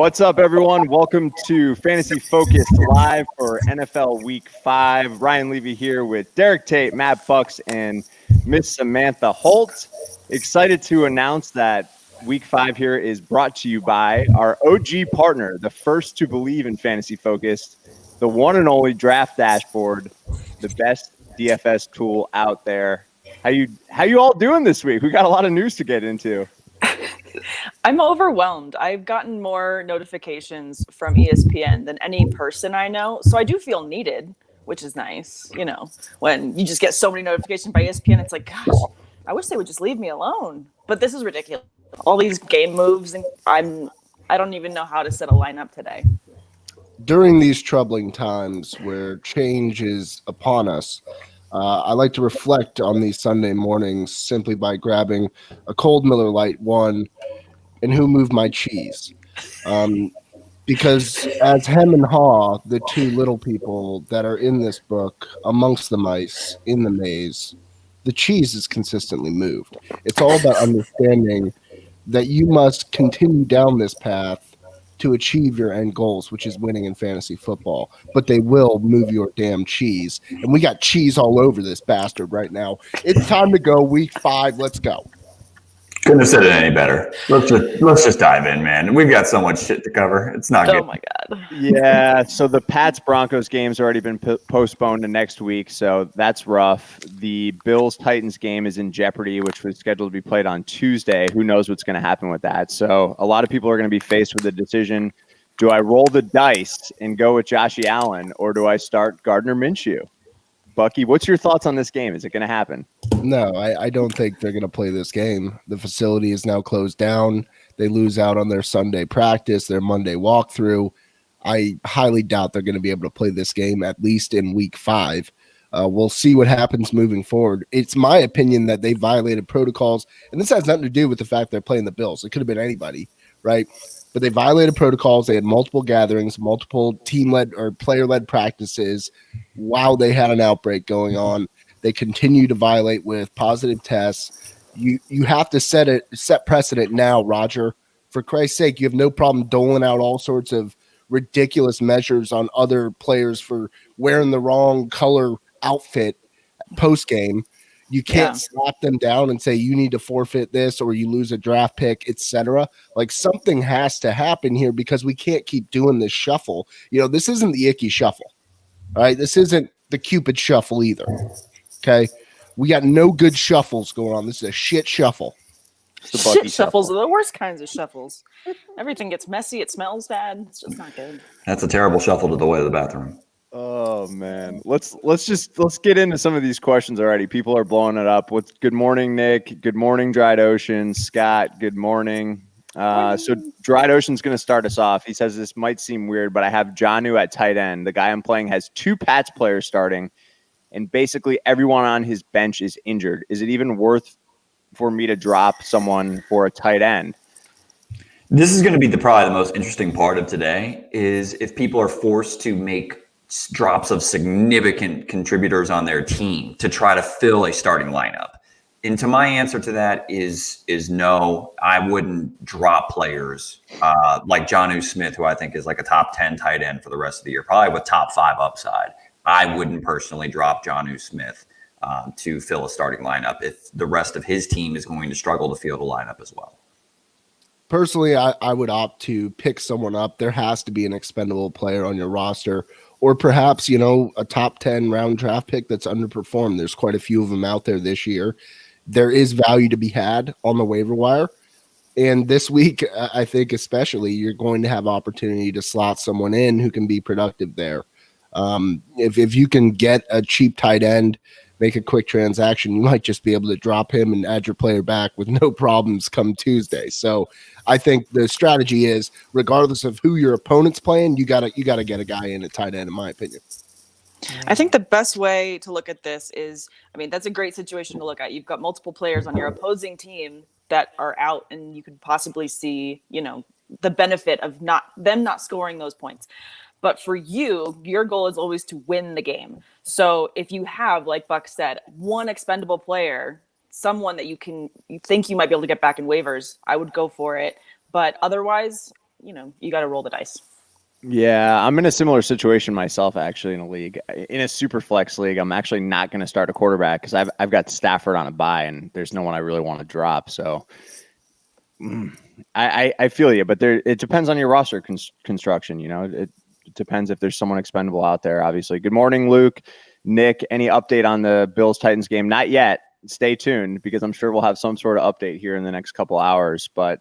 What's up, everyone? Welcome to Fantasy Focus Live for NFL Week 5. Ryan Levy here with Derek Tate, Matt Bucks, and Miss Samantha Holt. Excited to announce that Week 5 here is brought to you by our OG partner, the first to believe in Fantasy Focus, the one and only DraftDashboard, the best DFS tool out there. How you all doing this week? We got a lot of news to get into. I'm overwhelmed. I've gotten more notifications from ESPN than any person I know. So I do feel needed, which is nice. You know, when you just get so many notifications by ESPN, it's like, gosh, I wish they would just leave me alone. But this is ridiculous. All these game moves, and I don't even know how to set a lineup today. During these troubling times where change is upon us, I like to reflect on these Sunday mornings simply by grabbing a cold Miller Lite one and who moved my cheese. Because as hem and haw, the two little people that are in this book, amongst the mice, in the maze, the cheese is consistently moved. It's all about understanding that you must continue down this path to achieve your end goals, which is winning in fantasy football. But they will move your damn cheese. And we got cheese all over this bastard right now. It's time to go. Week 5. Let's go. Couldn't have said it any better. Let's just dive in, man. We've got so much shit to cover. It's not good. Oh my god. Yeah, so the Pats-Broncos game's already been postponed to next week, so that's rough. The Bills-Titans game is in jeopardy, which was scheduled to be played on Tuesday. Who knows what's going to happen with that? So a lot of people are going to be faced with a decision. Do I roll the dice and go with Josh Allen, or do I start Gardner Minshew? Bucky, what's your thoughts on this game? Is it going to happen? No, I don't think they're going to play this game. The facility is now closed down. They lose out on their Sunday practice, their Monday walkthrough. I highly doubt they're going to be able to play this game, at least in Week 5. We'll see what happens moving forward. It's my opinion that they violated protocols, and this has nothing to do with the fact they're playing the Bills. It could have been anybody, right? But they violated protocols. They had multiple gatherings, multiple team-led or player-led practices while they had an outbreak going on. They continue to violate with positive tests. You have to set precedent now, Roger. For Christ's sake, you have no problem doling out all sorts of ridiculous measures on other players for wearing the wrong color outfit post-game. You can't slap them down and say you need to forfeit this or you lose a draft pick, etc. Like something has to happen here because we can't keep doing this shuffle. You know, this isn't the icky shuffle, all right? This isn't the Cupid shuffle either, okay? We got no good shuffles going on. This is a shit shuffle. Shit shuffles are the worst kinds of shuffles. Everything gets messy. It smells bad. It's just not good. That's a terrible shuffle to the way to the bathroom. Oh man, let's get into some of these questions already. People are blowing it up. Good morning, Nick. Good morning, Dried Ocean. Scott. Good morning. So Dried Ocean's going to start us off. He says this might seem weird, but I have Jonnu at tight end. The guy I'm playing has 2 Pats players starting, and basically everyone on his bench is injured. Is it even worth for me to drop someone for a tight end? This is going to be probably the most interesting part of today is if people are forced to make drops of significant contributors on their team to try to fill a starting lineup. And to my answer to that is no, I wouldn't drop players like Jonnu Smith, who I think is like a top 10 tight end for the rest of the year, probably with top 5 upside. I wouldn't personally drop Jonnu Smith to fill a starting lineup if the rest of his team is going to struggle to field a lineup as well. Personally, I would opt to pick someone up. There has to be an expendable player on your roster, or perhaps, you know, a top 10 round draft pick that's underperformed. There's quite a few of them out there this year. There is value to be had on the waiver wire. And this week, I think especially, you're going to have opportunity to slot someone in who can be productive there. If you can get a cheap tight end, make a quick transaction, you might just be able to drop him and add your player back with no problems come Tuesday. So I think the strategy is, regardless of who your opponent's playing, you gotta get a guy in at tight end, in my opinion. I think the best way to look at this is, I mean, that's a great situation to look at. You've got multiple players on your opposing team that are out, and you could possibly see, you know, the benefit of not scoring those points. But for you, your goal is always to win the game. So if you have, like Buck said, one expendable player, someone that you think you might be able to get back in waivers, I would go for it. But otherwise, you got to roll the dice. Yeah, I'm in a similar situation myself, actually, in a league. In a super flex league, I'm actually not going to start a quarterback because I've got Stafford on a bye, and there's no one I really want to drop. So I feel you, but it depends on your roster construction. It depends if there's someone expendable out there, obviously. Good morning, Luke. Nick, any update on the Bills-Titans game? Not yet. Stay tuned because I'm sure we'll have some sort of update here in the next couple hours, but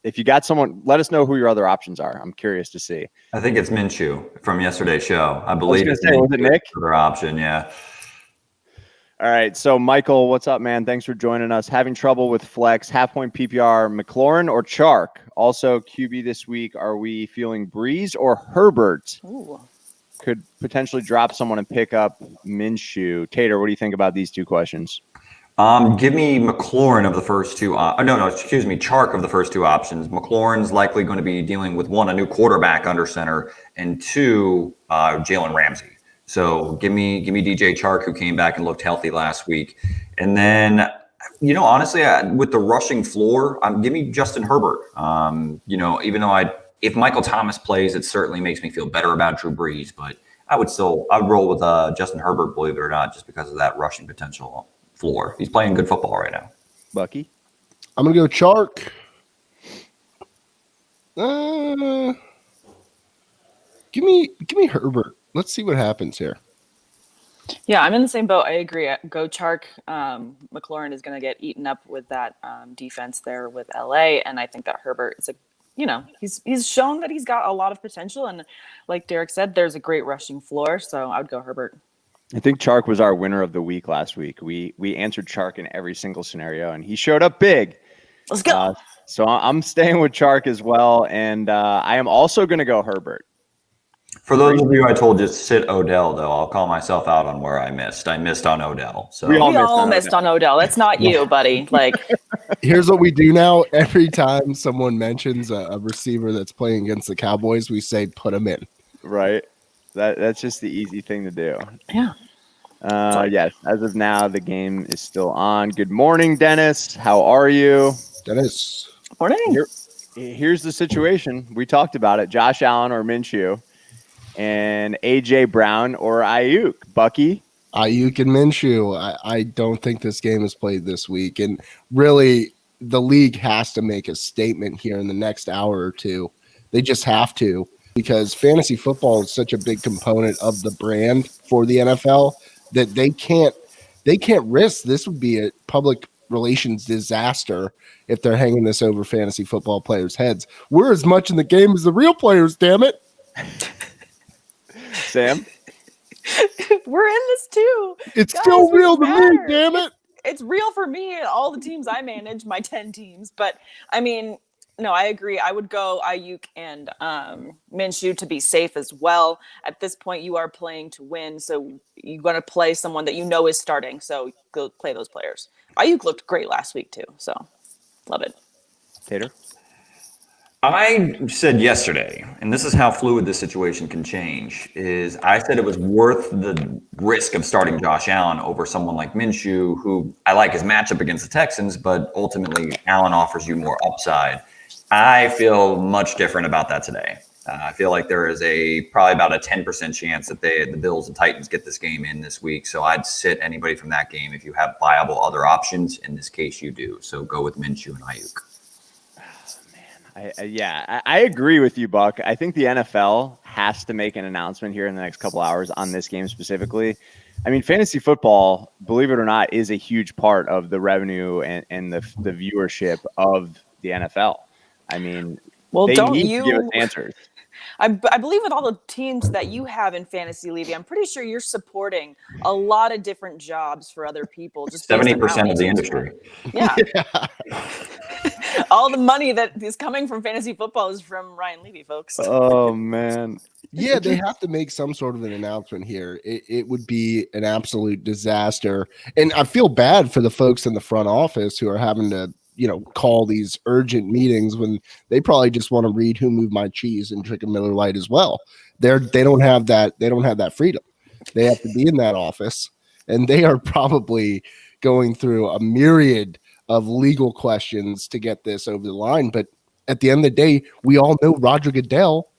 if you got someone, let us know who your other options are. I'm curious to see. I think it's Minshew from yesterday's show. I believe was it Nick? Other option, yeah. All right. So, Michael, what's up, man? Thanks for joining us. Having trouble with flex, half-point PPR, McLaurin or Chark? Also, QB this week, are we feeling Breeze or Herbert? Ooh. Could potentially drop someone and pick up Minshew. Tater, what do you think about these two questions? Give me McLaurin of the first two. Chark of the first two options. McLaurin's likely going to be dealing with one, a new quarterback under center, and two, Jalen Ramsey. So give me DJ Chark, who came back and looked healthy last week. And then, honestly, with the rushing floor, give me Justin Herbert. Even though if Michael Thomas plays, it certainly makes me feel better about Drew Brees, but I'd roll with Justin Herbert, believe it or not, just because of that rushing potential floor. He's playing good football right now. Bucky? I'm going to go Chark. Give me Herbert. Let's see what happens here. Yeah, I'm in the same boat. I agree. Go Chark. McLaurin is going to get eaten up with that defense there with LA, and I think that Herbert is he's shown that he's got a lot of potential, and like Derek said, there's a great rushing floor, so I would go Herbert. I think Chark was our winner of the week last week. We answered Chark in every single scenario, and he showed up big. Let's go. So I'm staying with Chark as well, and I am also going to go Herbert. For those of you I told you to sit Odell, though, I'll call myself out on where I missed. I missed on Odell. So we all missed on Odell. That's not you, buddy. Like, here's what we do now. Every time someone mentions a receiver that's playing against the Cowboys, we say put him in. Right. That's just the easy thing to do. Yeah. Yes. As of now, the game is still on. Good morning, Dennis. How are you? Dennis. Morning. Here's the situation. We talked about it. Josh Allen or Minshew, and AJ Brown or Ayuk. Bucky. Ayuk and Minshew. I don't think this game is played this week, and really, the league has to make a statement here in the next hour or two. They just have to. Because fantasy football is such a big component of the brand for the NFL that they can't risk. This would be a public relations disaster if they're hanging this over fantasy football players' heads. We're as much in the game as the real players, damn it. Sam? We're in this too. It's Guys, still real to me, damn it. It's real for me and all the teams I manage, my 10 teams. But I mean, no, I agree. I would go Ayuk and Minshew to be safe as well. At this point, you are playing to win, so you're going to play someone that you know is starting. So go play those players. Ayuk looked great last week too, so love it. Tater? I said yesterday, and this is how fluid this situation can change, is I said it was worth the risk of starting Josh Allen over someone like Minshew, who I like his matchup against the Texans, but ultimately Allen offers you more upside. I feel much different about that today. I feel like there is probably about a 10% chance that the Bills and Titans get this game in this week. So I'd sit anybody from that game if you have viable other options. In this case, you do. So go with Minshew and Ayuk. I agree with you, Buck. I think the NFL has to make an announcement here in the next couple hours on this game specifically. I mean, fantasy football, believe it or not, is a huge part of the revenue and the viewership of the NFL. I mean, they need to give us answers. I believe with all the teams that you have in fantasy, Levy, I'm pretty sure you're supporting a lot of different jobs for other people. Just 70% of the industry. Yeah. All the money that is coming from fantasy football is from Ryan Levy, folks. Oh, man. Yeah, they have to make some sort of an announcement here. It would be an absolute disaster. And I feel bad for the folks in the front office who are having to, call these urgent meetings when they probably just want to read Who Moved My Cheese and drink a Miller Lite as well. They don't have that freedom. They have to be in that office, and they are probably going through a myriad of legal questions to get this over the line. But at the end of the day, we all know Roger Goodell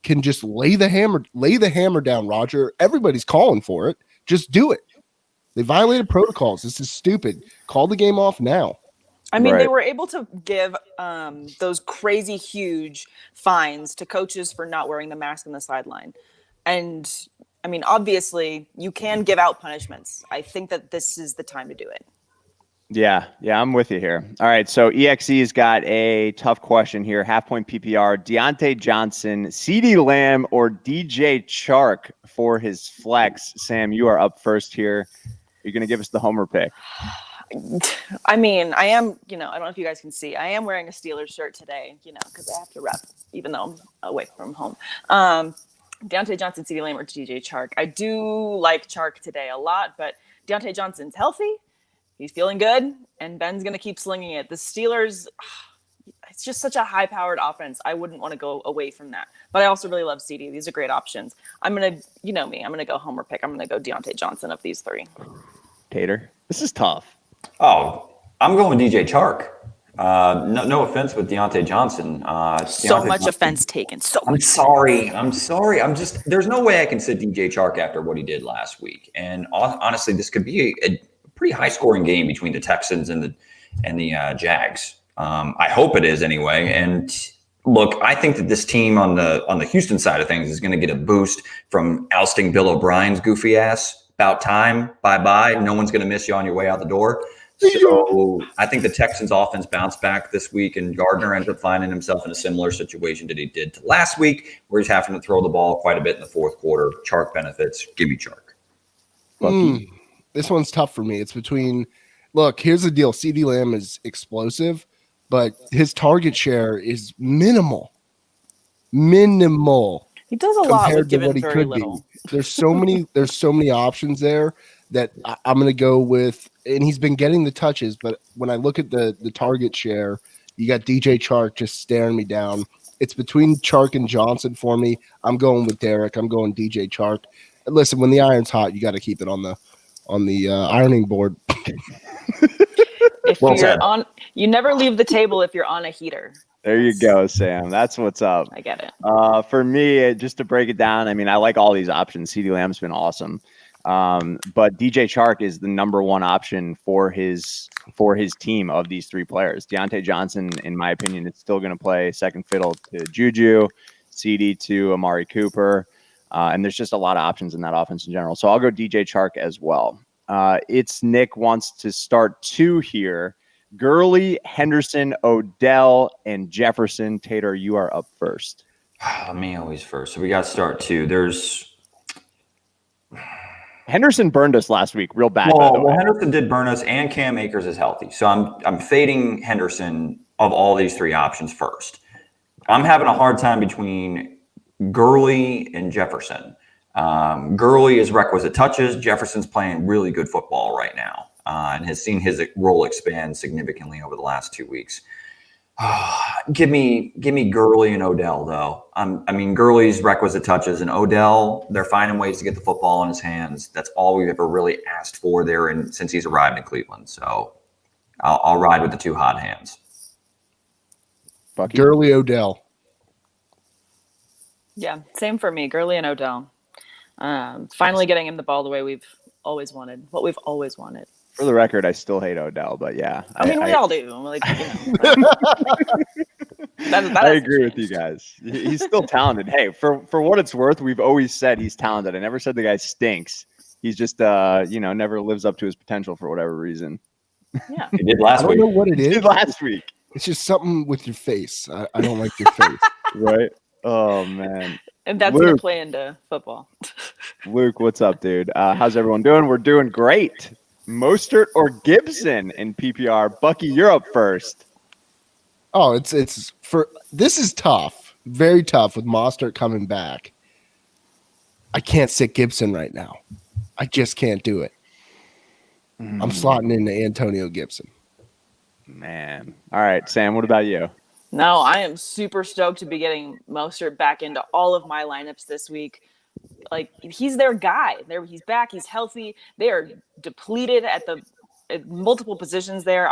can just lay the hammer down, Roger. Everybody's calling for it. Just do it. They violated protocols. This is stupid. Call the game off now. I mean, Right. they were able to give those crazy huge fines to coaches for not wearing the mask on the sideline. And I mean, obviously, you can give out punishments. I think that this is the time to do it. Yeah, I'm with you here. All right, so EXE's got a tough question here. Half-point PPR, Dante Johnson, CeeDee Lamb, or DJ Chark for his flex. Sam, you are up first here. You're going to give us the homer pick. I mean, I am, I don't know if you guys can see, I am wearing a Steelers shirt today, because I have to rep, even though I'm away from home. Dante Johnson, CeeDee Lamb, or DJ Chark. I do like Chark today a lot, but Dante Johnson's healthy. He's feeling good, and Ben's going to keep slinging it. The Steelers, it's just such a high-powered offense. I wouldn't want to go away from that. But I also really love CD. These are great options. I'm going to, I'm going to go homer pick. I'm going to go Dante Johnson of these three. Tater, this is tough. Oh, I'm going DJ Chark. No offense with Dante Johnson. So much offense taken. I'm sorry. There's no way I can sit DJ Chark after what he did last week. And honestly, this could be a pretty high scoring game between the Texans and the Jags. I hope it is anyway. And look, I think that this team on the Houston side of things is going to get a boost from ousting Bill O'Brien's goofy ass. About time. Bye-bye. No one's going to miss you on your way out the door. So I think the Texans offense bounced back this week, and Gardner ended up finding himself in a similar situation that he did to last week, where he's having to throw the ball quite a bit in the fourth quarter. Chark benefits. Give me Chark. Buckey. This one's tough for me. It's between – look, here's the deal. CeeDee Lamb is explosive, but his target share is minimal. He does a lot with given very little. There's so many options there that I'm going to go with, and he's been getting the touches, but when I look at the target share, you got DJ Chark just staring me down. It's between Chark and Johnson for me. I'm going with Derek. I'm going DJ Chark. Listen, when the iron's hot, you got to keep it on the ironing board. You never leave the table if you're on a heater. There you go, Sam. That's what's up. I get it. For me, just to break it down, I mean, I like all these options. CeeDee Lamb's been awesome. But DJ Chark is the number one option for his team of these three players. Dante Johnson, in my opinion, is still going to play second fiddle to Juju, CD to Amari Cooper. And there's just a lot of options in that offense in general. So I'll go DJ Chark as well. It's Nick wants to start two here. Gurley, Henderson, Odell, and Jefferson. Tater, you are up first. Me always first. So we got to start two. There's Henderson burned us last week real bad. Well, Henderson did burn us, and Cam Akers is healthy. So I'm fading Henderson of all these three options first. I'm having a hard time between Gurley and Jefferson. Gurley is requisite touches. Jefferson's playing really good football right now. And has seen his role expand significantly over the last 2 weeks. Give me Gurley and Odell, though. I mean, Gurley's requisite touches, and Odell, they're finding ways to get the football in his hands. That's all we've ever really asked for there since he's arrived in Cleveland. So I'll ride with the two hot hands. Buckey. Gurley, Odell. Yeah, same for me. Gurley and Odell. Finally getting him the ball the way we've always wanted. What we've always wanted. For the record, I still hate Odell, but yeah. I mean, we all do. Like, I agree with you guys. He's still talented. Hey, for what it's worth, we've always said he's talented. I never said the guy stinks. He's just, never lives up to his potential for whatever reason. Yeah, He did last I week. don't know what it is. Last week. It's just something with your face. I don't like your face. Right? Oh, man. and that's going to play into football. Luke, what's up, dude? How's everyone doing? We're doing great. Mostert or Gibson in PPR? Bucky, you're up first. Oh, this is tough. Very tough with Mostert coming back. I can't sit Gibson right now. I just can't do it. I'm slotting into Antonio Gibson. Man. All right, Sam, what about you? No, I am super stoked to be getting Mostert back into all of my lineups this week. Like, he's their guy. He's back. He's healthy. They are depleted at multiple positions there.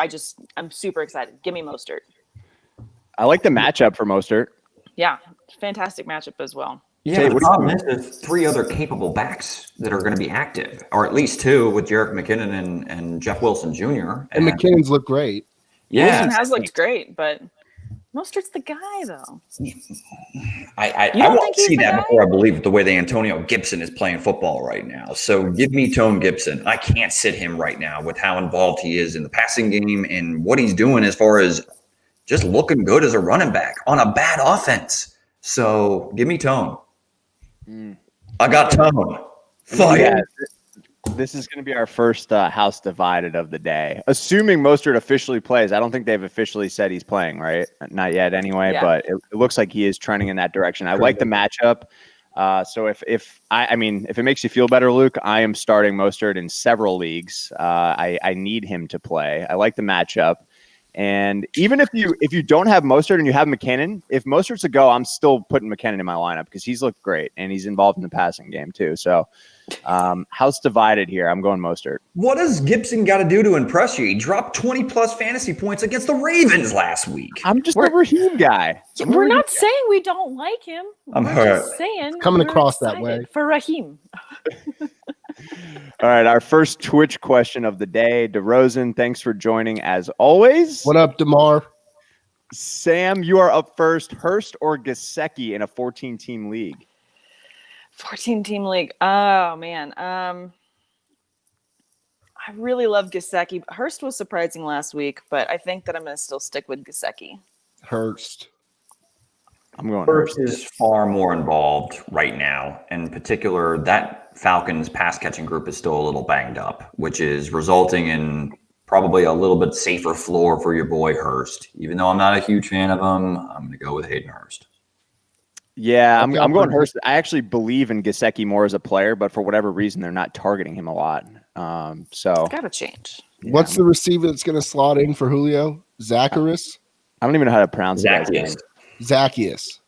I'm super excited. Give me Mostert. I like the matchup for Mostert. Yeah, fantastic matchup as well. Yeah, the problem is there's 3 other capable backs that are going to be active, or at least 2 with Jerick McKinnon and Jeff Wilson Jr. And McKinnon's look great. Yeah, Wilson has looked great, but Mostert's the guy, though. I won't see that before I believe the way that Antonio Gibson is playing football right now. So give me Tone Gibson. I can't sit him right now with how involved he is in the passing game and what he's doing as far as just looking good as a running back on a bad offense. So give me Tone. I got Tone. Fire. Yeah, this is going to be our first house divided of the day. Assuming Mostert officially plays. I don't think they've officially said he's playing, right? Not yet anyway, but it looks like he is trending in that direction. I like the matchup. So if it makes you feel better, Luke, I am starting Mostert in several leagues. I need him to play. I like the matchup. And even if you don't have Mostert and you have McKinnon, if Mostert's a go, I'm still putting McKinnon in my lineup because he's looked great and he's involved in the passing game too. So house divided here. I'm going Mostert. What does Gibson got to do to impress you? He dropped 20+ fantasy points against the Ravens last week. I'm just a Raheem guy. We're not saying we don't like him. I'm We're just saying coming across that way for Raheem. All right, our first Twitch question of the day. DeRozan, thanks for joining as always. What up, DeMar? Sam, you are up first. Hurst or Gesicki in a 14-team league? 14-team league. Oh, man. I really love Gesicki. Hurst was surprising last week, but I think that I'm going to still stick with Gesicki. Hurst. I'm going Hurst is far more involved right now. In particular, that Falcons pass catching group is still a little banged up, which is resulting in probably a little bit safer floor for your boy Hurst. Even though I'm not a huge fan of him, I'm going to go with Hayden Hurst. Yeah, I'm going Hurst. I actually believe in Gesicki more as a player, but for whatever reason, they're not targeting him a lot. So it's got to change. What's the receiver that's going to slot in for Julio? Zacchaeus? I don't even know how to pronounce Zacchaeus. Zacchaeus.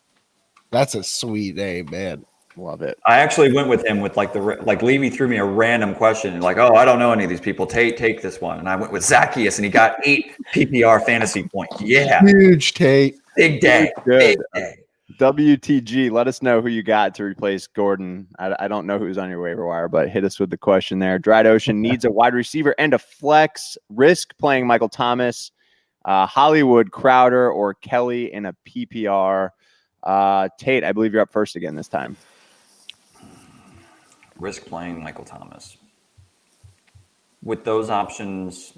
That's a sweet name, man. Love it. I actually went with him with like Levy threw me a random question and like, oh, I don't know any of these people. Take this one, and I went with Zacchaeus, and he got 8 PPR fantasy points. Yeah, huge Tate. Big day. Good. Big day. WTG, let us know who you got to replace Gordon. I don't know who's on your waiver wire, but hit us with the question there. Dried Ocean needs a wide receiver and a flex. Risk playing Michael Thomas, Hollywood, Crowder, or Kelly in a PPR. Tate, I believe you're up first again this time. Risk playing Michael Thomas. With those options,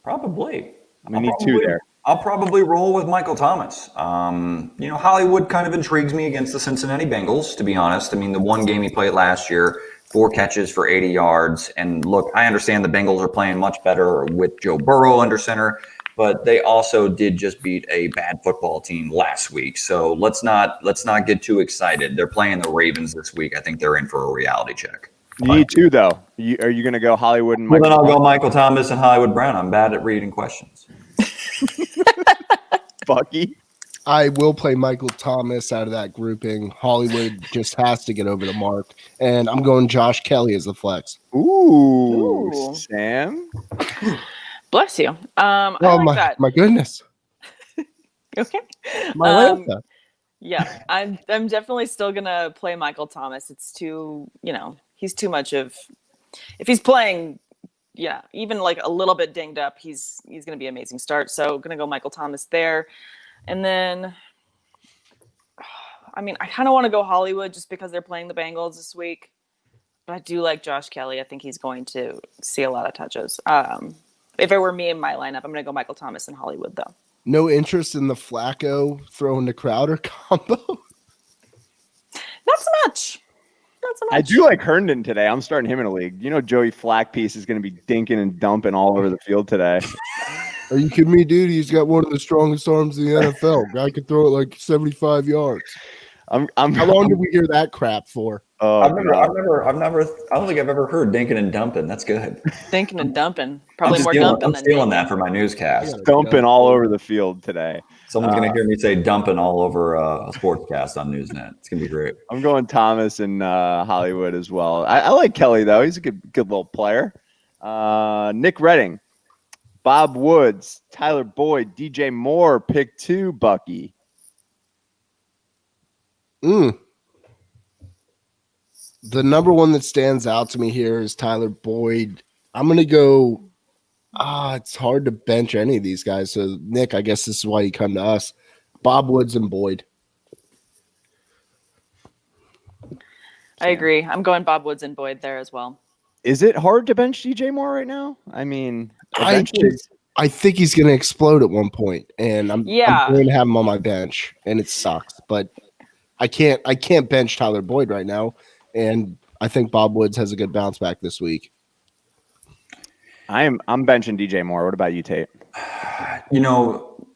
probably. We need 2 there. I'll probably roll with Michael Thomas. Hollywood kind of intrigues me against the Cincinnati Bengals, to be honest. I mean, the one game he played last year, 4 catches for 80 yards. And look, I understand the Bengals are playing much better with Joe Burrow under center, but they also did just beat a bad football team last week. So let's not get too excited. They're playing the Ravens this week. I think they're in for a reality check. You need 2, though. Are you going to go Hollywood and Michael Well, then I'll Thomas? go Michael Thomas and Hollywood Brown. I'm bad at reading questions. Buckey? I will play Michael Thomas out of that grouping. Hollywood just has to get over the mark. And I'm going Josh Kelly as the flex. Ooh. Sam? Bless you. I like that. My goodness. Okay. My Lanta. Yeah, I'm definitely still gonna play Michael Thomas. It's too, he's too much of. If he's playing, even like a little bit dinged up, he's gonna be an amazing start. So gonna go Michael Thomas there, and then, I kind of want to go Hollywood just because they're playing the Bengals this week, but I do like Josh Kelly. I think he's going to see a lot of touches. If it were me in my lineup, I'm gonna go Michael Thomas and Hollywood though. No interest in the Flacco throwing the Crowder combo? Not so much. I do like Herndon today. I'm starting him in a league. Joey Flackpiece is going to be dinking and dumping all over the field today. Are you kidding me, dude? He's got one of the strongest arms in the NFL. Guy could throw it like 75 yards. How long did we hear that crap for? I don't think I've ever heard dinking and dumping. That's good. Dinking and dumping. Probably more dumping I'm than stealing dinking. that for my newscast. Dumping all over the field today. Someone's going to hear me say dumping all over a sportscast on Newsnet. It's going to be great. I'm going Thomas and Hollywood as well. I like Kelly, though. He's a good little player. Nick Redding. Bob Woods, Tyler Boyd, DJ Moore, pick 2, Bucky. The number one that stands out to me here is Tyler Boyd. I'm going to go. It's hard to bench any of these guys. So, Nick, I guess this is why you come to us. Bob Woods and Boyd. I agree. I'm going Bob Woods and Boyd there as well. Is it hard to bench DJ Moore right now? I mean, I think he's going to explode at one point, and I'm going to have him on my bench, and it sucks. But I can't bench Tyler Boyd right now, and I think Bob Woods has a good bounce back this week. I'm benching DJ Moore. What about you, Tate? You know,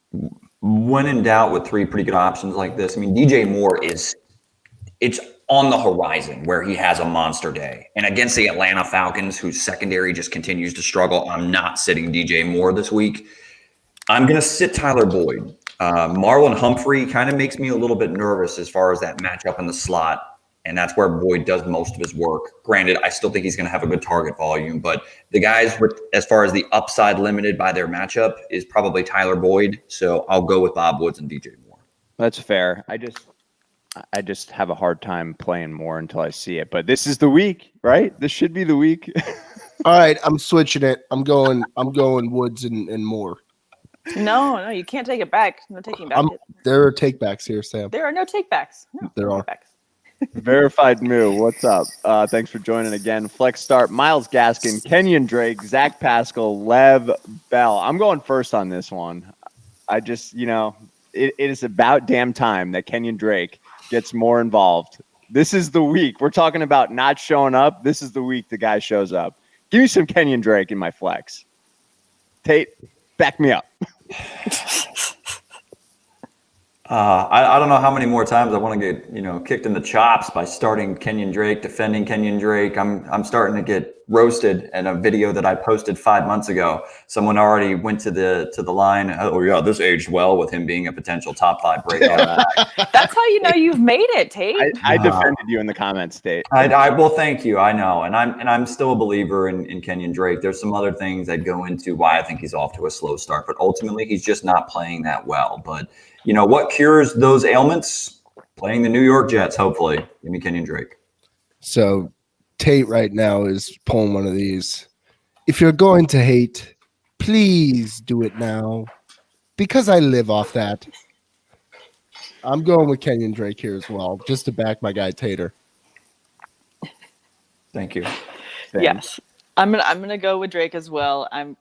when in doubt with 3 pretty good options like this, I mean, DJ Moore it's on the horizon where he has a monster day. And against the Atlanta Falcons, whose secondary just continues to struggle, I'm not sitting DJ Moore this week. I'm going to sit Tyler Boyd. Marlon Humphrey kind of makes me a little bit nervous as far as that matchup in the slot. And that's where Boyd does most of his work. Granted, I still think he's going to have a good target volume, but the guys with, as far as the upside limited by their matchup, is probably Tyler Boyd. So I'll go with Bob Woods and DJ Moore. That's fair. I just have a hard time playing Moore until I see it. But this is the week, right? This should be the week. All right, I'm switching it. I'm going Woods and Moore. No, you can't take it back. No taking back. There are takebacks here, Sam. There are no takebacks. No, there are. Takebacks. Verified Moo, what's up? Thanks for joining again. Flex start, Myles Gaskin, Kenyon Drake, Zach Pascal, Lev Bell. I'm going first on this one. I just, it is about damn time that Kenyon Drake gets more involved. This is the week. We're talking about not showing up. This is the week the guy shows up. Give me some Kenyon Drake in my flex. Tate, back me up. I don't know how many more times I want to get kicked in the chops by starting Kenyon Drake, defending Kenyon Drake. I'm starting to get roasted in a video that I posted 5 months ago. Someone already went to the line. Oh yeah, this aged well with him being a potential top 5 breakout. That's how you know you've made it, Tate. I defended you in the comments, Tate. Well, thank you. I know, and I'm still a believer in Kenyon Drake. There's some other things that go into why I think he's off to a slow start, but ultimately he's just not playing that well. But what cures those ailments? Playing the New York Jets, hopefully. Give me Kenyon Drake. So Tate right now is pulling one of these. If you're going to hate, please do it now, because I live off that. I'm going with Kenyon Drake here as well, just to back my guy Tater. Thank you. Yes, I'm gonna go with Drake as well. I'm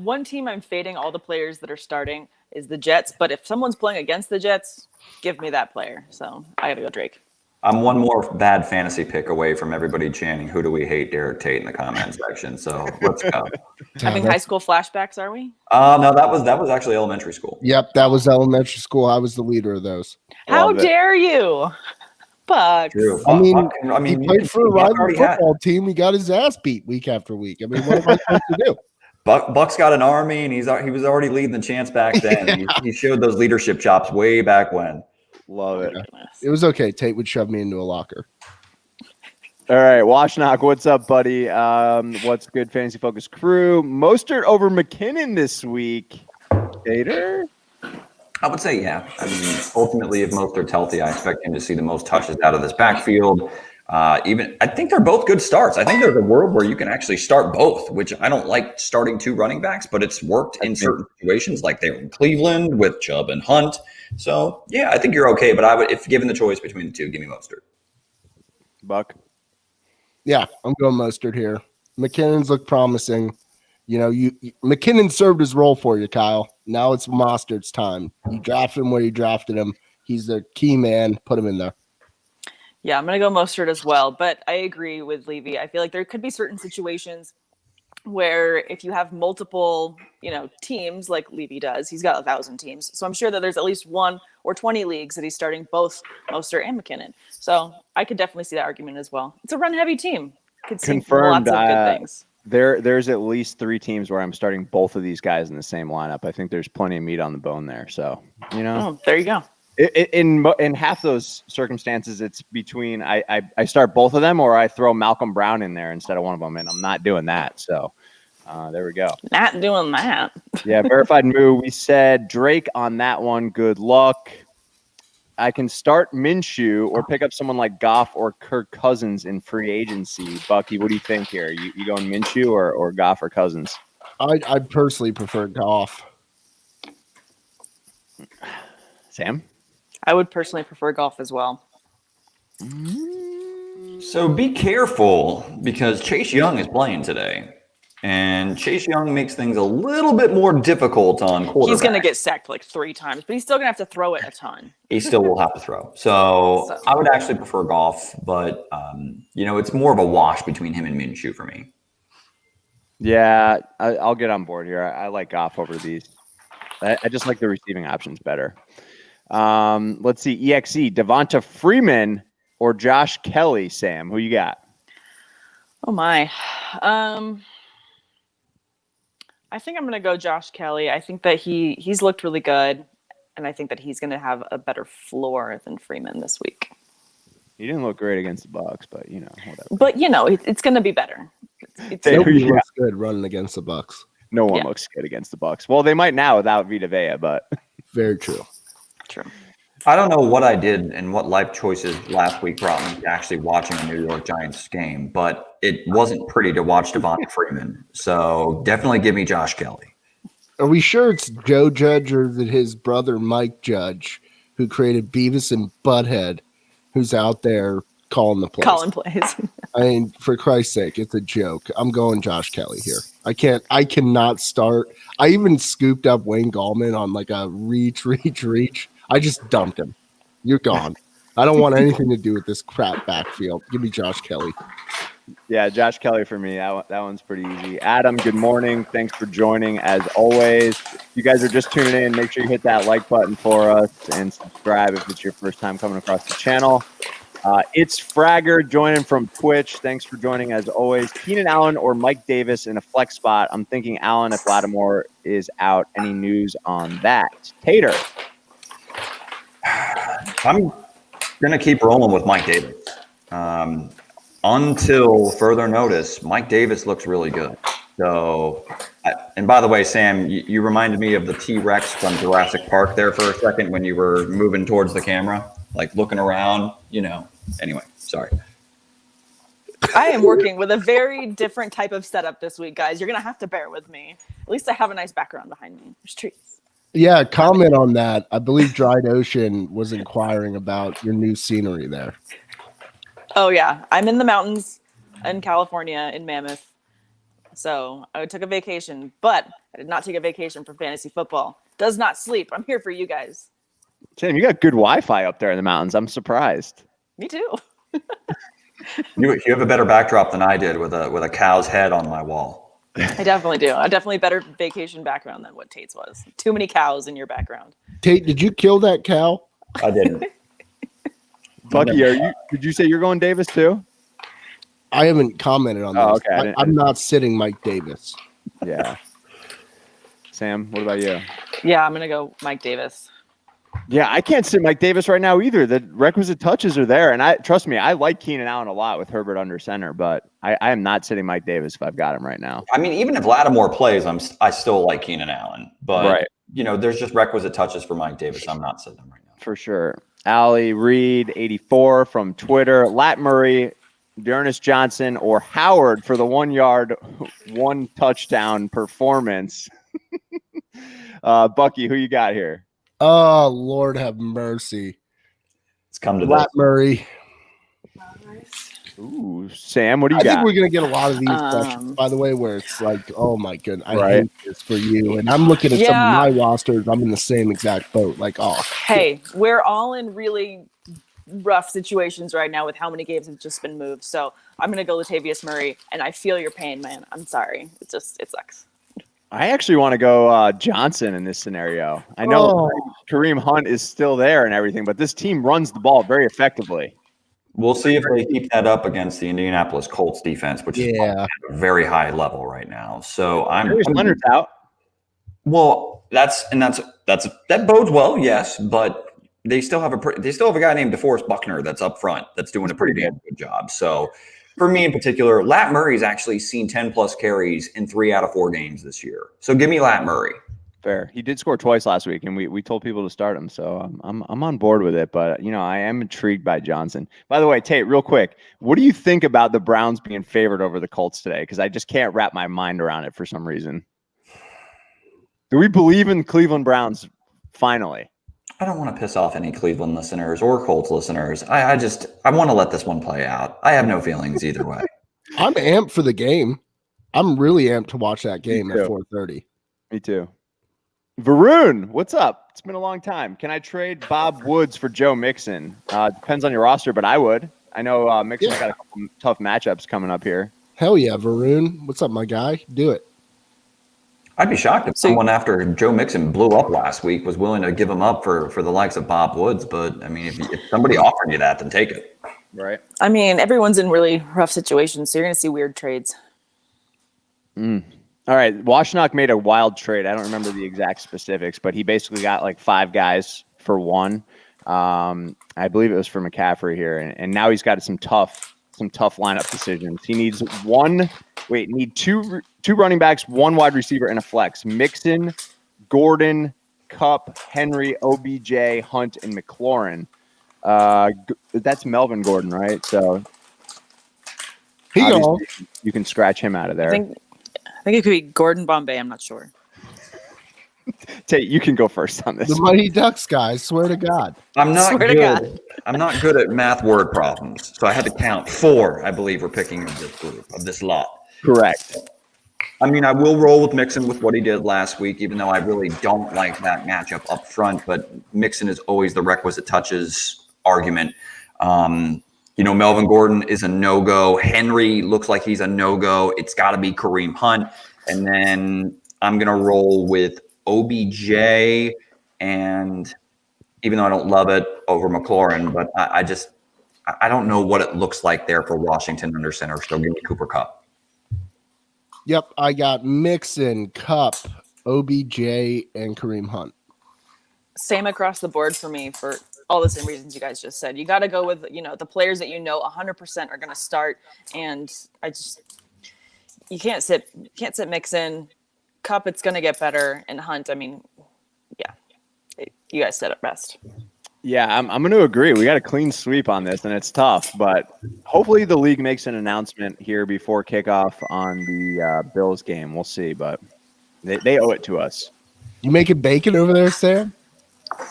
one team I'm fading all the players that are starting is the Jets, but if someone's playing against the Jets, give me that player. So I gotta go Drake. I'm one more bad fantasy pick away from everybody chanting, "Who do we hate?" Derek Tate in the comment section. So let's go. Having high school flashbacks, are we? No, that was actually elementary school. Yep, that was elementary school. I was the leader of those. How dare you, Bucks? True. I mean, he played for a rival football team. He got his ass beat week after week. I mean, what am I supposed to do? Buck's got an army, and he was already leading the chance back then. He showed those leadership chops way back when. Love it. It was okay. Tate would shove me into a locker. All right, Washnock, what's up, buddy? What's good, Fantasy Focus crew? Mostert over McKinnon this week. Tater? I would say, yeah. I mean, ultimately, if Mostert's healthy, I expect him to see the most touches out of this backfield. I think they're both good starts. I think there's a world where you can actually start both, which I don't like starting 2 running backs, but it's worked in certain situations, like they were in Cleveland with Chubb and Hunt. So, yeah, I think you're okay. But I would, if given the choice between the 2, give me Mostert. Buck? Yeah, I'm going Mostert here. McKinnon's look promising. McKinnon served his role for you, Kyle. Now it's Mostert's time. You drafted him where you drafted him. He's the key man. Put him in there. Yeah, I'm going to go Mostert as well, but I agree with Levy. I feel like there could be certain situations where if you have multiple, teams like Levy does, he's got 1,000 teams. So I'm sure that there's at least 1 or 20 leagues that he's starting both Mostert and McKinnon. So I could definitely see that argument as well. It's a run-heavy team. Could see Confirmed, lots of good things. There's at least 3 teams where I'm starting both of these guys in the same lineup. I think there's plenty of meat on the bone there. So, there you go. In half those circumstances, it's between I start both of them or I throw Malcolm Brown in there instead of one of them, and I'm not doing that. So There we go. Not doing that. Yeah, verified moo. We said Drake on that one. Good luck. I can start Minshew or pick up someone like Goff or Kirk Cousins in free agency. Bucky, what do you think here? You going Minshew or Goff or Cousins? I personally prefer Goff. Sam? I would personally prefer Goff as well. So be careful because Chase Young is playing today. And Chase Young makes things a little bit more difficult on quarterback. He's going to get sacked like 3 times, but he's still going to have to throw it a ton. He still will have to throw. So I would actually prefer Goff, but, it's more of a wash between him and Minshew for me. Yeah, I'll get on board here. I like Goff over these. I just like the receiving options better. Let's see. EXE, Devonta Freeman or Josh Kelly, Sam. Who you got? Oh, my. I think I'm going to go Josh Kelly. I think that he's looked really good, and I think that he's going to have a better floor than Freeman this week. He didn't look great against the Bucs, but whatever. But it's going to be better. Nobody looks good running against the Bucs. No one looks good against the Bucs. Well, they might now without Vita Vea, but very true. True. I don't know what I did and what life choices last week brought me to actually watching a New York Giants game, but it wasn't pretty to watch Devonta Freeman. So definitely give me Josh Kelly. Are we sure it's Joe Judge or is it his brother Mike Judge who created Beavis and Butthead, who's out there calling the plays? Calling plays. I mean, for Christ's sake, it's a joke. I'm going Josh Kelly here. I cannot start. I even scooped up Wayne Gallman on like a reach. I just dumped him. You're gone. I don't want anything to do with this crap backfield. Give me Josh Kelly. Yeah, Josh Kelly for me. That one's pretty easy. Adam, good morning. Thanks for joining as always. If you guys are just tuning in, make sure you hit that like button for us and subscribe if it's your first time coming across the channel. It's Fragger joining from Twitch. Thanks for joining as always. Keenan Allen or Mike Davis in a flex spot. I'm thinking Allen if Lattimore is out. Any news on that? Tater. I'm going to keep rolling with Mike Davis. Until further notice, Mike Davis looks really good. So, and by the way, Sam, you reminded me of the T-Rex from Jurassic Park there for a second when you were moving towards the camera, like looking around, Anyway, sorry. I am working with a very different type of setup this week, guys. You're going to have to bear with me. At least I have a nice background behind me. There's trees. Yeah, comment on that. I believe Dried Ocean was inquiring about your new scenery there. Oh, yeah. I'm in the mountains in California, in Mammoth. So I took a vacation, but I did not take a vacation from fantasy football. Does not sleep. I'm here for you guys. Sam, you got good Wi-Fi up there in the mountains. I'm surprised. Me too. You have a better backdrop than I did with a cow's head on my wall. I definitely do. I definitely better vacation background than what Tate's was. Too many cows in your background. Tate, did you kill that cow? I didn't. Bucky, did you say you're going Davis too? I haven't commented on this. Okay. I'm not sitting Mike Davis. Yeah. Sam, what about you? Yeah, I'm going to go Mike Davis. Yeah, I can't sit Mike Davis right now either. The requisite touches are there. And trust me, I like Keenan Allen a lot with Herbert under center, but I am not sitting Mike Davis if I've got him right now. I mean, even if Lattimore plays, I still like Keenan Allen. But, right. There's just requisite touches for Mike Davis. I'm not sitting him right now. For sure. Allie Reed, 84 from Twitter. Lat Murray, Dearness Johnson, or Howard for the 1 yard, 1 touchdown performance. Bucky, who you got here? Oh, Lord have mercy. It's come to Lat Murray. Ooh, Sam, what do you got? I think we're going to get a lot of these questions, by the way, where it's like, oh, my goodness, I hate this for you. And I'm looking at some of my rosters. I'm in the same exact boat. Like, oh. Hey, we're all in really rough situations right now with how many games have just been moved. So I'm going to go Latavius Murray, and I feel your pain, man. I'm sorry. It sucks. I actually want to go Johnson in this scenario. I know Kareem Hunt is still there and everything, but this team runs the ball very effectively. We'll see if they keep that up against the Indianapolis Colts defense, which is at a very high level right now. So Leonard's out. Well, that bodes well, yes, but they still have a guy named DeForest Buckner that's up front that's doing a pretty damn good job. So for me in particular, Lat Murray's actually seen 10-plus carries in 3 out of 4 games this year. So give me Lat Murray. Fair. He did score twice last week, and we told people to start him, so I'm on board with it. But I am intrigued by Johnson. By the way, Tate, real quick, what do you think about the Browns being favored over the Colts today? Because I just can't wrap my mind around it for some reason. Do we believe in Cleveland Browns finally? I don't want to piss off any Cleveland listeners or Colts listeners. I want to let this one play out. I have no feelings either way. I'm amped for the game. I'm really amped to watch that game at 4:30. Me too. Varun, what's up? It's been a long time. Can I trade Bob Woods for Joe Mixon? Depends on your roster, but I would. I know Mixon's got a couple tough matchups coming up here. Hell yeah, Varun. What's up, my guy? Do it. I'd be shocked if someone after Joe Mixon blew up last week was willing to give him up for the likes of Bob Woods. But, I mean, if somebody offered you that, then take it. Right. I mean, everyone's in really rough situations, so you're going to see weird trades. All right. Washnock made a wild trade. I don't remember the exact specifics, but he basically got like 5 guys for one. I believe it was for McCaffrey here. And now he's got some tough lineup decisions. He needs two running backs, 1 wide receiver, and a flex. Mixon, Gordon, Kupp, Henry, OBJ, Hunt, and McLaurin. That's Melvin Gordon, right? So you can scratch him out of there. I think it could be Gordon Bombay. I'm not sure. Tate, you can go first on this. The Mighty Ducks guys, swear to God. I'm not good at math word problems, so I had to count 4, I believe, we're picking of this group, of this lot. Correct. I mean, I will roll with Mixon with what he did last week, even though I really don't like that matchup up front, but Mixon is always the requisite touches argument. Melvin Gordon is a no-go. Henry looks like he's a no-go. It's got to be Kareem Hunt. And then I'm going to roll with OBJ, and even though I don't love it, over McLaurin, but I don't know what it looks like there for Washington under center. So give me Cooper Kupp. Yep, I got Mixon, Kupp, OBJ, and Kareem Hunt. Same across the board for me for all the same reasons you guys just said. You got to go with, the players that 100% are going to start. And you can't sit Mixon. Kupp, it's going to get better. And Hunt, I mean, yeah, you guys said it best. Yeah, I'm going to agree. We got a clean sweep on this, and it's tough. But hopefully the league makes an announcement here before kickoff on the Bills game. We'll see, but they owe it to us. You making bacon over there, Sam?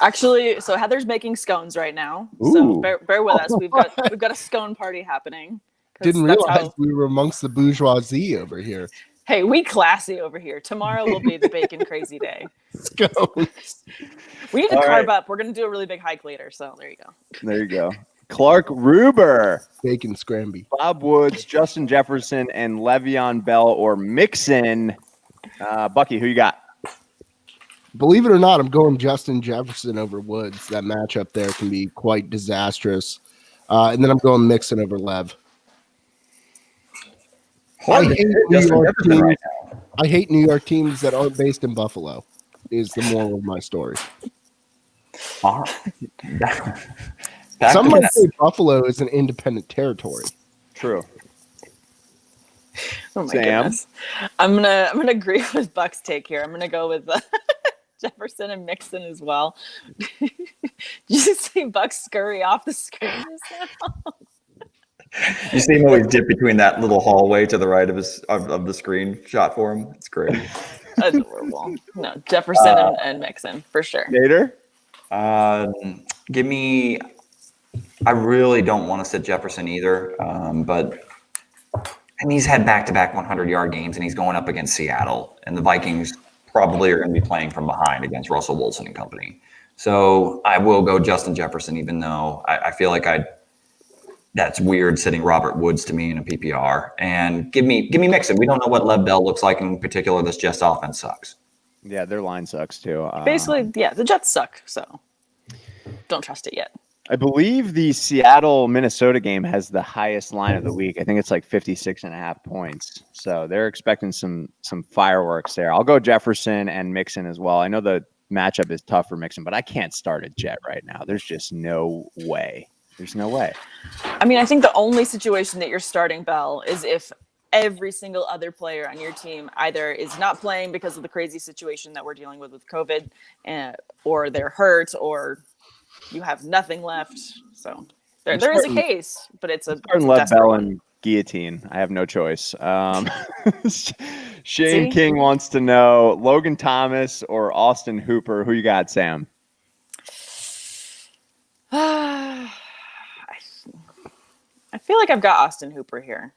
Actually, so Heather's making scones right now. Ooh. So bear with us. We've got a scone party happening. Didn't realize we were amongst the bourgeoisie over here. Hey, we classy over here. Tomorrow will be the bacon crazy day. Scones. We need to carve up. We're going to do a really big hike later. So there you go. There you go. Clark Ruber, Bacon scramby. Bob Woods, Justin Jefferson, and Le'Veon Bell or Mixon. Bucky, who you got? Believe it or not, I'm going Justin Jefferson over Woods. That matchup there can be quite disastrous. And then I'm going Mixon over Lev. I hate New York teams that aren't based in Buffalo, is the moral of my story. Some might say Buffalo is an independent territory. True. Oh my Sam? goodness. I'm gonna agree with Buck's take here. I'm gonna go with Jefferson and Mixon as well. Did you see Buck scurry off the screen just now? You see him always dip between that little hallway to the right of the screen shot for him. It's great. Adorable. No, Jefferson and Mixon for sure. Tater? Give me. I really don't want to sit Jefferson either, but he's had back-to-back 100-yard games, and he's going up against Seattle, and the Vikings probably are going to be playing from behind against Russell Wilson and company. So I will go Justin Jefferson, even though I feel like that's weird sitting Robert Woods to me in a PPR. And give me Mixon. We don't know what Lev Bell looks like in particular. This Jets offense sucks. Yeah, their line sucks too. Basically, yeah, the Jets suck, so don't trust it yet. I believe the Seattle-Minnesota game has the highest line of the week. I think it's like 56.5 points. So they're expecting some fireworks there. I'll go Jefferson and Mixon as well. I know the matchup is tough for Mixon, but I can't start a Jet right now. There's just no way. There's no way. I mean, I think the only situation that you're starting Bell is if every single other player on your team either is not playing because of the crazy situation that we're dealing with COVID, or they're hurt, or you have nothing left. So there is a case, but it's a Bell and guillotine. I have no choice. Shane King wants to know Logan Thomas or Austin Hooper. Who you got, Sam? I feel like I've got Austin Hooper here.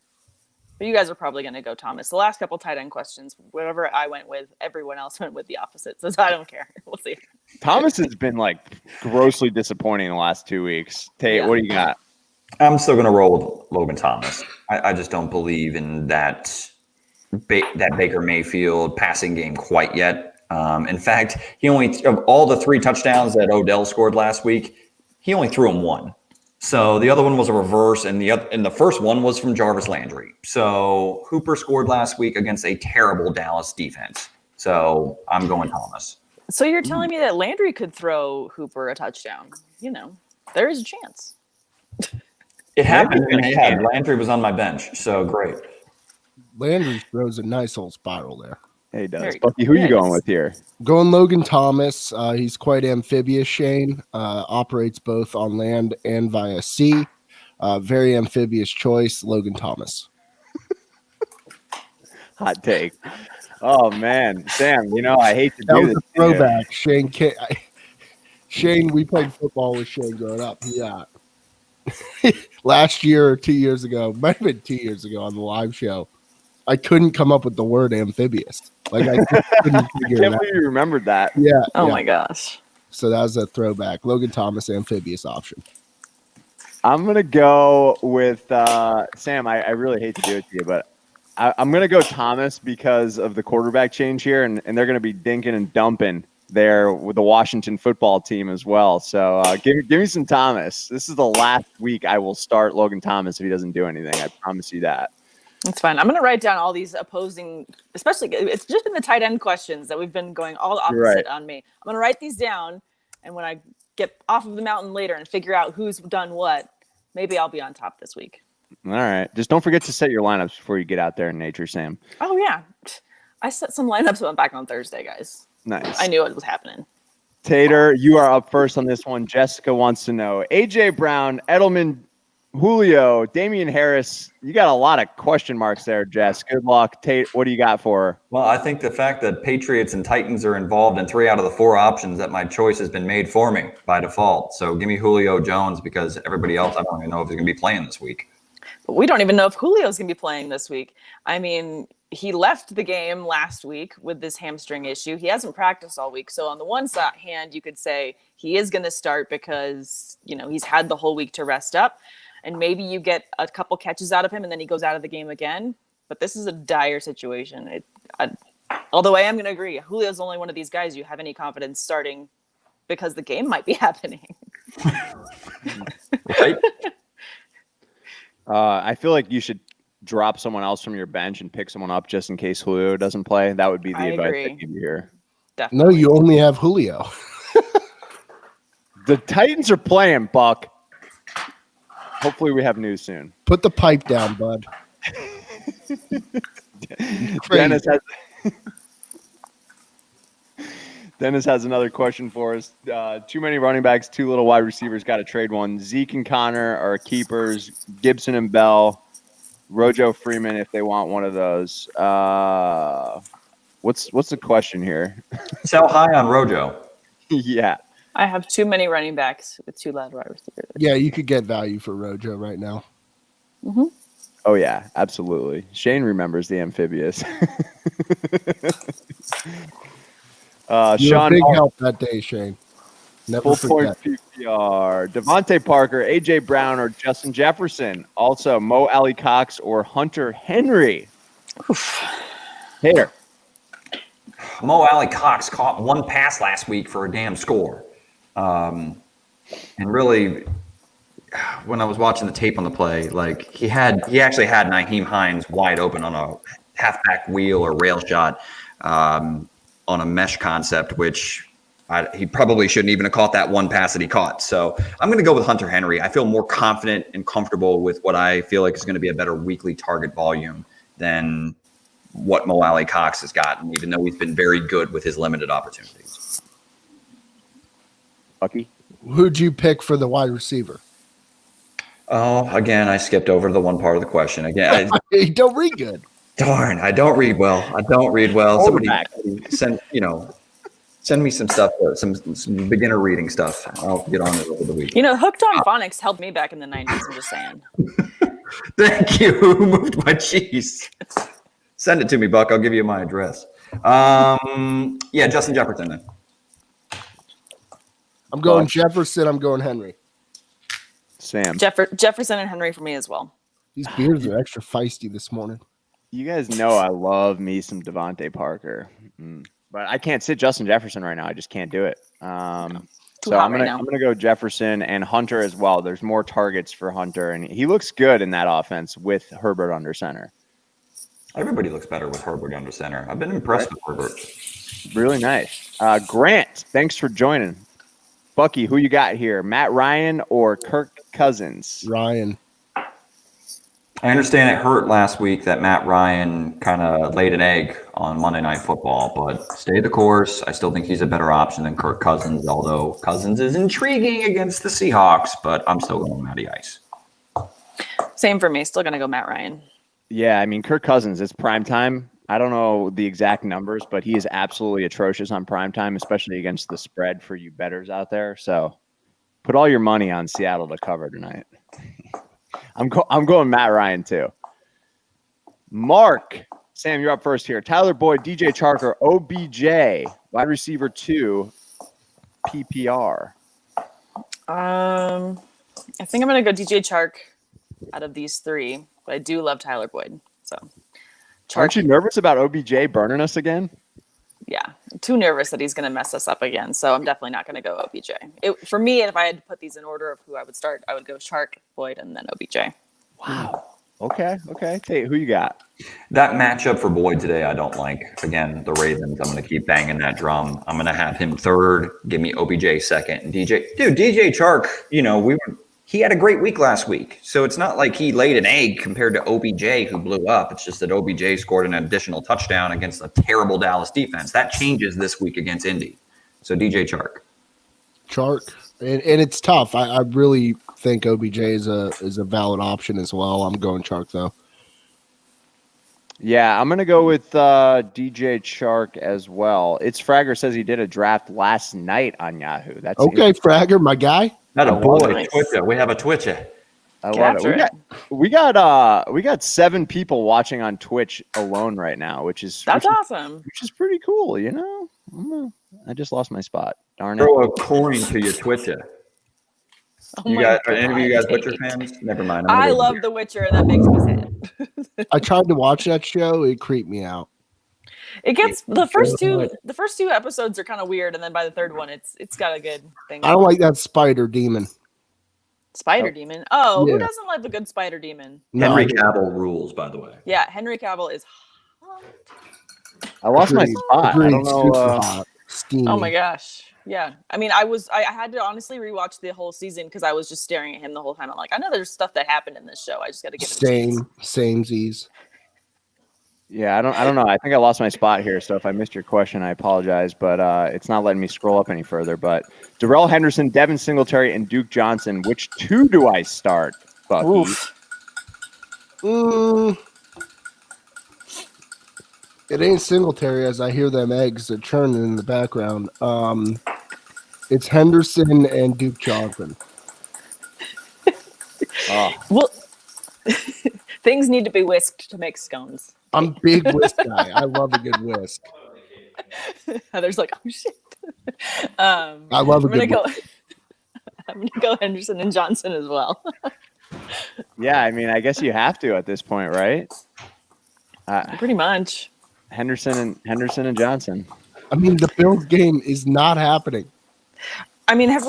But you guys are probably going to go Thomas. The last couple tight end questions, whatever I went with, everyone else went with the opposite. So I don't care. We'll see. Thomas has been grossly disappointing the last 2 weeks. Tate, what do you got? I'm still going to roll with Logan Thomas. I just don't believe in that Baker Mayfield passing game quite yet. In fact, he only, of all the 3 touchdowns that Odell scored last week, he only threw him 1. So the other one was a reverse, and the first one was from Jarvis Landry. So Hooper scored last week against a terrible Dallas defense. So I'm going Thomas. So you're telling me that Landry could throw Hooper a touchdown? There is a chance. It happened. Landry was on my bench, so great. Landry throws a nice old spiral there. Hey, he does. Buckey, who are you going with here? Going Logan Thomas. He's quite amphibious, Shane. Operates both on land and via sea. Very amphibious choice, Logan Thomas. Hot take. Oh, man. Sam, I hate to do this. A throwback. Shane, we played football with Shane growing up. Yeah. Last year or 2 years ago, might have been 2 years ago on the live show, I couldn't come up with the word amphibious. I couldn't figure I can't believe you remembered that. Yeah. Oh my gosh. So that was a throwback. Logan Thomas, amphibious option. I'm going to go with Sam. I really hate to do it to you, but I'm going to go Thomas because of the quarterback change here, and they're going to be dinking and dumping there with the Washington football team as well. So give me some Thomas. This is the last week I will start Logan Thomas if he doesn't do anything. I promise you that. That's fine. I'm going to write down all these opposing, especially it's just been the tight end questions that we've been going all opposite on me. I'm going to write these down, and when I get off of the mountain later and figure out who's done what, maybe I'll be on top this week. All right. Just don't forget to set your lineups before you get out there in nature, Sam. Oh, yeah. I set some lineups when I'm back on Thursday, guys. Nice. I knew it was happening. Tater, you are up first on this one. Jessica wants to know, A.J. Brown, Edelman, Julio, Damian Harris. You got a lot of question marks there, Jess. Good luck. Tate, what do you got for her? Well, I think the fact that Patriots and Titans are involved in 3 out of the 4 options, that my choice has been made for me by default. So give me Julio Jones, because everybody else, I don't even know if he's going to be playing this week. But we don't even know if Julio's going to be playing this week. I mean, he left the game last week with this hamstring issue. He hasn't practiced all week. So on the one hand, you could say he is going to start because, he's had the whole week to rest up. And maybe you get a couple catches out of him and then he goes out of the game again. But this is a dire situation. Although I am going to agree, Julio's only one of these guys you have any confidence starting because the game might be happening. Right? I feel like you should drop someone else from your bench and pick someone up just in case Julio doesn't play. That would be the advice I give you here. Definitely. No, you only have Julio. The Titans are playing, Buck. Hopefully we have news soon. Put the pipe down, bud. Dennis has another question for us. Too many running backs, too little wide receivers. Got to trade one. Zeke and Connor are keepers. Gibson and Bell. Rojo, Freeman, if they want one of those. What's the question here? Sell high on Rojo. Yeah. I have too many running backs with 2 loud wide receivers. Yeah, you could get value for Rojo right now. Mm-hmm. Oh, yeah, absolutely. Shane remembers the amphibious. You're a big help that day, Shane. Never Full point PPR. Devontae Parker, A.J. Brown, or Justin Jefferson. Also, Mo Alley Cox or Hunter Henry. Tater. Mo Alley Cox caught 1 pass last week for a damn score. And really, when I was watching the tape on the play, he actually had Nyheim Hines wide open on a halfback wheel or rail shot on a mesh concept, which he probably shouldn't even have caught that one pass that he caught. So I'm going to go with Hunter Henry. I feel more confident and comfortable with what I feel like is going to be a better weekly target volume than what Mo Alley Cox has gotten, even though he's been very good with his limited opportunities. Bucky? Who'd you pick for the wide receiver? Oh, again, I skipped over the one part of the question. Again, You don't read good. darn, I don't read well. Somebody send me some stuff, some beginner reading stuff. I'll get on it over the week. Hooked on Phonics helped me back in the 90s. I'm just saying. Thank you. Who moved my cheese? Send it to me, Buck. I'll give you my address. Yeah, Justin Jefferson then. I'm going Jefferson. I'm going Henry. Sam. Jefferson and Henry for me as well. These beers are extra feisty this morning. You guys know I love me some Devontae Parker. But I can't sit Justin Jefferson right now. I just can't do it. So I'm gonna go Jefferson and Hunter as well. There's more targets for Hunter, and he looks good in that offense with Herbert under center. Everybody looks better with Herbert under center. I've been impressed with Herbert. Really nice. Grant, thanks for joining. Bucky, who you got here? Matt Ryan or Kirk Cousins? Ryan. I understand it hurt last week that Matt Ryan kind of laid an egg on Monday Night Football, but stay the course. I still think he's a better option than Kirk Cousins, although Cousins is intriguing against the Seahawks, but I'm still going Matty Ice. Same for me. Still going to go Matt Ryan. Yeah, I mean, Kirk Cousins, it's prime time. I don't know the exact numbers, but he is absolutely atrocious on prime time, especially against the spread for you bettors out there. So put all your money on Seattle to cover tonight. I'm going Matt Ryan too. Mark, Sam, you're up first here. Tyler Boyd, DJ Chark, or OBJ, wide receiver 2, PPR. I think I'm going to go DJ Chark out of these three, but I do love Tyler Boyd. So, Aren't you nervous about OBJ burning us again? Yeah, I'm too nervous that he's going to mess us up again. So I'm definitely not going to go OBJ. For me, if I had to put these in order of who I would start, I would go Chark, Boyd, and then OBJ. Wow. Okay. Tate, who you got? That matchup for Boyd today, I don't like. Again, the Ravens, I'm going to keep banging that drum. I'm going to have him third. Give me OBJ second. And DJ Chark, he had a great week last week. So it's not like he laid an egg compared to OBJ, who blew up. It's just that OBJ scored an additional touchdown against a terrible Dallas defense. That changes this week against Indy. So DJ Chark. And it's tough. I really think OBJ is a valid option as well. I'm going Chark, though. Yeah, I'm going to go with DJ Chark as well. It's Fragger says he did a draft last night on Yahoo. That's okay, Fragger, my guy. Not a boy, Nice. Twitcher. We have a Twitcher. I love it. We got 7 people watching on Twitch alone right now, which is awesome. Which is pretty cool, I just lost my spot. Darn it. Throw a coin to your Twitcher. Oh Are any of you guys Witcher fans? Never mind. I love The Witcher, and that makes me sad. I tried to watch that show. It creeped me out. It gets the first two episodes are kind of weird, and then by the third one, it's got a good thing. I don't like that spider demon. Spider Demon. Oh, Yeah. who doesn't like the good Spider Demon? Henry Cavill rules, by the way. Yeah, Henry Cavill is hot. I lost my spot. I don't know. Super hot. Steamy. Oh my gosh. Yeah. I mean, I had to honestly rewatch the whole season because I was just staring at him the whole time. I'm like, I know there's stuff that happened in this show. I just got to give it a chance. Samesies. Yeah, I don't know. I think I lost my spot here. So if I missed your question, I apologize. But it's not letting me scroll up any further. But Darrell Henderson, Devin Singletary, and Duke Johnson. Which 2 do I start, Bucky? Oof. It ain't Singletary as I hear them eggs are churning in the background. It's Henderson and Duke Johnson. Well, things need to be whisked to make scones. I'm a big whisk guy. I love a good whisk. Heather's like, oh shit. I love a good whisk. I'm gonna go Henderson and Johnson as well. Yeah, I mean, I guess you have to at this point, right? Pretty much. Henderson and Johnson. I mean, the Bills game is not happening. I mean, have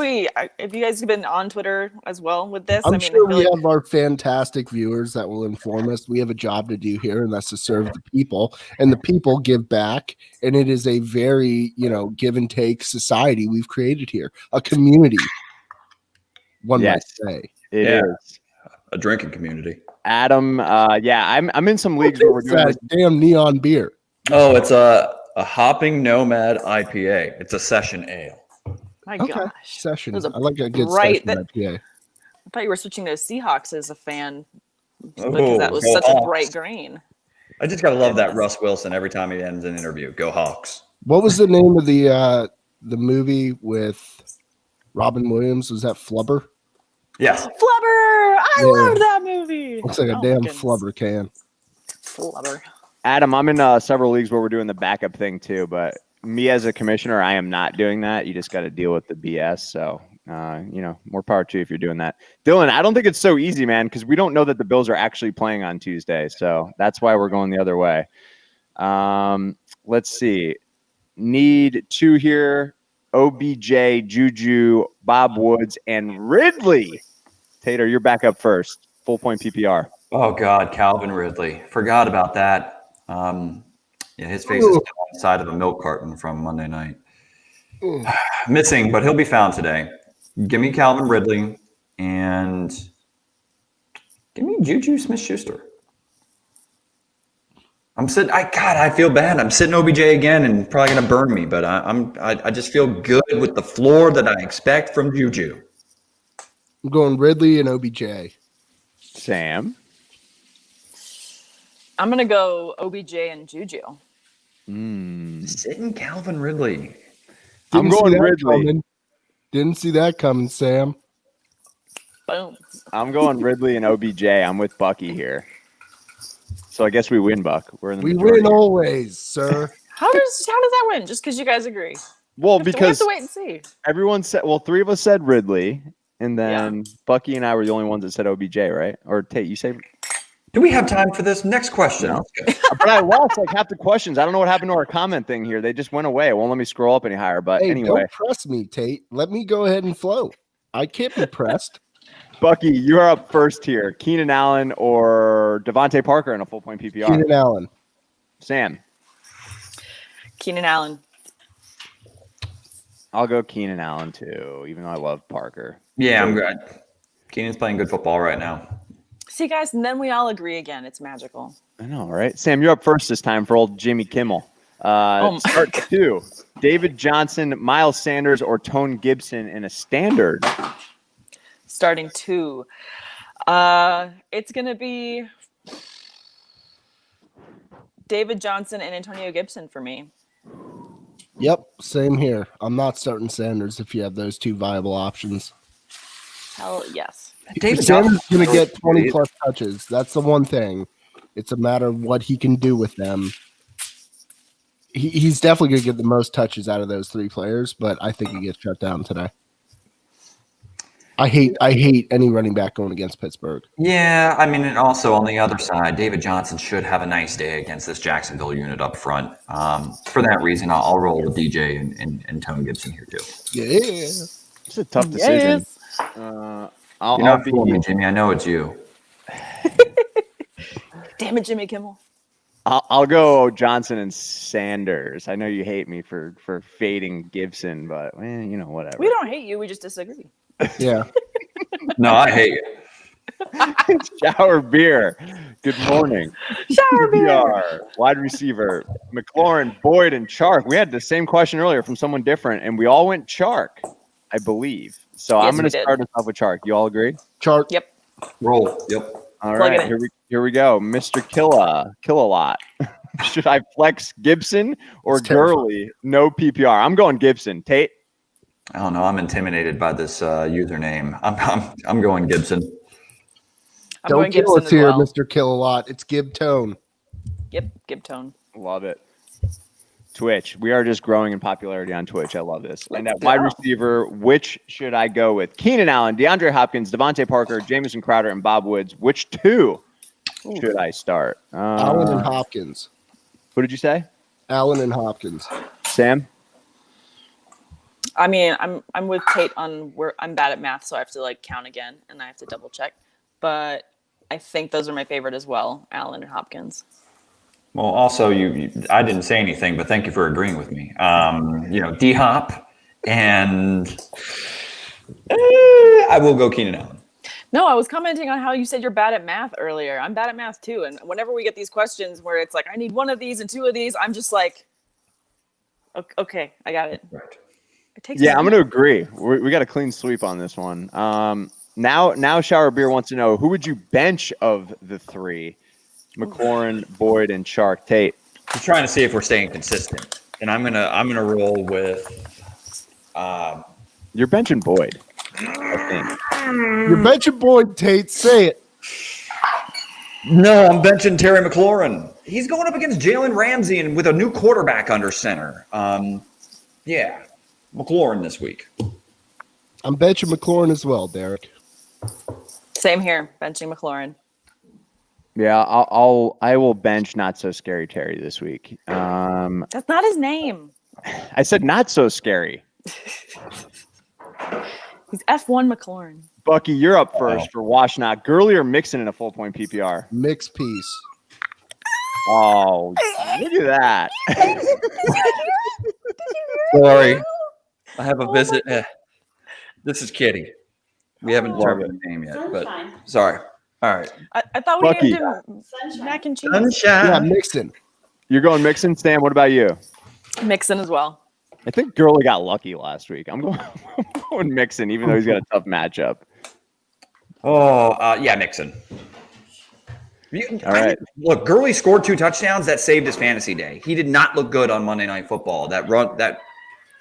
you guys been on Twitter as well with this? I'm I sure we like have our fantastic viewers that will inform us. We have a job to do here, and that's to serve the people. And the people give back. And it is a very, give and take society we've created here, a community. One might say it is a drinking community. Adam, I'm in some leagues where we're doing that damn neon beer. Oh, it's a hopping nomad IPA. It's a session ale. My Okay. gosh, Session. Those I like a good bright- session IPA. I thought you were switching to Seahawks as a fan Oh, because that was go such a Hawks. bright green. I just gotta love that Russ Wilson every time he ends an interview. Go Hawks. What was the name of the movie with Robin Williams? Was that Flubber? Yes. Flubber! I Yeah. love that movie. Looks like a Oh, damn goodness. Flubber can. Flubber. Adam, I'm in several leagues where we're doing the backup thing too, but me as a commissioner, I am not doing that. You just got to deal with the BS. So, more power to you if you're doing that. Dylan, I don't think it's so easy, man, because we don't know that the Bills are actually playing on Tuesday. So that's why we're going the other way. Let's see. Need 2 here. OBJ, Juju, Bob Woods, and Ridley. Tater, you're back up first. Full point PPR. Oh God, Calvin Ridley. Forgot about that. His face is on the side of a milk carton from Monday night. Missing, but he'll be found today. Give me Calvin Ridley and give me Juju Smith-Schuster. I feel bad. I'm sitting OBJ again and probably gonna burn me, but I just feel good with the floor that I expect from Juju. I'm going Ridley and OBJ. Sam. I'm gonna go OBJ and Juju. Sitting Calvin Ridley. I'm Didn't see going that Ridley. coming. Didn't see that coming, Sam. Boom. I'm going Ridley and OBJ. I'm with Bucky here. So I guess we win, Buck. We're in the We majority. win always, sir. How does that win? Just because you guys agree? Well, We have because to wait and see. everyone said, 3 of us said Ridley, and then Bucky and I were the only ones that said OBJ, right? Or Tate, you say? Do we have time for this? Next question. No. But I lost like half the questions. I don't know what happened to our comment thing here. They just went away. It won't let me scroll up any higher. But Hey, anyway, don't press me, Tate. Let me go ahead and flow. I can't be pressed. Bucky, you are up first here. Keenan Allen or Devontae Parker in a full point PPR. Keenan Allen. Sam. Keenan Allen. I'll go Keenan Allen too, even though I love Parker. Yeah, I'm good. Keenan's playing good football right now. See, guys, and then we all agree again. It's magical. I know, right? Sam, you're up first this time for old Jimmy Kimmel. Start 2. David Johnson, Miles Sanders, or Tone Gibson in a standard. Starting 2. It's going to be David Johnson and Antonio Gibson for me. Yep, same here. I'm not starting Sanders if you have those 2 viable options. Hell yes. David Sanders is Johnson- going to get 20 plus touches. That's the one thing. It's a matter of what he can do with them. He's definitely going to get the most touches out of those 3 players, but I think he gets shut down today. I hate any running back going against Pittsburgh. Yeah, I mean, and also on the other side, David Johnson should have a nice day against this Jacksonville unit up front. For that reason, I'll roll with DJ and Tone Gibson here too. Yeah. It's a tough decision. Yes. I'll You're not be fooling me, Jimmy. I know it's you. Damn it, Jimmy Kimmel. I'll go Johnson and Sanders. I know you hate me for fading Gibson, but whatever. We don't hate you. We just disagree. Yeah. No, I hate you. Shower beer. Good morning. Shower beer. PPR, wide receiver, McLaurin, Boyd, and Chark. We had the same question earlier from someone different, and we all went Chark, I believe. So Yes, I'm going we to did. start us off with Chark. You all agree? Chart. Yep. Roll. Yep. All Plug it right, in. here we go. Mr. Kill-a-lot. Should I flex Gibson or It's terrifying. Gurley? No PPR. I'm going Gibson. Tate? I don't know. I'm intimidated by this username. I'm going Gibson. I'm Don't going kill Gibson us as here, well. Mr. Kill-a-lot. It's Gib Tone. Yep, Gibtone. Love it. Twitch. We are just growing in popularity on Twitch. I love this. And at wide receiver, which should I go with? Keenan Allen, DeAndre Hopkins, Devontae Parker, Jamison Crowder, and Bob Woods. Which 2 should I start? Allen and Hopkins. Who did you say? Allen and Hopkins. Sam? I mean, I'm with Tate on where I'm bad at math, so I have to like count again and I have to double check. But I think those are my favorite as well, Allen and Hopkins. Well, also, I didn't say anything, but thank you for agreeing with me. D-Hop and I will go Keenan Allen. No, I was commenting on how you said you're bad at math earlier. I'm bad at math too. And whenever we get these questions where it's like, I need one of these and two of these, I'm just like, okay, I got it. Right. Yeah, I'm going to agree. We got a clean sweep on this one. Now Shower Beer wants to know, who would you bench of the three? McLaurin, Boyd, and Chark. Tate. I'm trying to see if we're staying consistent, and I'm gonna roll with. You're benching Boyd, I think. You're benching Boyd, Tate. Say it. No, I'm benching Terry McLaurin. He's going up against Jalen Ramsey and with a new quarterback under center. Yeah, McLaurin this week. I'm benching McLaurin as well, Derek. Same here, benching McLaurin. Yeah, I will bench Not So Scary Terry this week. That's not his name. I said not so scary. He's F1 McLaurin. Bucky, you're up first for Washnot. Gurley or Mixon in a full point PPR? Mix piece. Oh, look at that. Sorry, I have a visit. This is Kitty. We haven't determined the name yet, but sorry. All right. I thought we Bucky. named him Mac and Cheese. Sunshine. Yeah, Mixon. You're going Mixon. Sam, what about you? Mixon as well. I think Gurley got lucky last week. I'm going Mixon, even though he's got a tough matchup. Yeah, Mixon. All right. Look, Gurley scored 2 touchdowns. That saved his fantasy day. He did not look good on Monday Night Football.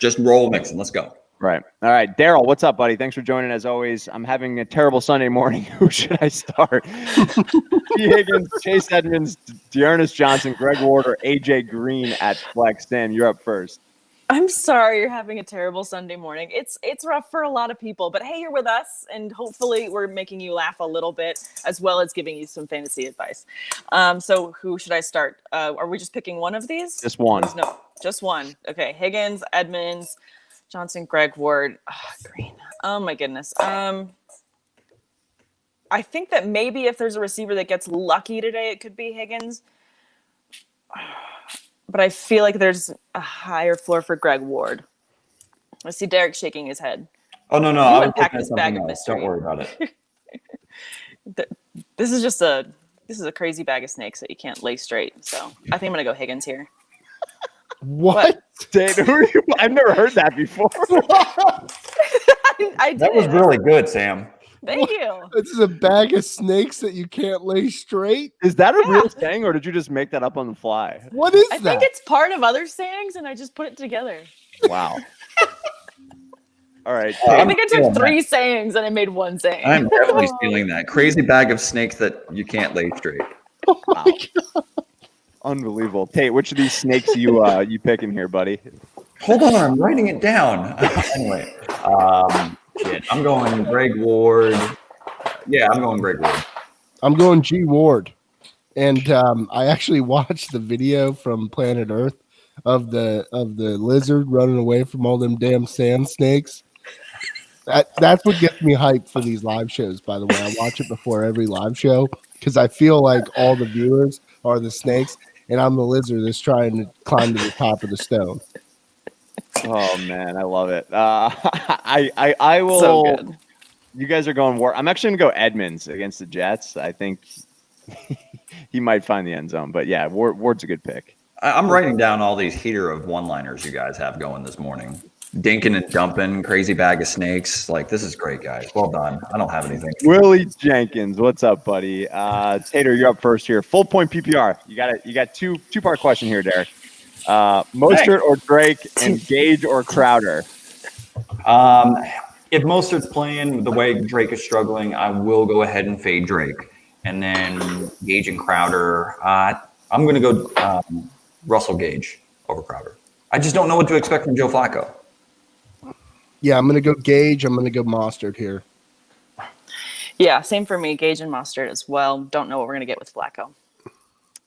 Just roll Mixon. Let's go. Right. All right. Darrell, what's up, buddy? Thanks for joining as always. I'm having a terrible Sunday morning. Who should I start? T. Higgins, Chase Edmonds, Dearness Johnson, Greg Ward, or AJ Green at flex. Sam, you're up first. I'm sorry you're having a terrible Sunday morning. It's rough for a lot of people, but hey, you're with us, and hopefully we're making you laugh a little bit, as well as giving you some fantasy advice. So who should I start? Are we just picking one of these? Just one. No, just one. Okay, Higgins, Edmonds, Johnson, Greg Ward, Green. Oh my goodness. I think that maybe if there's a receiver that gets lucky today, it could be Higgins. But I feel like there's a higher floor for Greg Ward. I see Derek shaking his head. Oh no! You I unpack this bag of mystery. Don't worry about it. This is just a crazy bag of snakes that you can't lay straight. So I think I'm gonna go Higgins here. What? Tater, who are you? I've never heard that before. I did. That was really good, Sam. Thank you. This is a bag of snakes that you can't lay straight. Is that a real saying, or did you just make that up on the fly? What is I that? think it's part of other sayings, and I just put it together. Wow. All right. I think I took 3 sayings and I made one saying. I'm definitely stealing that crazy bag of snakes that you can't lay straight. Wow. Unbelievable. Tate, which of these snakes you picking here, buddy? Hold on, I'm writing it down. Anyway, I'm going Greg Ward. Yeah, I'm going Greg Ward. I'm going G Ward. And I actually watched the video from Planet Earth of the lizard running away from all them damn sand snakes. That's what gets me hyped for these live shows, by the way. I watch it before every live show because I feel like all the viewers are the snakes and I'm the lizard that's trying to climb to the top of the stone. Oh man, I love it. I will. So good. You guys are going Ward. I'm actually gonna go Edmonds against the Jets. I think he might find the end zone, but yeah, Ward's a good pick. I'm writing down all these heater of one-liners you guys have going this morning. Dinking and dumping, crazy bag of snakes. Like, this is great, guys. Well done. I don't have anything. Willie Jenkins, what's up, buddy? Tater, you're up first here. Full point PPR. You got two-part question here, Derek. Mostert or Drake, and Gage or Crowder? If Mostert's playing the way Drake is struggling, I will go ahead and fade Drake. And then Gage and Crowder, I'm going to go Russell Gage over Crowder. I just don't know what to expect from Joe Flacco. Yeah, I'm going to go Gage. I'm going to go Mostert here. Yeah, same for me. Gage and Mostert as well. Don't know what we're going to get with Flacco.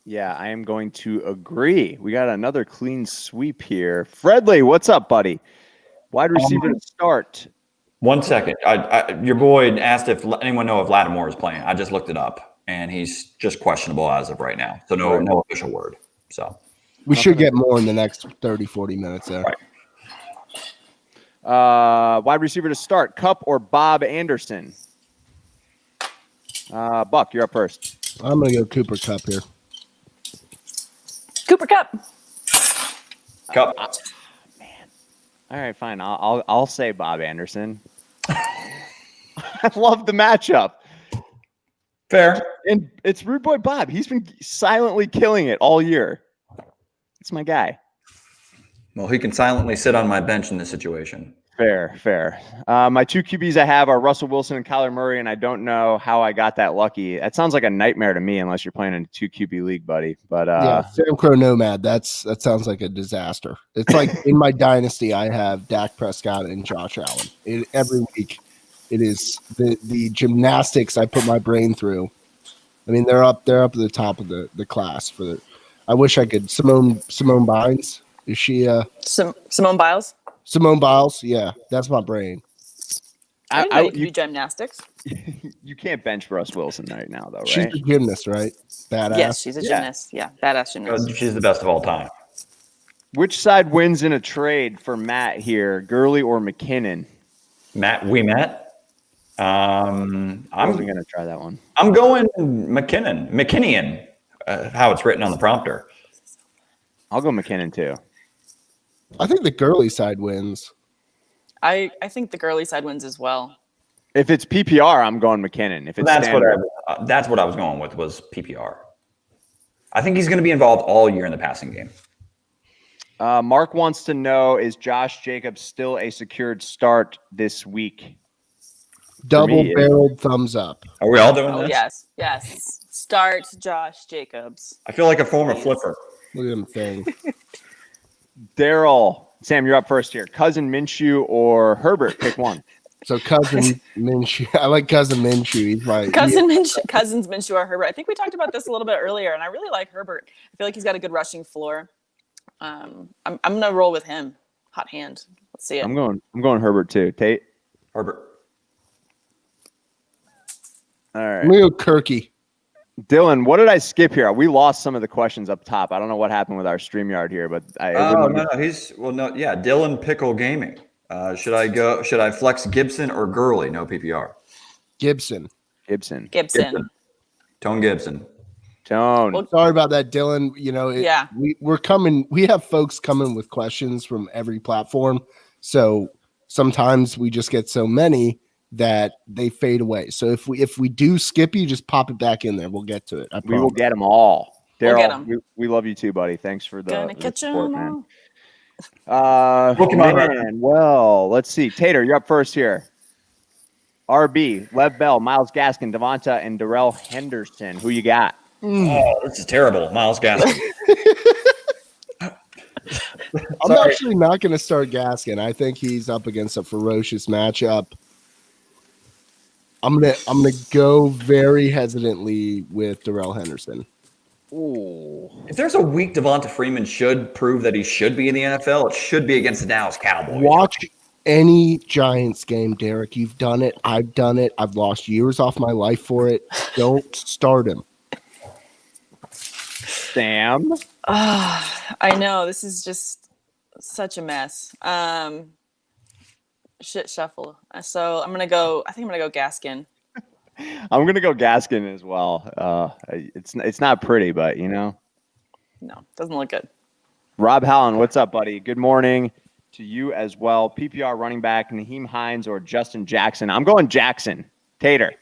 Yeah, I am going to agree. We got another clean sweep here. Fredley, what's up, buddy? Wide receiver to start. 1 second. Your boy asked if anyone know if Lattimore is playing. I just looked it up, and he's just questionable as of right now. So no official word. So we should get more in the next 30, 40 minutes there. Right. Wide receiver to start. Cup or Bob Anderson? Buck, you're up first. I'm going to go Cooper Cup here. Cooper Cup. Cup. Man. All right, fine. I'll say Bob Anderson. I love the matchup. Fair. And it's Rude Boy Bob. He's been silently killing it all year. It's my guy. Well, he can silently sit on my bench in this situation. Fair. My two QBs I have are Russell Wilson and Kyler Murray, and I don't know how I got that lucky. That sounds like a nightmare to me unless you're playing in a 2 QB league, buddy. But yeah, Sam Crow Nomad, that sounds like a disaster. It's like in my dynasty, I have Dak Prescott and Josh Allen. Every week, it is the gymnastics I put my brain through. I mean, they're up at the top of the class for the. I wish I could. Simone Biles, is she? Simone Biles. Simone Biles, yeah, that's my brain. I didn't know you could do gymnastics. You can't bench Russ Wilson right now, though, right? She's a gymnast, right? Badass. Yes, she's a gymnast. Yeah, badass gymnast. She's the best of all time. Which side wins in a trade for Matt here, Gurley or McKinnon? We met. I'm going to try that one. I'm going McKinnon, how it's written on the prompter. I'll go McKinnon too. I think the Gurley side wins. I think the Gurley side wins as well. If it's PPR, I'm going McKinnon. If it's that's what I was going with was PPR. I think he's going to be involved all year in the passing game. Mark wants to know, is Josh Jacobs still a secured start this week? Double-barreled thumbs up. Are we all doing this? Yes. Start Josh Jacobs. I feel like a former flipper. Look at him thing. Minshew. Sam, you're up first here. Cousin Minshew or Herbert? Pick one. So Cousin Minshew. I like Cousin Minshew. He's my Cousins Minshew or Herbert. I think we talked about this a little bit earlier, and I really like Herbert. I feel like he's got a good rushing floor. I'm gonna roll with him. Hot hand. Let's see it. I'm going Herbert too. Tate. Herbert. All right. I'm gonna go Kirky. Dylan, what did I skip here? We lost some of the questions up top. I don't know what happened with our StreamYard here, but Dylan Pickle Gaming. Should I flex Gibson or Gurley? No PPR. Gibson. Tone Gibson. Well, sorry about that, Dylan. You know, we're coming. We have folks coming with questions from every platform, so sometimes we just get so many that they fade away. So if we do skip you, just pop it back in there. We'll get to it. We will get them all. Darrell, we love you too, buddy. Thanks for the support, man. Man. Well, let's see. Tater, you're up first here. RB, Lev Bell, Myles Gaskin, Devonta, and Darrell Henderson. Who you got? Oh, this is terrible. Myles Gaskin. I'm actually not going to start Gaskin. I think he's up against a ferocious matchup. I'm gonna go very hesitantly with Darrell Henderson. Ooh. If there's a week Devonta Freeman should prove that he should be in the NFL, it should be against the Dallas Cowboys. Watch any Giants game, Derek. You've done it. I've done it. I've lost years off my life for it. Don't start him. Sam? I know. This is just such a mess. Shit shuffle. So I think I'm gonna go Gaskin. I'm gonna go Gaskin as well. It's not pretty, but no, doesn't look good. Rob Hallen, what's up, buddy? Good morning to you as well. PPR running back Naheem Hines or Justin Jackson? I'm going Jackson. Tater.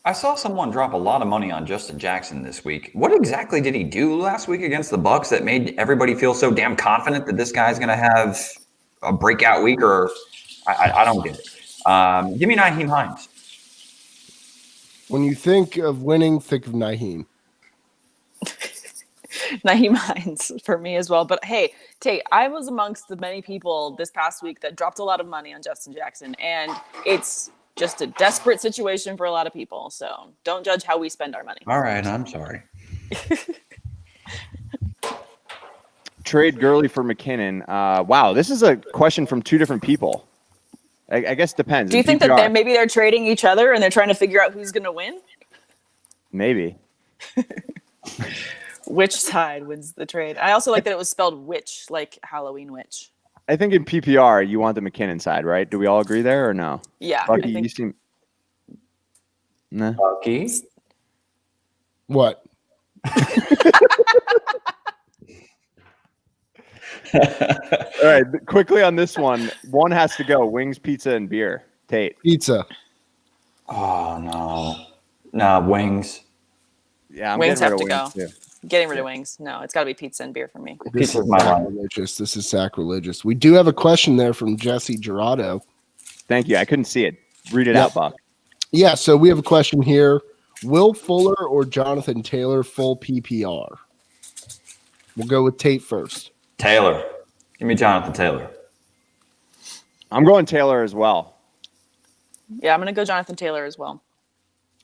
I saw someone drop a lot of money on Justin Jackson this week. What exactly did he do last week against the Bucs that made everybody feel so damn confident that this guy's gonna have a breakout week? Or I don't get it. Give me Naheem Hines. When you think of winning, think of Naheem. Naheem Hines for me as well. But hey, Tate, I was amongst the many people this past week that dropped a lot of money on Justin Jackson, and it's just a desperate situation for a lot of people. So don't judge how we spend our money. All right, I'm sorry. trade Gurley for McKinnon. Wow, this is a question from two different people. I guess it depends. Do you think that maybe they're trading each other and they're trying to figure out who's going to win? Maybe. Which side wins the trade? I also like that it was spelled witch, like Halloween witch. I think in PPR, you want the McKinnon side, right? Do we all agree there or no? Yeah. Buckey, you seem... Nah. Buckey? What? All right, quickly on this one. One has to go. Wings, pizza, and beer. Tate. Pizza. Oh, no. Nah, wings. Yeah, I'm Wings getting rid have of to wings, go. too. Getting rid of wings. No, it's got to be pizza and beer for me. Pizza is my line. Sacrilegious. This is sacrilegious. We do have a question there from Jesse Gerardo. Thank you. I couldn't see it. Read it out, Buck. Yeah, so we have a question here. Will Fuller or Jonathan Taylor full PPR? We'll go with Tate first. Taylor. Give me Jonathan Taylor. I'm going Taylor as well. Yeah, I'm going to go Jonathan Taylor as well.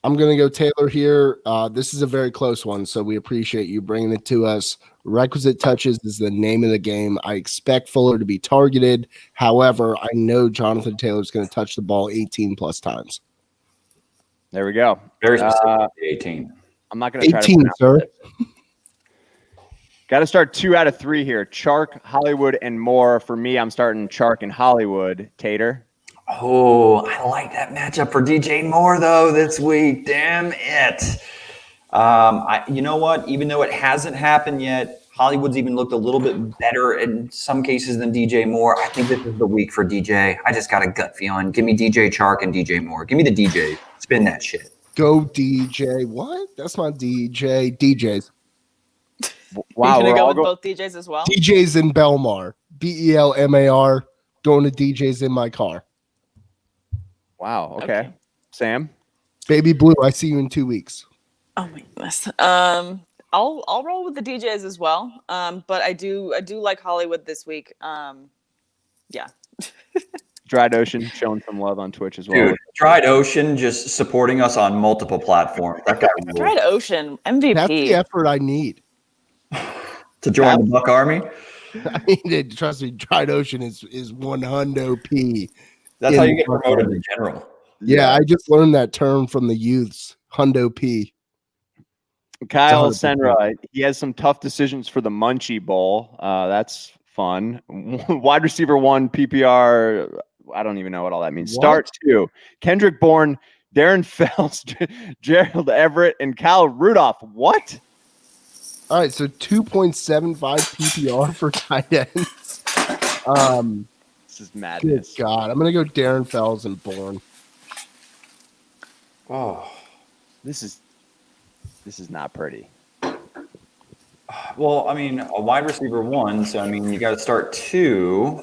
I'm going to go Taylor here. This is a very close one, so we appreciate you bringing it to us. Requisite touches is the name of the game. I expect Fuller to be targeted. However, I know Jonathan Taylor is going to touch the ball 18 plus times. There we go. Very specific. 18. I'm not going to try 18, to sir. Got to start 2 out of 3 here. Chark, Hollywood, and more. For me, I'm starting Chark and Hollywood. Tater. Oh, I like that matchup for DJ Moore, though, this week. Damn it. You know what? Even though it hasn't happened yet, Hollywood's even looked a little bit better in some cases than DJ Moore. I think this is the week for DJ. I just got a gut feeling. Give me DJ Chark and DJ Moore. Give me the DJ. Spin that shit. Go DJ. What? That's my DJ. DJs. Wow, You're we're going to go all with both DJs as well? DJs in Belmar. BELMAR. Going to DJs in my car. Wow. Okay. Sam. Baby Blue, I see you in 2 weeks. Oh my goodness. I'll roll with the DJs as well. But I do like Hollywood this week. Yeah. Dried Ocean showing some love on Twitch as well. Dude, Dried Ocean just supporting us on multiple platforms. That guy rules. Dried Ocean MVP. That's the effort I need. To join the Buck Army. I mean, trust me, Dried Ocean is 100 P. That's how you get promoted in general. Yeah, I just learned that term from the youths. Hundo P. Kyle 100%. Senra, he has some tough decisions for the Munchie Bowl. That's fun. Wide receiver 1, PPR. I don't even know what all that means. What? Start 2. Kendrick Bourne, Darren Fells, Gerald Everett, and Kyle Rudolph. What? All right, so 2.75 PPR for tight ends. This is Good madness. God. I'm going to go Darren Fells and Bourne. Oh. This is not pretty. Well, I mean, a wide receiver 1, so I mean, you got to start 2.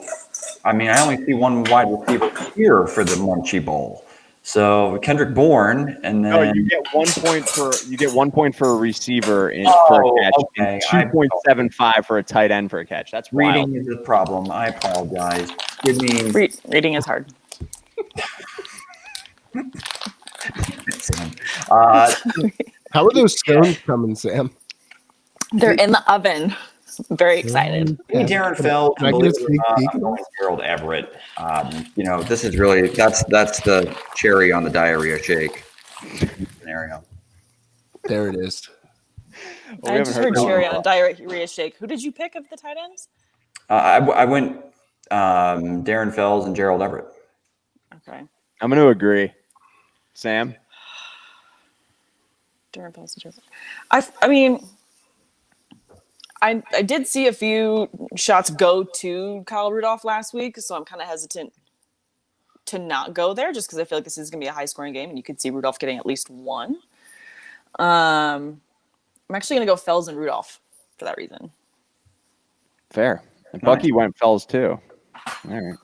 I mean, I only see one wide receiver here for the Munchie Bowl. So Kendrick Bourne, and then No, you get 1 point for a receiver for a catch, okay. and 2.75 for a tight end for a catch. That's wild. reading is a problem. I apologize. Give me Reading is hard. How are those stones coming, Sam? They're in the oven. Very excited. Give me Darren Fells. Can I And get a believe it or sneak not, peek? I'm going with Gerald Everett. This is really that's the cherry on the diarrhea shake scenario. There it is. Well, we I haven't just heard heard from cherry him. on a diarrhea shake. Who did you pick of the tight ends? I went Darren Fells and Gerald Everett. Okay. I'm going to agree. Sam? Darren Fells and Jefferson. I mean, I did see a few shots go to Kyle Rudolph last week, so I'm kind of hesitant to not go there just because I feel like this is going to be a high-scoring game, and you could see Rudolph getting at least one. I'm actually going to go Fells and Rudolph for that reason. Fair. And Buckey went Fells too. All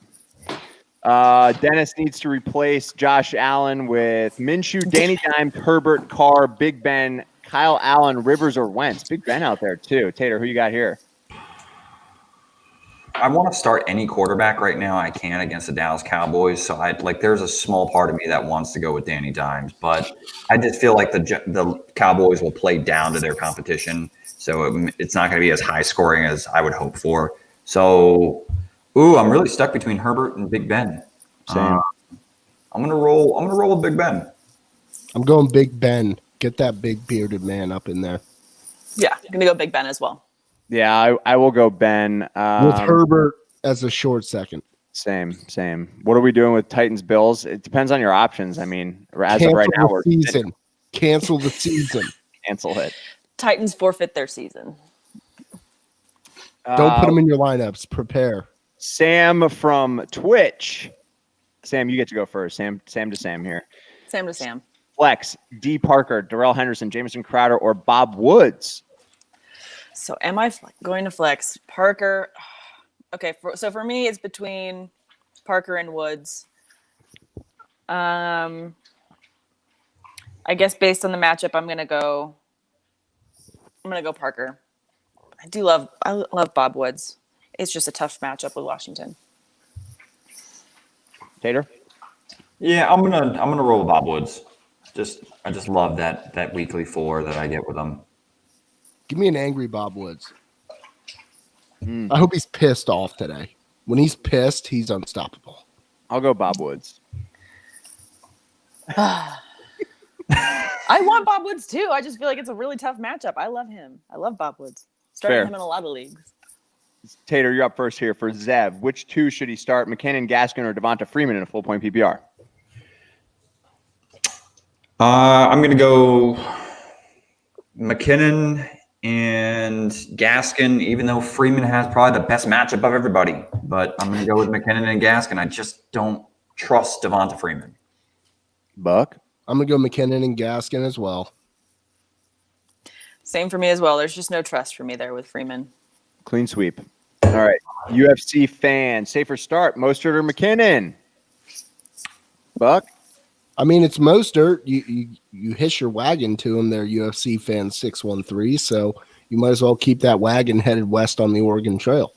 right. Dennis needs to replace Josh Allen with Minshew, Danny Dimes, Herbert, Carr, Big Ben, Kyle Allen, Rivers, or Wentz. Big Ben out there too. Tater, who you got here? I want to start any quarterback right now I can against the Dallas Cowboys. So there's a small part of me that wants to go with Danny Dimes, but I just feel like the Cowboys will play down to their competition. So it's not going to be as high scoring as I would hope for. So, I'm really stuck between Herbert and Big Ben. Same. I'm gonna roll with Big Ben. I'm going Big Ben. Get that big bearded man up in there. Yeah, I'm going to go Big Ben as well. Yeah, I will go Ben. With Herbert as a short second. Same. What are we doing with Titans Bills? It depends on your options. I mean, as of right now, we're Cancel the season. Cancel it. Titans forfeit their season. Don't put them in your lineups. Prepare. Sam from Twitch. Sam, you get to go first. Sam to Sam here. Sam to Sam. Flex, D. Parker, Darrell Henderson, Jamison Crowder, or Bob Woods? So am I going to flex Parker? Okay, so for me, it's between Parker and Woods. I guess based on the matchup, I'm gonna go Parker. I love Bob Woods. It's just a tough matchup with Washington. Tater? Yeah, I'm gonna roll with Bob Woods. I just love that weekly 4 that I get with him. Give me an angry Bob Woods. I hope he's pissed off today. When he's pissed, he's unstoppable. I'll go Bob Woods. I want Bob Woods too. I just feel like it's a really tough matchup. I love him. I love Bob Woods. Starting him in a lot of leagues. Tater, you're up first here for Zev. Which two should he start, McKinnon, Gaskin, or Devonta Freeman in a full-point PPR? I'm going to go McKinnon and Gaskin, even though Freeman has probably the best matchup of everybody. But I'm going to go with McKinnon and Gaskin. I just don't trust Devonta Freeman. Buck? I'm going to go McKinnon and Gaskin as well. Same for me as well. There's just no trust for me there with Freeman. Clean sweep. All right. UFC fans, safer start, Mostert or McKinnon? Buck? I mean, it's Mostert. You hitch your wagon to him there, UFC fan 613. So you might as well keep that wagon headed west on the Oregon Trail.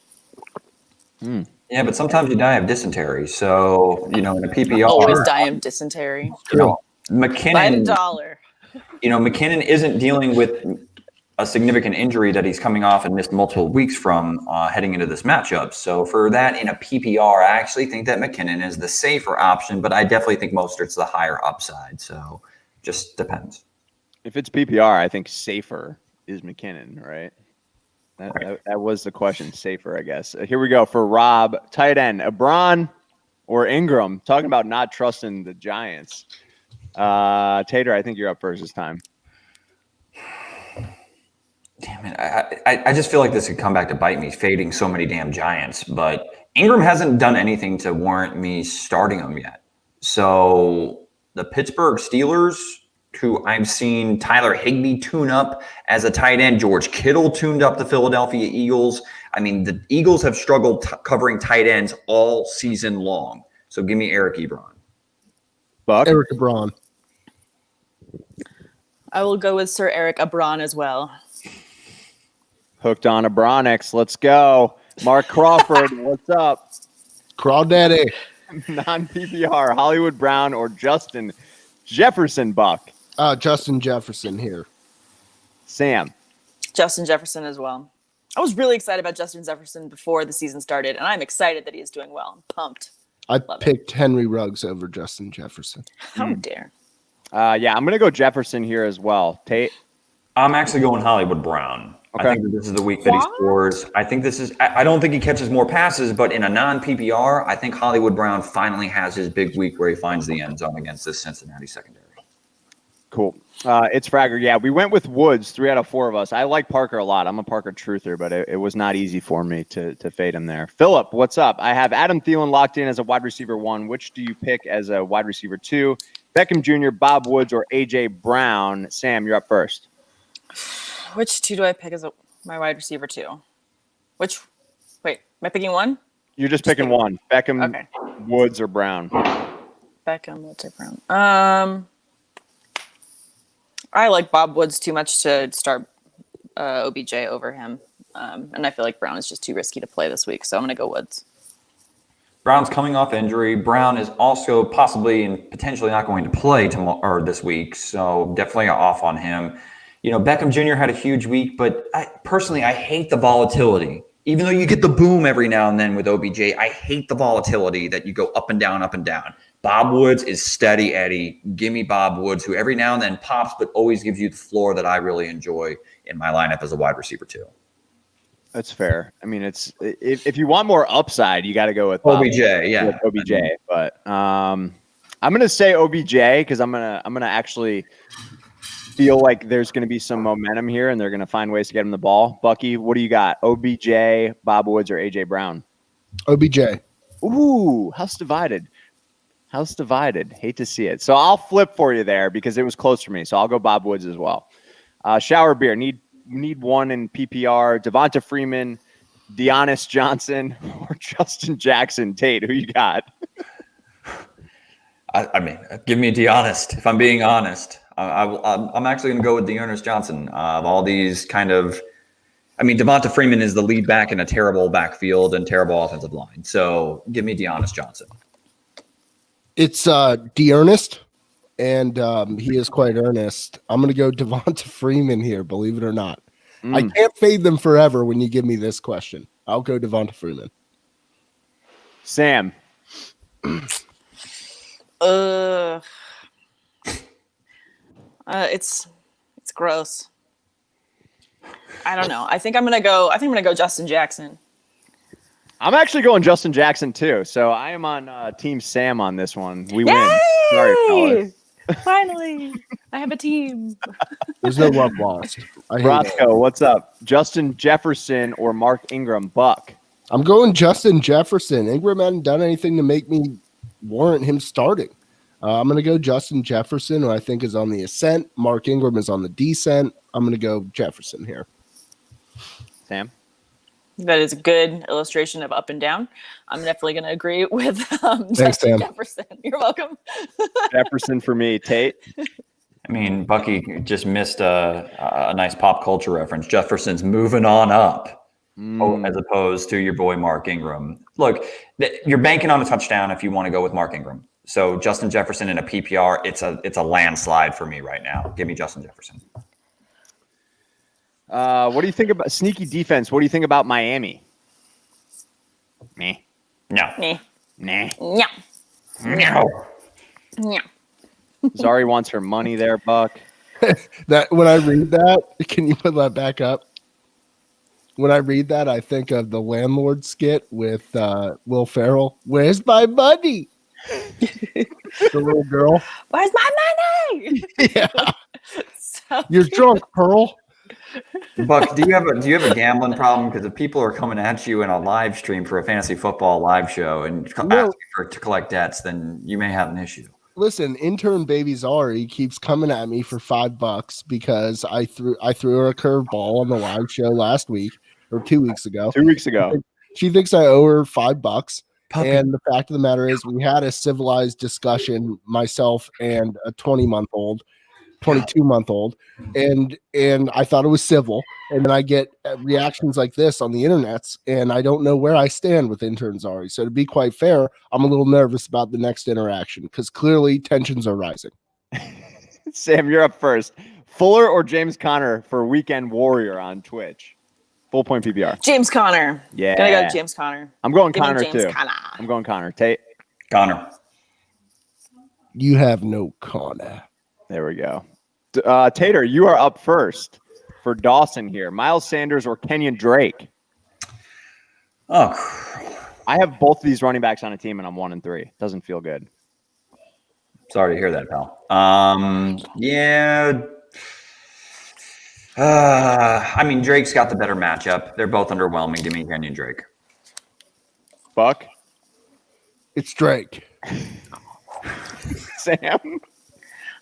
Yeah, but sometimes you die of dysentery. So, in a PPR. Always die of dysentery. McKinnon. By the dollar. McKinnon isn't dealing with a significant injury that he's coming off and missed multiple weeks from heading into this matchup. So for that in a PPR, I actually think that McKinnon is the safer option, but I definitely think Mostert's the higher upside. So just depends. If it's PPR, I think safer is McKinnon, right? That was the question. Safer, I guess. Here we go for Rob. Tight end, Ebron or Ingram? Talking about not trusting the Giants. Tater, I think you're up first this time. Damn it. I just feel like this could come back to bite me, fading so many damn Giants. But Ingram hasn't done anything to warrant me starting him yet. So the Pittsburgh Steelers, who I've seen Tyler Higbee tune up as a tight end, George Kittle tuned up the Philadelphia Eagles. I mean, the Eagles have struggled covering tight ends all season long. So give me Eric Ebron. Buck? Eric Ebron. I will go with Sir Eric Ebron as well. Hooked on Ebronix. Let's go. Mark Crawford, what's up? Crawdaddy. Non-PPR, Hollywood Brown or Justin Jefferson, Buck? Justin Jefferson here. Sam? Justin Jefferson as well. I was really excited about Justin Jefferson before the season started, and I'm excited that he is doing well. I'm pumped. I picked Henry Ruggs over Justin Jefferson. How dare. Yeah, I'm going to go Jefferson here as well. Tate? I'm actually going Hollywood Brown. Okay. I think that this is the week that he scores. I think this is – I don't think he catches more passes, but in a non-PPR, I think Hollywood Brown finally has his big week where he finds the end zone against this Cincinnati secondary. Cool. It's Fragger. Yeah, we went with Woods, 3 out of 4 of us. I like Parker a lot. I'm a Parker truther, but it was not easy for me to fade him there. Philip, what's up? I have Adam Thielen locked in as a wide receiver 1. Which do you pick as a wide receiver 2? Beckham Jr., Bob Woods, or A.J. Brown? Sam, you're up first. Which 2 do I pick as my wide receiver 2? Wait, am I picking 1? You're just picking 1. Beckham, okay. Woods, or Brown? Beckham, Woods, or Brown. I like Bob Woods too much to start OBJ over him. And I feel like Brown is just too risky to play this week. So I'm going to go Woods. Brown's coming off injury. Brown is also possibly and potentially not going to play tomorrow or this week, so definitely off on him. Beckham Jr. had a huge week, but I hate the volatility. Even though you get the boom every now and then with OBJ, I hate the volatility that you go up and down, up and down. Bob Woods is steady Eddie. Give me Bob Woods, who every now and then pops, but always gives you the floor that I really enjoy in my lineup as a wide receiver too. That's fair. I mean, it's if you want more upside, you got to go with OBJ. Yeah, with OBJ. But I'm gonna say OBJ because I'm gonna actually feel like there's gonna be some momentum here, and they're gonna find ways to get him the ball. Bucky, what do you got? OBJ, Bob Woods, or AJ Brown? OBJ. Ooh, house divided. House divided. Hate to see it. So I'll flip for you there because it was close for me. So I'll go Bob Woods as well. Shower beer. Need one in PPR. Devonta Freeman, Deonis Johnson, or Justin Jackson. Tate, who you got? I mean, give me Deonis. If I'm being honest, I'm actually going to go with Deonis Johnson. Of all these Devonta Freeman is the lead back in a terrible backfield and terrible offensive line. So give me Deonis Johnson. It's Dearnest, and he is quite earnest. I'm going to go Devonta Freeman here, believe it or not. I can't fade them forever when you give me this question. I'll go Devonta Freeman. Sam. It's gross. I don't know. I think I'm gonna go Justin Jackson. I'm actually going Justin Jackson too. So I am on Team Sam on this one. We Yay! win. Sorry, fellas. Finally, I have a team. There's no love lost. Roscoe, what's up? Justin Jefferson or Mark Ingram? Buck. I'm going Justin Jefferson. Ingram hadn't done anything to make me warrant him starting. I'm going to go Justin Jefferson, who I think is on the ascent. Mark Ingram is on the descent. I'm going to go Jefferson here. Sam? That is a good illustration of up and down. I'm definitely going to agree with Justin Jefferson. You're welcome. Jefferson for me. Tate? I mean, Bucky just missed a nice pop culture reference. Jefferson's moving on up, as opposed to your boy Mark Ingram. Look, you're banking on a touchdown if you want to go with Mark Ingram. So Justin Jefferson in a PPR, it's a landslide for me right now. Give me Justin Jefferson. What do you think about sneaky defense? What do you think about Miami? Meh. No. Meh. Nah. No. No. No. Zari wants her money there, Buck. That when I read that, can you put that back up? When I read that, I think of the landlord skit with Will Ferrell. Where's my money? The little girl. Where's my money? Yeah. So You're drunk, Pearl. Buck, do you have a gambling problem? Because if people are coming at you in a live stream for a fantasy football live show and asking to collect debts, then you may have an issue. Listen, intern baby Zari keeps coming at me for $5 because I threw her a curveball on the live show last week or 2 weeks ago. 2 weeks ago. She thinks I owe her $5. Puppy. And the fact of the matter is we had a civilized discussion, myself and a 22-month-old, and I thought it was civil. And then I get reactions like this on the internets, and I don't know where I stand with intern Zari. So to be quite fair, I'm a little nervous about the next interaction because clearly tensions are rising. Sam, you're up first. Fuller or James Conner for Weekend Warrior on Twitch? Full point PPR. James Conner. Yeah. Gonna go James Conner. I'm going Give me Conner James too. Conner. I'm going Conner. Tate. Connor. You have no Conner. There we go. Tater, you are up first for Dawson here. Miles Sanders or Kenyon Drake? Oh, I have both of these running backs on a team, and I'm 1-3. Doesn't feel good. sorry to hear that, pal. Yeah. I mean, Drake's got the better matchup. They're both underwhelming. Give me Kenyon Drake. Buck? It's Drake. Sam?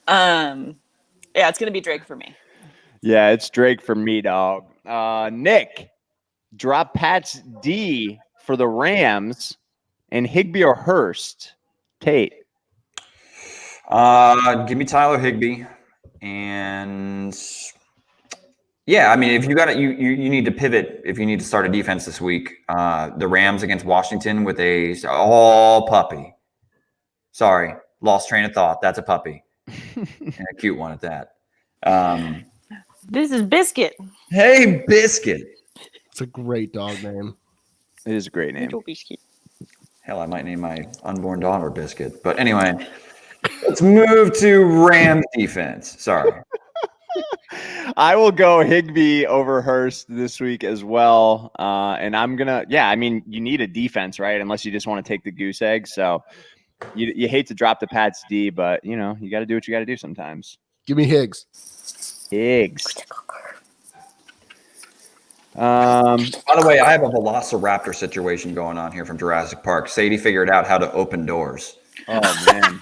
Yeah, it's gonna be Drake for me. Yeah, it's Drake for me, dog. Nick, drop Pat's D for the Rams and Higbee or Hurst. Tate. Give me Tyler Higbee, and Yeah, I mean, if you got it, you need to pivot if you need to start a defense this week. The Rams against Washington with a puppy. Sorry, lost train of thought. That's a puppy, and a cute one at that. This is Biscuit. Hey, Biscuit. It's a great dog name. It is a great name. Little Biscuit. Hell, I might name my unborn daughter Biscuit. But anyway, let's move to Rams defense. Sorry. I will go Higbee over Hurst this week as well. And I'm going to, I mean, you need a defense, right? Unless you just want to take the goose egg. So you hate to drop the Pats D, but, you got to do what you got to do sometimes. Give me Higgs. By the way, I have a Velociraptor situation going on here from Jurassic Park. Sadie figured out how to open doors. Oh, man.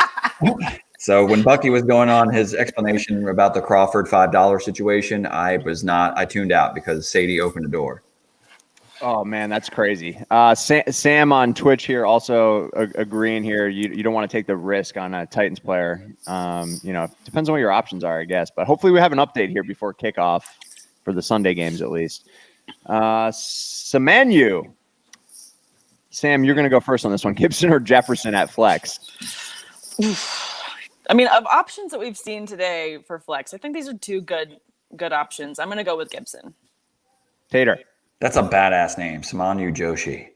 So when Buckey was going on his explanation about the Crawford $5 situation, I tuned out because Sadie opened a door. Oh, man, that's crazy. Sam on Twitch here also agreeing here. You don't want to take the risk on a Titans player. Depends on what your options are, I guess. But hopefully we have an update here before kickoff for the Sunday games at least. Samanu. Sam, you're going to go first on this one. Gibson or Jefferson at flex? I mean, of options that we've seen today for flex, I think these are two good options. I'm going to go with Gibson. Tater. That's a badass name, Samanu Joshi.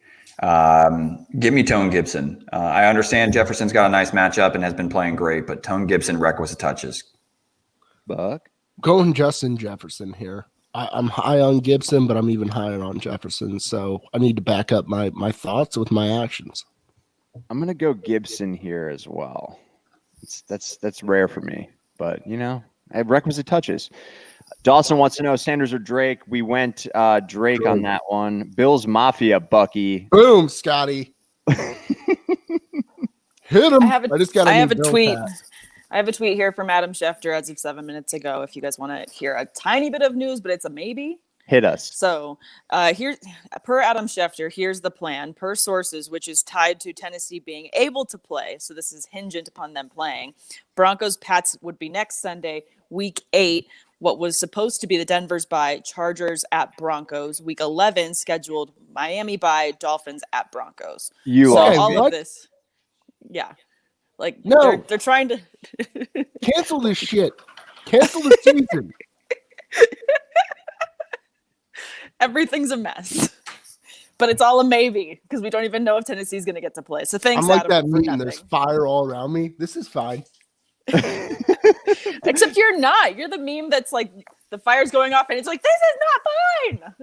Give me Tone Gibson. I understand Jefferson's got a nice matchup and has been playing great, but Tone Gibson requisite touches. Buck. Going Justin Jefferson here. I'm high on Gibson, but I'm even higher on Jefferson. So I need to back up my thoughts with my actions. I'm going to go Gibson here as well. That's rare for me, but I have requisite touches. Dawson wants to know Sanders or Drake. We went Drake on that one. Bills Mafia, Buckey. Boom, Scotty. Hit him. I have a tweet. Pass. I have a tweet here from Adam Schefter as of 7 minutes ago. If you guys want to hear a tiny bit of news, but it's a maybe. Hit us. So here, per Adam Schefter, here's the plan. Per sources, which is tied to Tennessee being able to play. So this is hingent upon them playing. Broncos Pats would be next Sunday, week 8. What was supposed to be the Denver's bye, Chargers at Broncos. Week 11 scheduled Miami bye, Dolphins at Broncos. All of this. Yeah. Like, no, they're trying to cancel this shit. Cancel the season. Everything's a mess. But it's all a maybe because we don't even know if Tennessee's going to get to play. So thanks, I'm like Adam, that for meme. There's fire all around me. This is fine. Except you're not. You're the meme that's like the fire's going off and it's like, this is not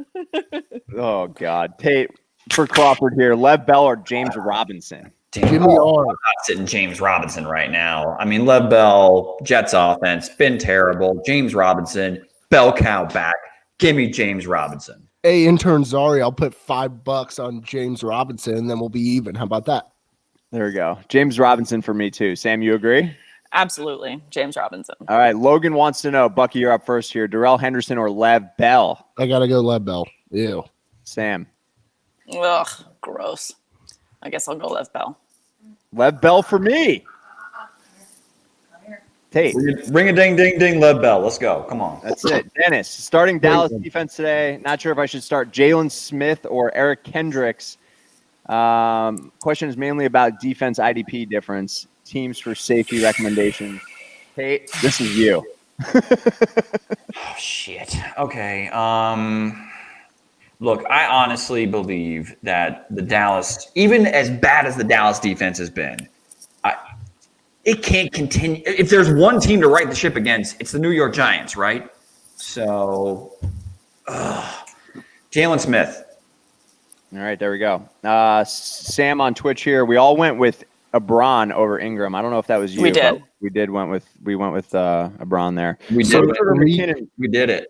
fine. Oh, God. Tate, for Crawford here, Lev Bell or James Robinson? Jimmy R. I'm not sitting James Robinson right now. I mean, Lev Bell, Jets offense, been terrible. James Robinson, bell cow back. Give me James Robinson. Hey, intern Zari, I'll put $5 on James Robinson, and then we'll be even. How about that? There we go. James Robinson for me, too. Sam, you agree? Absolutely. James Robinson. All right. Logan wants to know, Bucky, you're up first here. Darrell Henderson or Lev Bell? I got to go Lev Bell. Ew. Sam. Ugh, gross. I guess I'll go Lev Bell. Lev Bell for me. Tate. Ring a ding, ding, ding, Lev Bell. Let's go. Come on. That's it. Dennis, starting Dallas defense today. Not sure if I should start Jalen Smith or Eric Kendricks. Question is mainly about defense IDP difference, teams for safety recommendations. Tate, this is you. Oh, shit. Okay. Look, I honestly believe that the Dallas, even as bad as the Dallas defense has been, it can't continue. If there's one team to right the ship against, it's the New York Giants, right? So, Jalen Smith. All right, there we go. Sam on Twitch here. We all went with Abron over Ingram. I don't know if that was you. We did. We went with Abron there. We did it.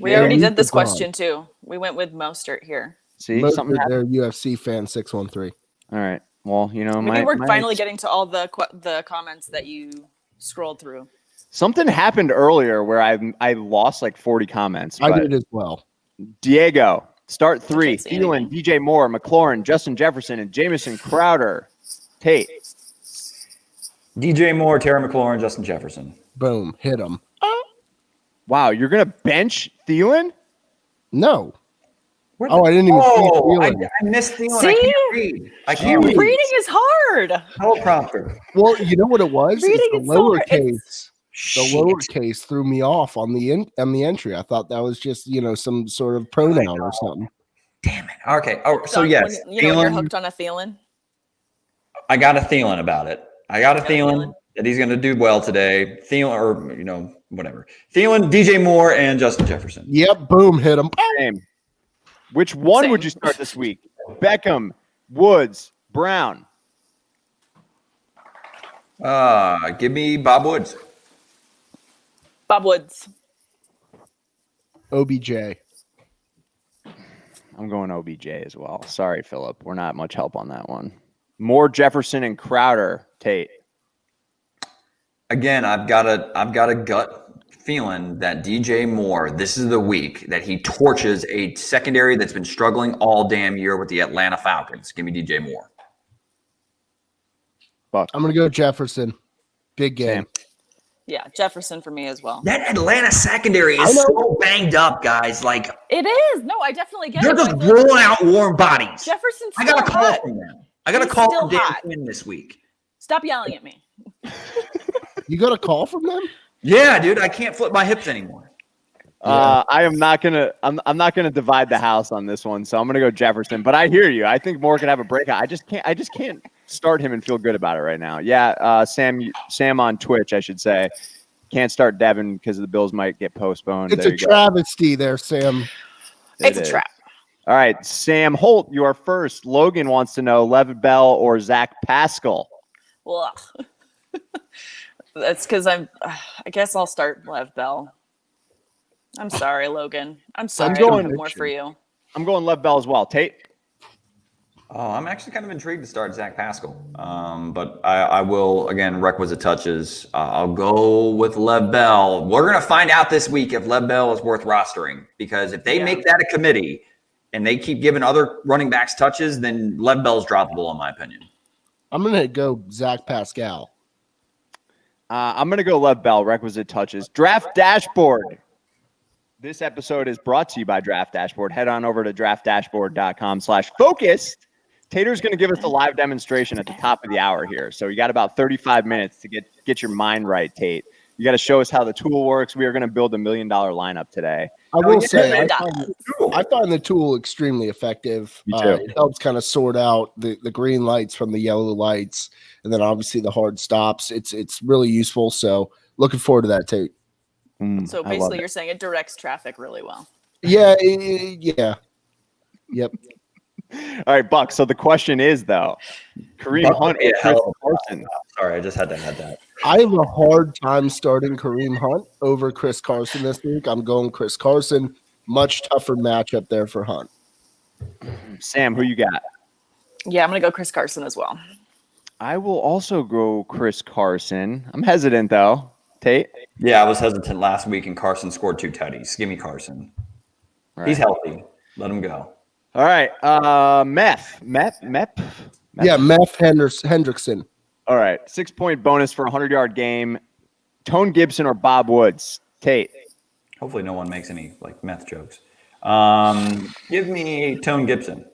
We already did this question too. We went with Mostert here. See, something happened. They're UFC fan 613. All right. Well, maybe we're finally getting to all the comments that you scrolled through. Something happened earlier where I lost like 40 comments. I did as well. Diego, start 3. Thielen, DJ Moore, McLaurin, Justin Jefferson, and Jamison Crowder. Tate. DJ Moore, Terry McLaurin, Justin Jefferson. Boom. Hit him. Wow, you're going to bench Thielen? No. I didn't even see Thielen. I missed Thielen. See? I can't read. I can't read. Reading is hard. Teleprompter. Well, you know what it was? Reading It's is the so hard. lowercase. The lowercase threw me off on the entry. I thought that was just some sort of pronoun or something. Damn it. Okay. Oh, so Don, yes, when you're hooked on a Thielen. I got a Thielen about it. I got a Thielen that he's going to do well today. Thielen, or whatever. Thielen, DJ Moore, and Justin Jefferson. Yep. Boom. Hit him. Same. Which one would you start this week? Beckham, Woods, Brown. Give me Bob Woods. Bob Woods. OBJ. I'm going OBJ as well. Sorry, Philip. We're not much help on that one. More Jefferson and Crowder, Tate. Again, I've got a gut feeling that DJ Moore, this is the week that he torches a secondary that's been struggling all damn year with the Atlanta Falcons. Give me DJ Moore. Buck. I'm going to go Jefferson. Big game. Sam. Yeah, Jefferson for me as well. That Atlanta secondary is so banged up, guys. Like, it is. No, I definitely get they're it. just rolling out warm bodies. Jefferson's I got a still call hot. from them. I got a He's call still from Dan hot. Quinn this week. Stop yelling at me. You got a call from them? Yeah, dude, I can't flip my hips anymore. I am not gonna. I'm not gonna divide the house on this one, so I'm gonna go Jefferson. But I hear you. I think Moore could have a breakout. I just can't start him and feel good about it right now. Yeah, Sam on Twitch, I should say, can't start Devin because the Bills might get postponed. It's a travesty there, Sam. It's a trap. All right, Sam Holt, you are first. Logan wants to know Levy Bell or Zach Pascal. Well, that's because I guess I'll start Lev Bell. I'm sorry, Logan. I'm sorry. I don't have more for you. I'm going Levy Bell as well. Tate? Oh, I'm actually kind of intrigued to start Zach Pascal. But I will, again, requisite touches. I'll go with Lev Bell. We're going to find out this week if Lev Bell is worth rostering, because if they make that a committee and they keep giving other running backs touches, then Lev Bell's droppable, in my opinion. I'm going to go Zach Pascal. I'm going to go Lev Bell, requisite touches. Draft Dashboard. This episode is brought to you by Draft Dashboard. Head on over to draftdashboard.com/focused. Tater's going to give us a live demonstration at the top of the hour here. So you got about 35 minutes to get your mind right, Tate. You got to show us how the tool works. We are going to build $1 million lineup today. I will say, I find the tool extremely effective. It helps kind of sort out the green lights from the yellow lights, and then obviously the hard stops. It's really useful. So looking forward to that, Tate. So basically, you're saying it directs traffic really well. Yeah. Yep. All right, Buck. So the question is, though, Kareem Hunt or Chris Carson? Sorry, I just had to add that. I have a hard time starting Kareem Hunt over Chris Carson this week. I'm going Chris Carson. Much tougher matchup there for Hunt. Sam, who you got? Yeah, I'm going to go Chris Carson as well. I will also go Chris Carson. I'm hesitant, though. Tate? Yeah, I was hesitant last week, and Carson scored 2 tutties. Give me Carson. Right. He's healthy. Let him go. All right. Meth. Yeah, Meth Hendrickson. All right. 6-point bonus for a 100-yard game. Tone Gibson or Bob Woods? Tate. Hopefully no one makes any meth jokes. Give me Tone Gibson.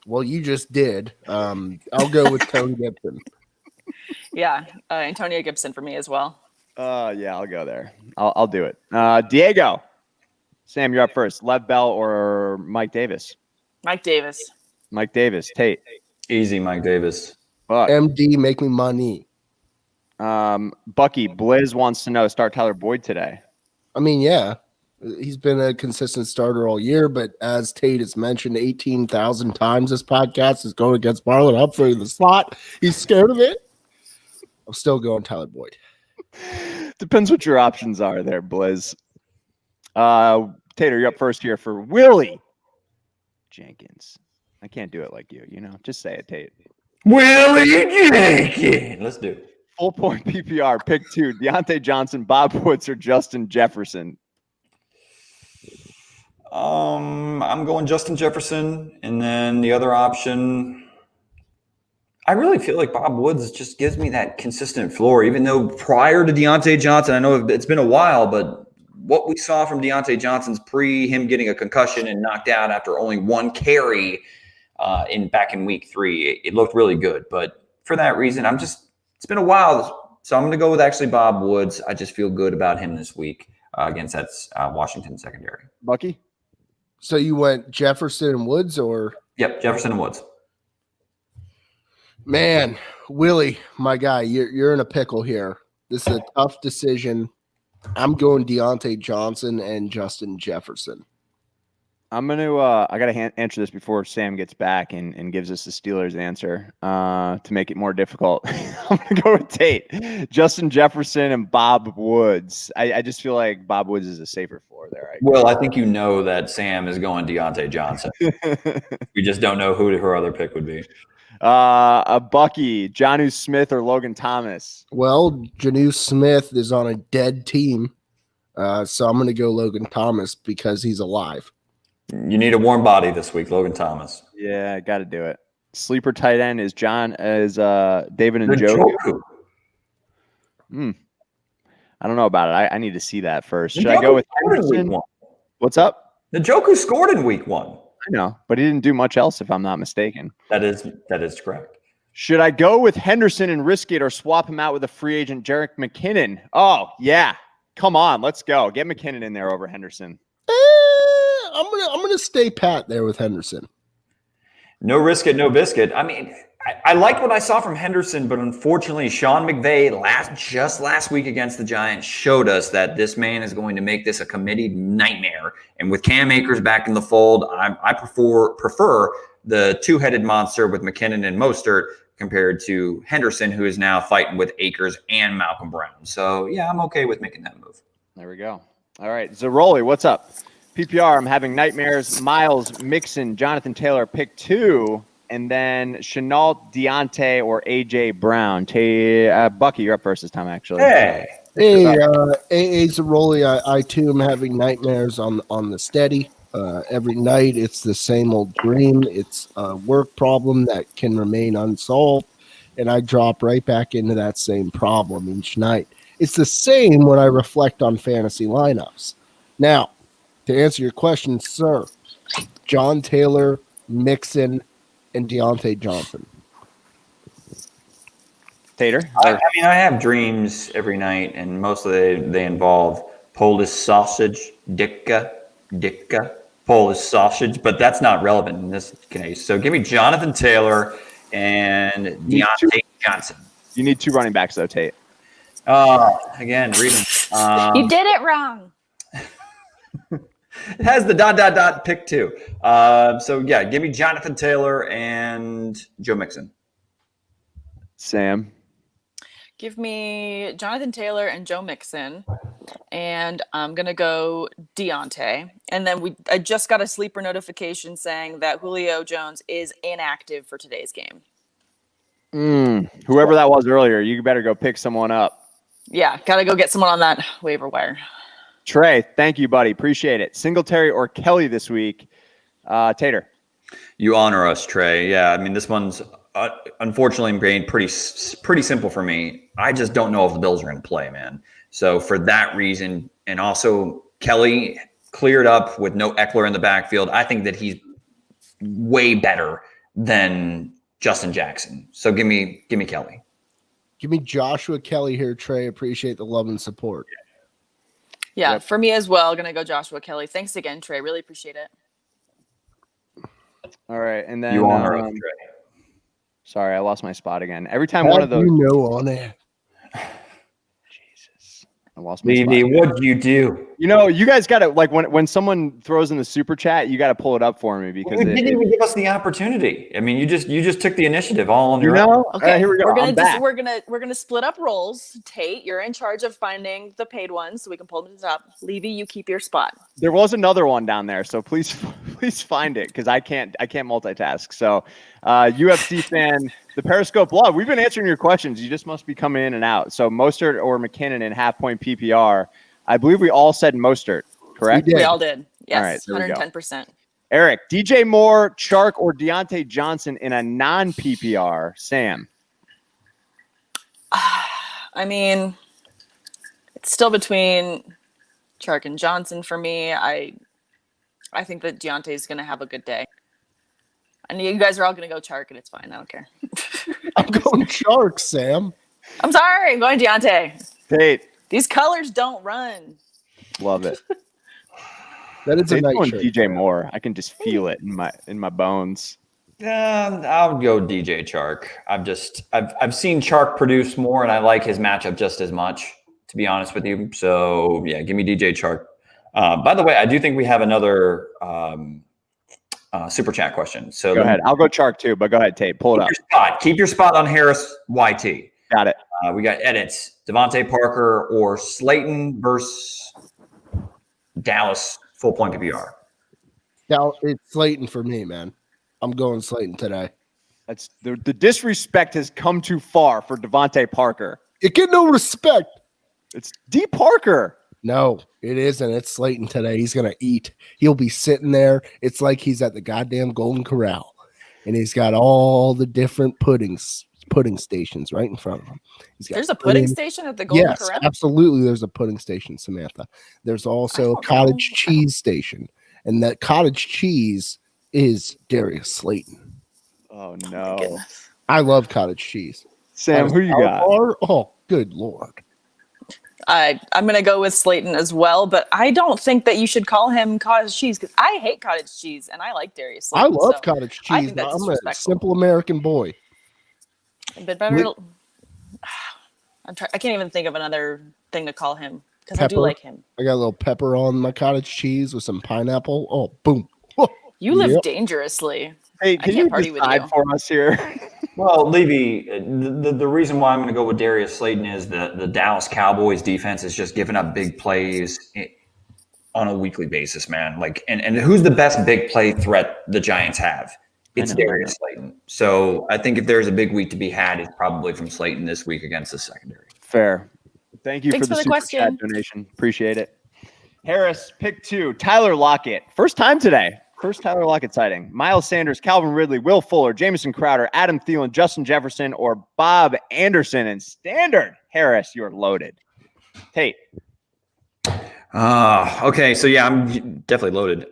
Well, you just did. I'll go with Tone Gibson. Yeah, Antonio Gibson for me as well. Yeah, I'll go there. I'll do it. Diego. Sam, you're up first. Lev Bell or Mike Davis? Mike Davis. Mike Davis. Tate. Easy, Mike Davis. Buck. MD, make me money. Buckey. Blizz wants to know, start Tyler Boyd today. I mean, yeah. He's been a consistent starter all year, but as Tate has mentioned 18,000 times this podcast is going against Marlon Humphrey in the slot. He's scared of it. I'm still going Tyler Boyd. Depends what your options are there, Blizz. Tater, you're up first here for Willie Jenkins. I can't do it like you, Just say it, Tate. Willie Jenkins. Let's do it. Full point PPR. Pick 2. Dante Johnson, Bob Woods, or Justin Jefferson. I'm going Justin Jefferson, and then the other option, I really feel like Bob Woods just gives me that consistent floor, even though prior to Dante Johnson, I know it's been a while, but what we saw from Dante Johnson's him getting a concussion and knocked out after only one carry back in week 3, it looked really good. But for that reason, it's been a while. So I'm going to go with actually Bob Woods. I just feel good about him this week against that Washington secondary. Buckey? So you went Jefferson and Woods, or? Yep, Jefferson and Woods. Man, Willie, my guy, you're in a pickle here. This is a tough decision. I'm going Dante Johnson and Justin Jefferson. I'm going to I got to answer this before Sam gets back and gives us the Steelers answer to make it more difficult. I'm going to go with Tate, Justin Jefferson, and Bob Woods. I just feel like Bob Woods is a safer floor there. Well, I think you know that Sam is going Dante Johnson. We just don't know who her other pick would be. A Buckey, Jonnu Smith, or Logan Thomas? Well, Jonnu Smith is on a dead team, so I'm going to go Logan Thomas because he's alive. You need a warm body this week, Logan Thomas. Yeah, got to do it. Sleeper tight end is David and Njoku. I don't know about it. I need to see that first. Should I go with Henderson? What's up? Njoku scored in week 1. I know, but he didn't do much else if I'm not mistaken. That is correct. Should I go with Henderson and risk it or swap him out with a free agent, Jerick McKinnon? Oh, yeah. Come on, let's go. Get McKinnon in there over Henderson. I'm gonna stay pat there with Henderson. No risk it, no biscuit. I mean, I liked what I saw from Henderson, but unfortunately, Sean McVay last week against the Giants showed us that this man is going to make this a committee nightmare. And with Cam Akers back in the fold, I prefer the two-headed monster with McKinnon and Mostert compared to Henderson, who is now fighting with Akers and Malcolm Brown. So, yeah, I'm okay with making that move. There we go. All right, Zaroli, what's up? PPR, I'm having nightmares. Miles, Mixon, Jonathan Taylor, pick 2, and then Chenault, Deontay, or A.J. Brown. Bucky, you're up first this time, actually. Hey, A.A. Zaroli, I too am having nightmares on the steady. Every night, it's the same old dream. It's a work problem that can remain unsolved, and I drop right back into that same problem each night. It's the same when I reflect on fantasy lineups. Now, to answer your question, sir, John Taylor, Mixon, and Dante Johnson. Tater? I have dreams every night, and mostly they involve Polish sausage, dicka, Polish sausage, but that's not relevant in this case. So give me Jonathan Taylor and Dante Johnson. You need 2 running backs, though, Tate. Again, reading. You did it wrong. It has the ... pick 2. So, yeah, give me Jonathan Taylor and Joe Mixon. Sam? Give me Jonathan Taylor and Joe Mixon. And I'm going to go Deontay. And then I just got a sleeper notification saying that Julio Jones is inactive for today's game. Whoever that was earlier, you better go pick someone up. Yeah, got to go get someone on that waiver wire. Trey, thank you, buddy. Appreciate it. Singletary or Kelly this week? Tater. You honor us, Trey. Yeah, I mean, this one's unfortunately being pretty simple for me. I just don't know if the Bills are going to play, man. So for that reason, and also Kelly cleared up with no Eckler in the backfield, I think that he's way better than Justin Jackson. So give me Kelly. Give me Joshua Kelly here, Trey. Appreciate the love and support. Yeah, for me as well. Going to go Joshua Kelly. Thanks again, Trey. Really appreciate it. All right, and then you honor us, Trey. Sorry, I lost my spot again. Every time one of those, on it. Jesus, I lost my Levy, spot. what'd you do? You know, you guys got to like when someone throws in the super chat, you got to pull it up for me because you didn't even give us the opportunity. I mean, you just took the initiative all on your own. Okay, here we go. We're gonna split up roles. Tate, you're in charge of finding the paid ones, so we can pull them up. Levy, you keep your spot. There was another one down there, so please find it because I can't multitask. So, UFC fan, the Periscope love. We've been answering your questions. You just must be coming in and out. So Mostert or McKinnon in half-point PPR. I believe we all said Mostert, correct? We all did. Yes, all right, 110%. Eric, DJ Moore, Chark, or Dante Johnson in a non-PPR? Sam. I mean, it's still between Chark and Johnson for me. I think that Deontay's going to have a good day. And you guys are all going to go Chark, and it's fine. I don't care. I'm going Sharks, Sam. I'm sorry. I'm going Deontay. Tate, These colors don't run. love it. That is a Tate's nice going shirt. DJ Moore. I can just feel it in my bones. I'll go DJ Chark. I've seen Chark produce more, and I like his matchup just as much, to be honest with you. So yeah, give me DJ Chark. By the way, I do think we have another super chat question. So Go ahead. I'll go Chark too, but go ahead, Tate. Pull it up. Keep your spot on Harris YT. Got it. We got edits. Devontae Parker or Slayton versus Dallas full point PPR. Now it's Slayton for me, man. I'm going Slayton today. That's the disrespect has come too far for Devontae Parker. You get no respect. It's D Parker. No, it isn't. It's Slayton today. He's going to eat. He'll be sitting there. It's like he's at the goddamn Golden Corral, and he's got all the different pudding stations right in front of him. There's a pudding station at the Golden Corral? Yes, absolutely. There's a pudding station, Samantha. There's also a cottage cheese station, and that cottage cheese is Darius Slayton. Oh, no. I love cottage cheese. Sam, who you got? Oh, good Lord. I'm going to go with Slayton as well, but I don't think that you should call him cottage cheese because I hate cottage cheese and I like Darius Slayton. I love cottage I cheese. think that's I'm a simple American boy. But better. I can't even think of another thing to call him because I do like him. I got a little pepper on my cottage cheese with some pineapple. Oh, boom. Oh, you live dangerously. Hey, can you decide for us here? Well, Levy, the reason why I'm going to go with Darius Slayton is the Dallas Cowboys defense is just giving up big plays on a weekly basis, man. Like, and who's the best big play threat the Giants have? It's Darius Slayton. So I think if there's a big week to be had, it's probably from Slayton this week against the secondary. Fair. Thank you for the super chat donation. Appreciate it. Harris, pick 2. Tyler Lockett. First time today. First Tyler Lockett sighting. Miles Sanders, Calvin Ridley, Will Fuller, Jamison Crowder, Adam Thielen, Justin Jefferson, or Bob Anderson. And standard. Harris, you're loaded. Tate. Okay, so yeah, I'm definitely loaded.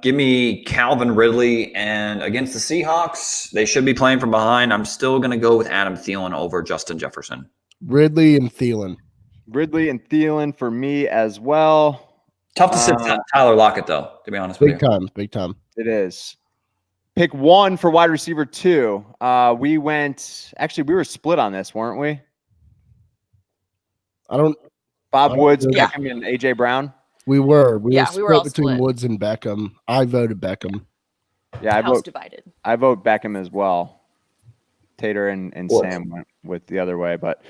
Give me Calvin Ridley, and against the Seahawks, they should be playing from behind. I'm still going to go with Adam Thielen over Justin Jefferson. Ridley and Thielen. Ridley and Thielen for me as well. Tough to sit Tyler Lockett, though, to be honest with you. Big time. It is. Pick 1 for wide receiver 2. We were split on this, weren't we? Bob Woods, Beckham, and AJ Brown. We were. We were split all between split. Woods and Beckham. I voted Beckham. Yeah, divided. I vote Beckham as well. Tater and Sam went with the other way. But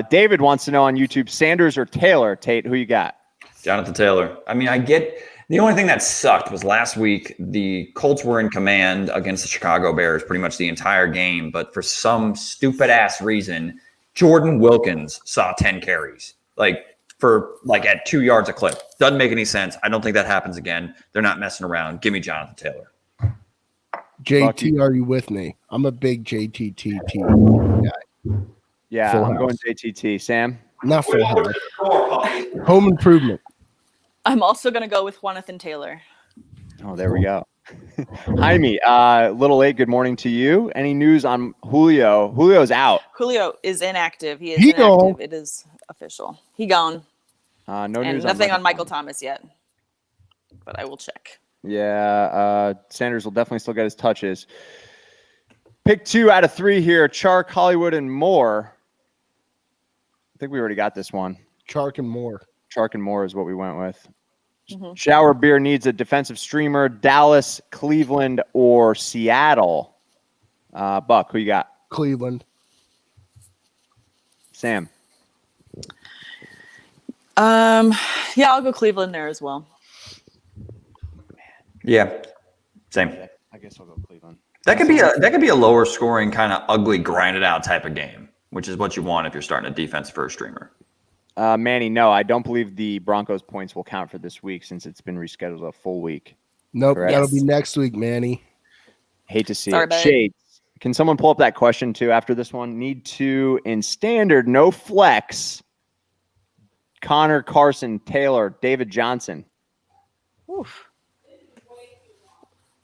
David wants to know on YouTube, Sanders or Taylor? Tate, who you got? Jonathan Taylor. I mean, I get the only thing that sucked was last week the Colts were in command against the Chicago Bears pretty much the entire game. But for some stupid ass reason, Jordan Wilkins saw 10 carries. At 2 yards a clip. Doesn't make any sense. I don't think that happens again. They're not messing around. Give me Jonathan Taylor. JT, Buckey. Are you with me? I'm a big JTT guy. Yeah, Full I'm house. going JTT. Sam? Not full house. Home improvement. I'm also going to go with Jonathan Taylor. Oh, there we go. Jaime, Little Late, good morning to you. Any news on Julio? Julio's out. Julio is inactive. He is He inactive. gone. It is official. He gone. No And news nothing on Michael Thomas. Thomas yet. But I will check. Yeah, Sanders will definitely still get his touches. Pick 2 out of 3 here. Chark, Hollywood, and Moore. I think we already got this one. Chark and Moore. Chark and Moore is what we went with. Mm-hmm. Shower Beer needs a defensive streamer. Dallas, Cleveland, or Seattle. Buck, who you got? Cleveland. Sam. Yeah, I'll go Cleveland there as well. Yeah, same. I guess I'll go Cleveland. That could be a lower scoring, kind of ugly, grinded out type of game, which is what you want if you're starting a defense for a streamer. Manny, no, I don't believe the Broncos points will count for this week since it's been rescheduled a full week. Nope, Correct. that'll be next week, Manny. Hate to see Sorry, it. babe. Shades. Can someone pull up that question too after this one? Need to, in standard, no flex. Connor, Carson, Taylor, David Johnson. Oof.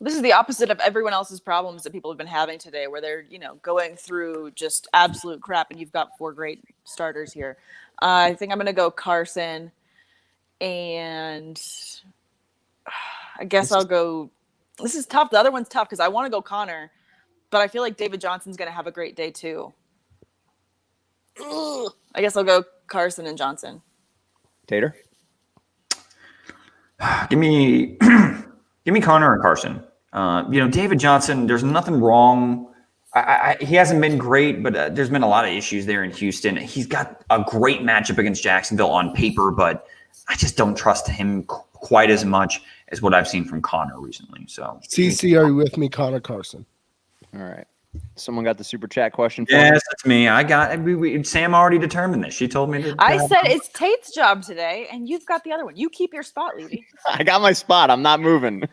This is the opposite of everyone else's problems that people have been having today, where they're, going through just absolute crap, and you've got 4 great starters here. I think I'm going to go Carson, and I guess I'll go. This is tough. The other one's tough because I want to go Connor, but I feel like David Johnson's going to have a great day too. I guess I'll go Carson and Johnson. Tater? Give me Connor and Carson. David Johnson, there's nothing wrong. He hasn't been great, but there's been a lot of issues there in Houston. He's got a great matchup against Jacksonville on paper, but I just don't trust him quite as much as what I've seen from Connor recently. So, CC, are you with me, Connor Carson? All right. Someone got the super chat question for me? Yes, that's me. I got Sam already determined this. She told me to. I said it's Tate's job today, and you've got the other one. You keep your spot, Levy. I got my spot. I'm not moving.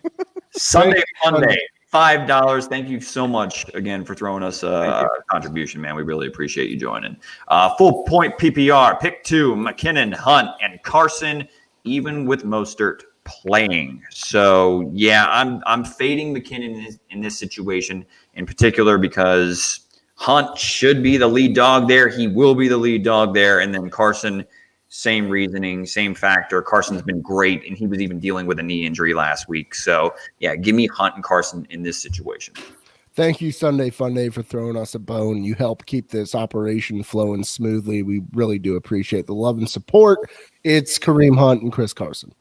Sunday, Monday, $5. Thank you so much again for throwing us a contribution, man. We really appreciate you joining. Full point PPR, pick 2, McKinnon, Hunt, and Carson, even with Mostert playing. So yeah, I'm fading McKinnon in this situation in particular because Hunt should be the lead dog there. He will be the lead dog there. And then Carson, same reasoning, same factor. Carson's been great, and he was even dealing with a knee injury last week. So yeah, give me Hunt and Carson in this situation. Thank you, Sunday Funday, for throwing us a bone. You help keep this operation flowing smoothly. We really do appreciate the love and support. It's Kareem Hunt and Chris Carson.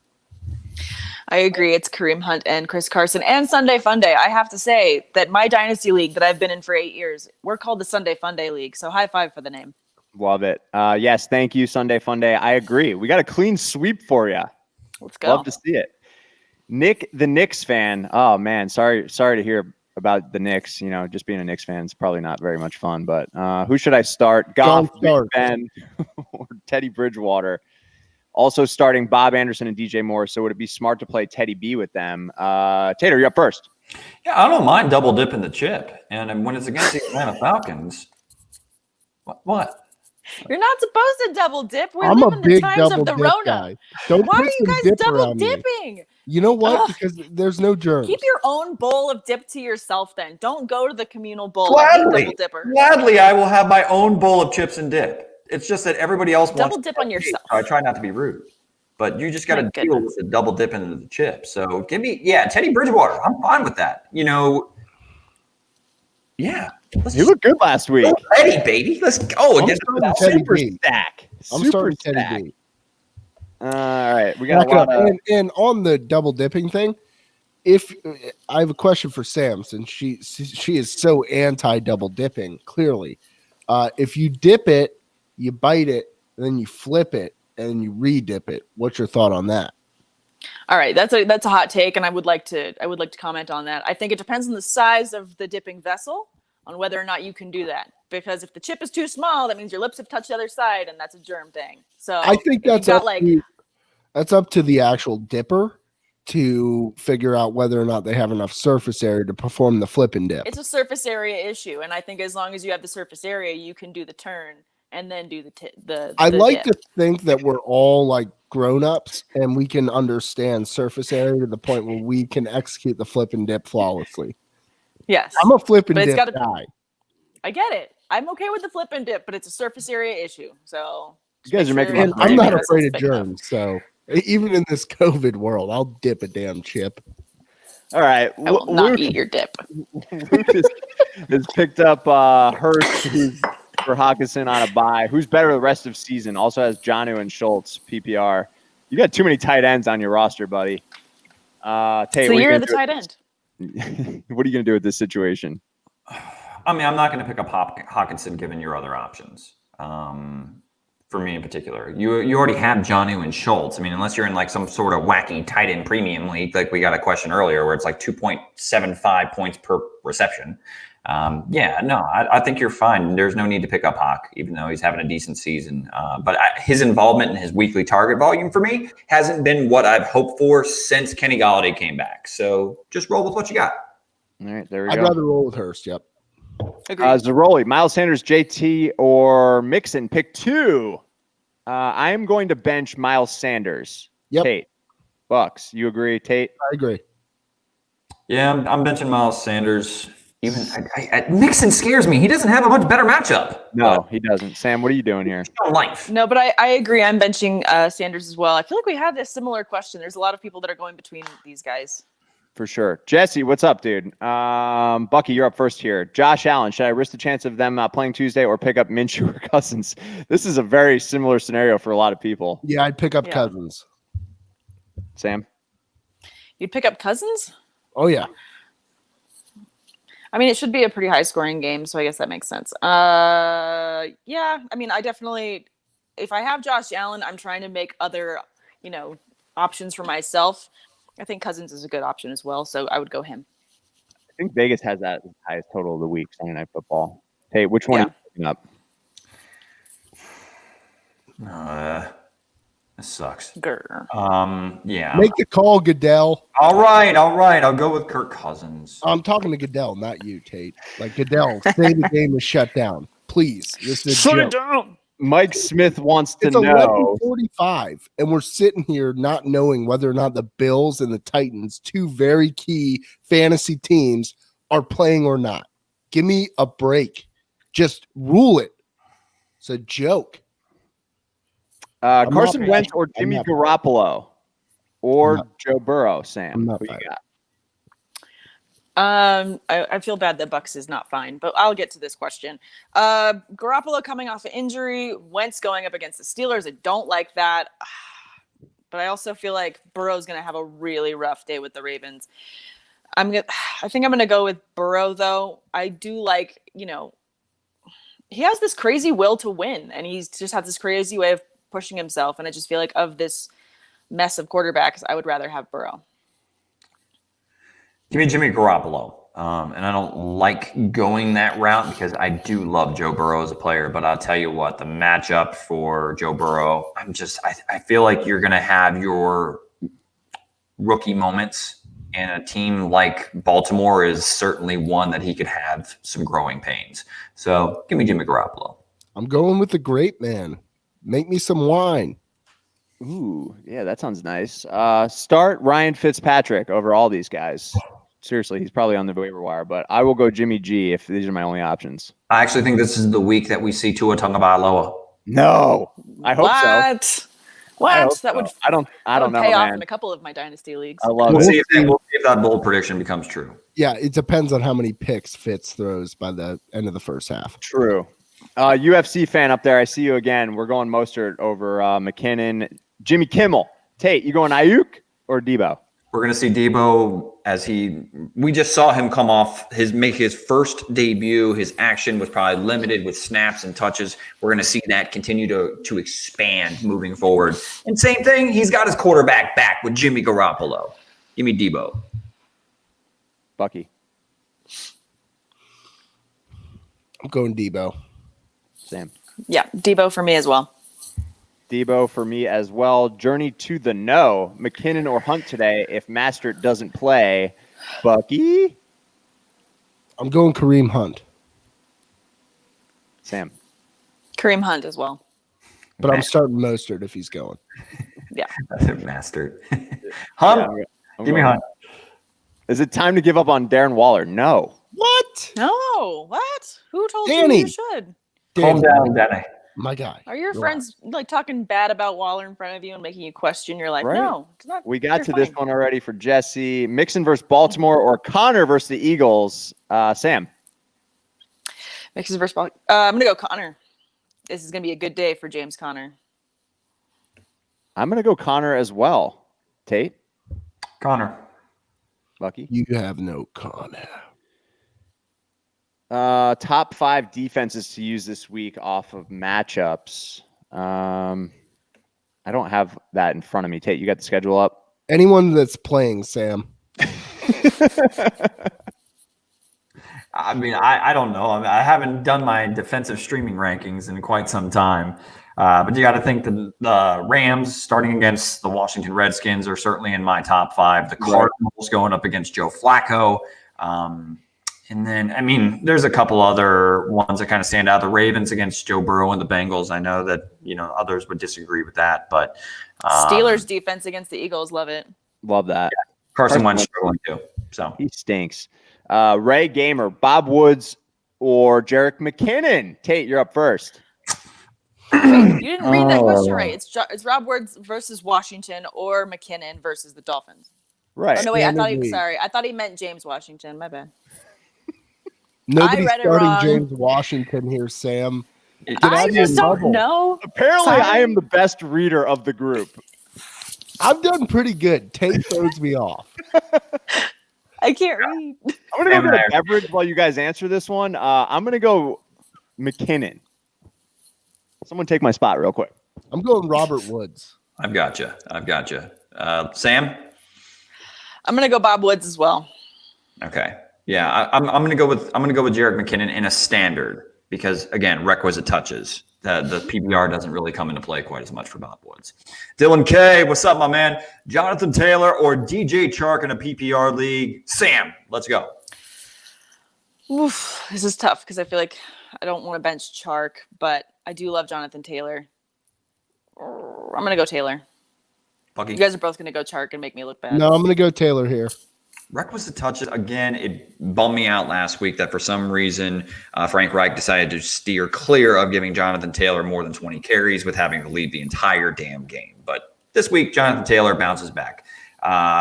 I agree. It's Kareem Hunt and Chris Carson and Sunday Funday. I have to say that my dynasty league that I've been in for 8 years, we're called the Sunday Funday League. So high five for the name. Love it. Yes, thank you, Sunday Funday. I agree. We got a clean sweep for you. Let's go. Love to see it. Nick, the Knicks fan. Oh man, sorry to hear about the Knicks. Just being a Knicks fan is probably not very much fun. But who should I start? Goff, Big Ben, or Teddy Bridgewater? Also starting Bob Anderson and DJ Moore. So would it be smart to play Teddy B with them? Tater, you're up first. Yeah, I don't mind double dipping the chip. And when it's against the Atlanta Falcons, what? You're not supposed to double dip. We're I'm living a big the times double of the dip Rona. guy. Don't Why put are you some guys dip double around me. dipping? You know what? Ugh. Because there's no germs. Keep your own bowl of dip to yourself then. Don't go to the communal bowl. Gladly, Double dipper. I will have my own bowl of chips and dip. It's just that everybody else wants Double dip on yourself. So I try not to be rude. But you just got to deal with the double dip into the chip. So Teddy Bridgewater. I'm fine with that. Yeah. You looked good last week. Ready, baby. Let's go against the Super stack. I'm starting Teddy B. All right. We got a lot of... and on the double dipping thing, if I have a question for Sam, since she is so anti double dipping, clearly. If you dip it, you bite it, and then you flip it, and you re-dip it. What's your thought on that? All right, that's a hot take, and I would like to comment on that. I think it depends on the size of the dipping vessel on whether or not you can do that. Because if the chip is too small, that means your lips have touched the other side, and that's a germ thing. So I think that's up to the actual dipper to figure out whether or not they have enough surface area to perform the flip and dip. It's a surface area issue, and I think as long as you have the surface area, you can do the turn and then do the I like dip. to think that we're all like grown-ups and we can understand surface area to the point where we can execute the flip and dip flawlessly. Yes. I'm a flip and dip guy. I get it. I'm okay with the flip and dip, but it's a surface area issue. So you guys are making and I'm not afraid of germs, so even in this COVID world, I'll dip a damn chip. All right. I will not eat your dip. Luke has picked up Hurst, who's for Hawkinson on a bye. Who's better the rest of season? Also has Jonnu and Schultz, PPR. You got too many tight ends on your roster, buddy. Tate, so you're the tight end. What are you going to do with this situation? I mean, I'm not going to pick up Hawkinson given your other options. For me in particular, you already have Jonnu and Schultz. I mean, unless you're in like some sort of wacky tight end premium league, like we got a question earlier where it's like 2.75 points per reception. I think you're fine. There's no need to pick up Hawk, even though he's having a decent season. But his involvement in his weekly target volume for me hasn't been what I've hoped for since Kenny Golladay came back. So just roll with what you got. All right, there we go. I'd rather roll with Hurst. Yep. Zaroli, Miles Sanders, JT, or Mixon. Pick 2. I am going to bench Miles Sanders. Yep. Tate. Bucks. You agree, Tate? I agree. Yeah, I'm benching Miles Sanders. Even Mixon scares me. He doesn't have a much better matchup. No, he doesn't. Sam, what are you doing here? Life. No, but I agree. I'm benching Sanders as well. I feel like we had a similar question. There's a lot of people that are going between these guys. For sure. Jesse, what's up, dude? Bucky, you're up first here. Josh Allen, should I risk the chance of them playing Tuesday or pick up Minshew or Cousins? This is a very similar scenario for a lot of people. Yeah, I'd pick up Cousins. Sam? You'd pick up Cousins? Oh, yeah. I mean, it should be a pretty high-scoring game, so I guess that makes sense. Yeah, I mean, I definitely, if I have Josh Allen, I'm trying to make other, options for myself. I think Cousins is a good option as well, so I would go him. I think Vegas has that as the highest total of the week, Sunday Night Football. Hey, which one are you picking up? This sucks. Grr. Yeah. Make the call, Goodell. All right. I'll go with Kirk Cousins. I'm talking to Goodell, not you, Tate. Like, Goodell, say the game is shut down. Please. This is Shut it down. Mike Smith wants to It's know. 11:45, and we're sitting here not knowing whether or not the Bills and the Titans, two very key fantasy teams, are playing or not. Give me a break. Just rule it. It's a joke. Carson Wentz or Jimmy Garoppolo or Joe Burrow, Sam. not Who you got? I feel bad that Bucks is not fine, but I'll get to this question. Garoppolo coming off an injury, Wentz going up against the Steelers. I don't like that, but I also feel like Burrow's going to have a really rough day with the Ravens. I think I'm going to go with Burrow, though. I do like, he has this crazy will to win, and he's just has this crazy way of pushing himself. And I just feel like of this mess of quarterbacks, I would rather have Burrow. Give me Jimmy Garoppolo. And I don't like going that route because I do love Joe Burrow as a player. But I'll tell you what, the matchup for Joe Burrow, I feel like you're going to have your rookie moments. And a team like Baltimore is certainly one that he could have some growing pains. So give me Jimmy Garoppolo. I'm going with the great man. Make me some wine. Ooh, yeah, that sounds nice. Start Ryan Fitzpatrick over all these guys. Seriously, he's probably on the waiver wire, but I will go Jimmy G if these are my only options. I actually think this is the week that we see Tua Tagovailoa. No, I hope so. What? That would I don't know, pay off man. in a couple of my dynasty leagues. I love We'll it. see if that bold prediction becomes true. Yeah, it depends on how many picks Fitz throws by the end of the first half. True. UFC fan up there, I see you again. We're going Mostert over McKinnon. Jimmy Kimmel. Tate, you going Ayuk or Debo? We're going to see Debo we just saw him make his first debut. His action was probably limited with snaps and touches. We're going to see that continue to expand moving forward. And same thing, he's got his quarterback back with Jimmy Garoppolo. Give me Debo. Bucky. I'm going Debo. Sam. Yeah, Debo for me as well. Debo for me as well. Journey to the no. McKinnon or Hunt today if Mastert doesn't play. Bucky. I'm going Kareem Hunt. Sam. Kareem Hunt as well. But I'm starting Mostert if he's going. Yeah. Master. Hunt. Yeah, Give me Hunt. Is it time to give up on Darren Waller? No. What? No. What? Who told Danny. you should? Calm down, Danny. My guy. Are your friends like talking bad about Waller in front of you and making you question your life? Right. No, it's not. We got You're to this fine. one already for Jesse. Mixon versus Baltimore or Connor versus the Eagles. Sam. Mixon versus Baltimore. I'm gonna go Connor. This is gonna be a good day for James Conner. I'm going to go Connor as well. Tate. Connor. Bucky. You have no Connor. Top 5 defenses to use this week off of matchups. I don't have that in front of me. Tate, you got the schedule up? Anyone that's playing, Sam. I mean, I don't know. I haven't done my defensive streaming rankings in quite some time. But you got to think the Rams starting against the Washington Redskins are certainly in my top 5. The Cardinals going up against Joe Flacco. And then, I mean, there's a couple other ones that kind of stand out. The Ravens against Joe Burrow and the Bengals. I know that, others would disagree with that, but Steelers defense against the Eagles. Love it. Love that. Yeah. Carson Wentz struggling too. So he stinks. Ray Gamer, Bob Woods or Jerick McKinnon? Tate, you're up first. Wait, you didn't read that question right. It's Rob Woods versus Washington or McKinnon versus the Dolphins. Right. Oh, no, wait. I thought he meant James Washington. My bad. Nobody's read it starting wrong. James Washington here, Sam. I just don't know. Apparently, Sorry. I am the best reader of the group. I've done pretty good. Tate throws me off. I can't read. I'm going to go get a beverage while you guys answer this one. I'm going to go McKinnon. Someone take my spot real quick. I'm going Robert Woods. I've got you. Sam? I'm going to go Bob Woods as well. Okay. Yeah, I'm going to go with Jerick McKinnon in a standard because, again, requisite touches. The PPR doesn't really come into play quite as much for Bob Woods. Dylan K, what's up, my man? Jonathan Taylor or DJ Chark in a PPR league? Sam, let's go. Oof, this is tough because I feel like I don't want to bench Chark, but I do love Jonathan Taylor. I'm going to go Taylor. Buckey? You guys are both going to go Chark and make me look bad. No, I'm going to go Taylor here. Requisite touches, again, it bummed me out last week that for some reason Frank Reich decided to steer clear of giving Jonathan Taylor more than 20 carries with having to lead the entire damn game. But this week, Jonathan Taylor bounces back.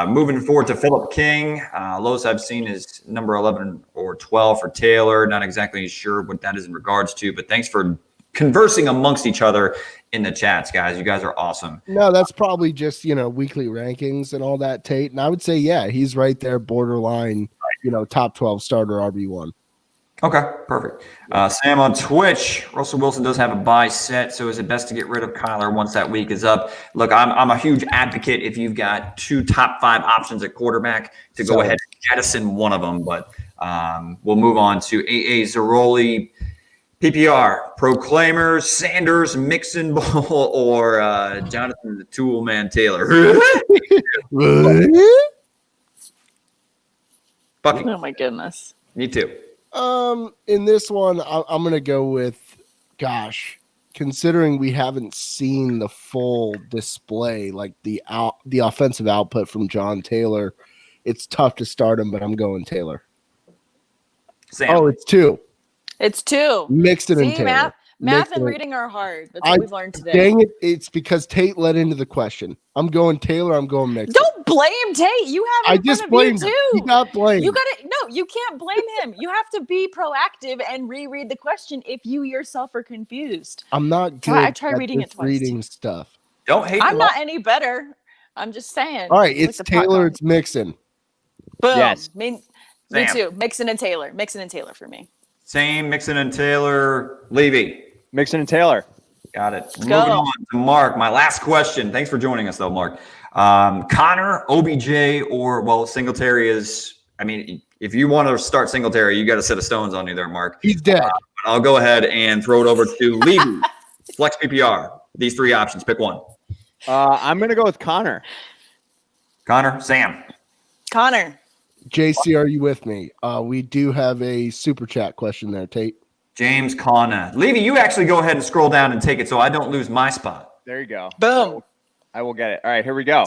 Moving forward to Philip King. Lowest I've seen is number 11 or 12 for Taylor. Not exactly sure what that is in regards to, but thanks for conversing amongst each other in the chats, guys. You guys are awesome. No, that's probably just, weekly rankings and all that, Tate. And I would say, yeah, he's right there, borderline, top 12 starter RB1. Okay, perfect. Sam on Twitch. Russell Wilson does have a bye set, so is it best to get rid of Kyler once that week is up? Look, I'm a huge advocate if you've got 2 top 5 options at quarterback to go ahead and jettison one of them. But we'll move on to AA Zaroli. PPR, Proclaimers, Sanders, Mixon, Ball, or Jonathan the Tool Man Taylor. Buckey. Oh, my goodness. Me too. In this one, I'm going to go with, considering we haven't seen the full display, like the offensive output from John Taylor, it's tough to start him, but I'm going Taylor. Sam. Oh, it's 2. It's 2. Mixon and Taylor. Math and reading are hard. That's what we've learned today. Dang it. It's because Tate led into the question. I'm going Taylor. I'm going Mixon. Don't blame Tate. You have it in front of you too. He got blamed. You got it. No, you can't blame him. You have to be proactive and reread the question if you yourself are confused. I'm not good. I tried reading it twice. Reading stuff. Don't hate. I'm not any better. I'm just saying. All right, it's Taylor. It's Mixon. Boom. Yes. Me Sam. too. Mixon and Taylor. Mixon and Taylor for me. Same, Mixon and Taylor. Levy. Mixon and Taylor. Got it. Go. Moving on to Mark. My last question. Thanks for joining us, though, Mark. Connor, OBJ, or, Singletary is, if you want to start Singletary, you got a set of stones on you there, Mark. He's dead. I'll go ahead and throw it over to Levy. Flex PPR. These 3 options. Pick one. I'm going to go with Connor. Connor, Sam. Connor. JC, are you with me? We do have a super chat question there, Tate. James Connor. Levy, you actually go ahead and scroll down and take it so I don't lose my spot. There you go. Boom. I will get it. All right, here we go.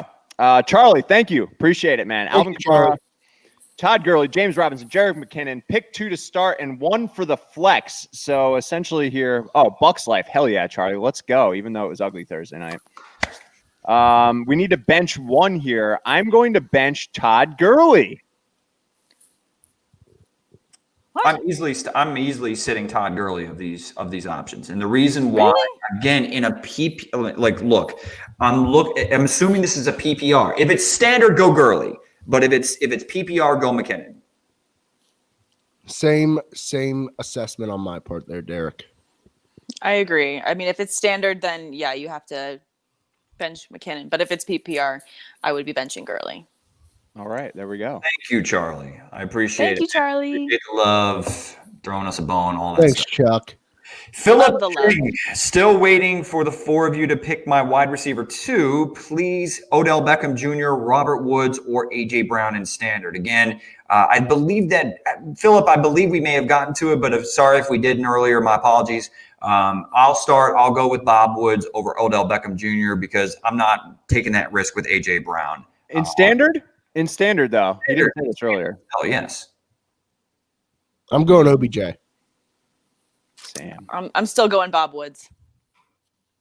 Charlie, thank you. Appreciate it, man. Alvin Kamara, Todd Gurley, James Robinson, Jerick McKinnon. Pick 2 to start and 1 for the flex. So essentially here, Bucks Life. Hell yeah, Charlie. Let's go, even though it was ugly Thursday night. We need to bench 1 here. I'm going to bench Todd Gurley. What? I'm easily sitting Todd Gurley of these options, and the reason why, again, in a PP, look, I'm assuming this is a PPR. If it's standard, go Gurley, but if it's PPR, go McKinnon. Same assessment on my part there, Derek. I agree. If it's standard, then yeah, you have to bench McKinnon. But if it's PPR, I would be benching Gurley. All right, there we go. Thank you, Charlie. I appreciate it. Thank you, Charlie. Appreciate the love, throwing us a bone, all that Thanks, stuff. Chuck. Philip the love. King, still waiting for the four of you to pick my wide receiver 2. Please, Odell Beckham Jr., Robert Woods, or A.J. Brown in standard. Again, I believe that, Philip, I believe we may have gotten to it, but sorry if we didn't earlier. My apologies. I'll start. I'll go with Bob Woods over Odell Beckham Jr. because I'm not taking that risk with A.J. Brown. In standard? In standard, though. He didn't say this earlier. Oh, yes. I'm going OBJ. Sam. I'm still going Bob Woods.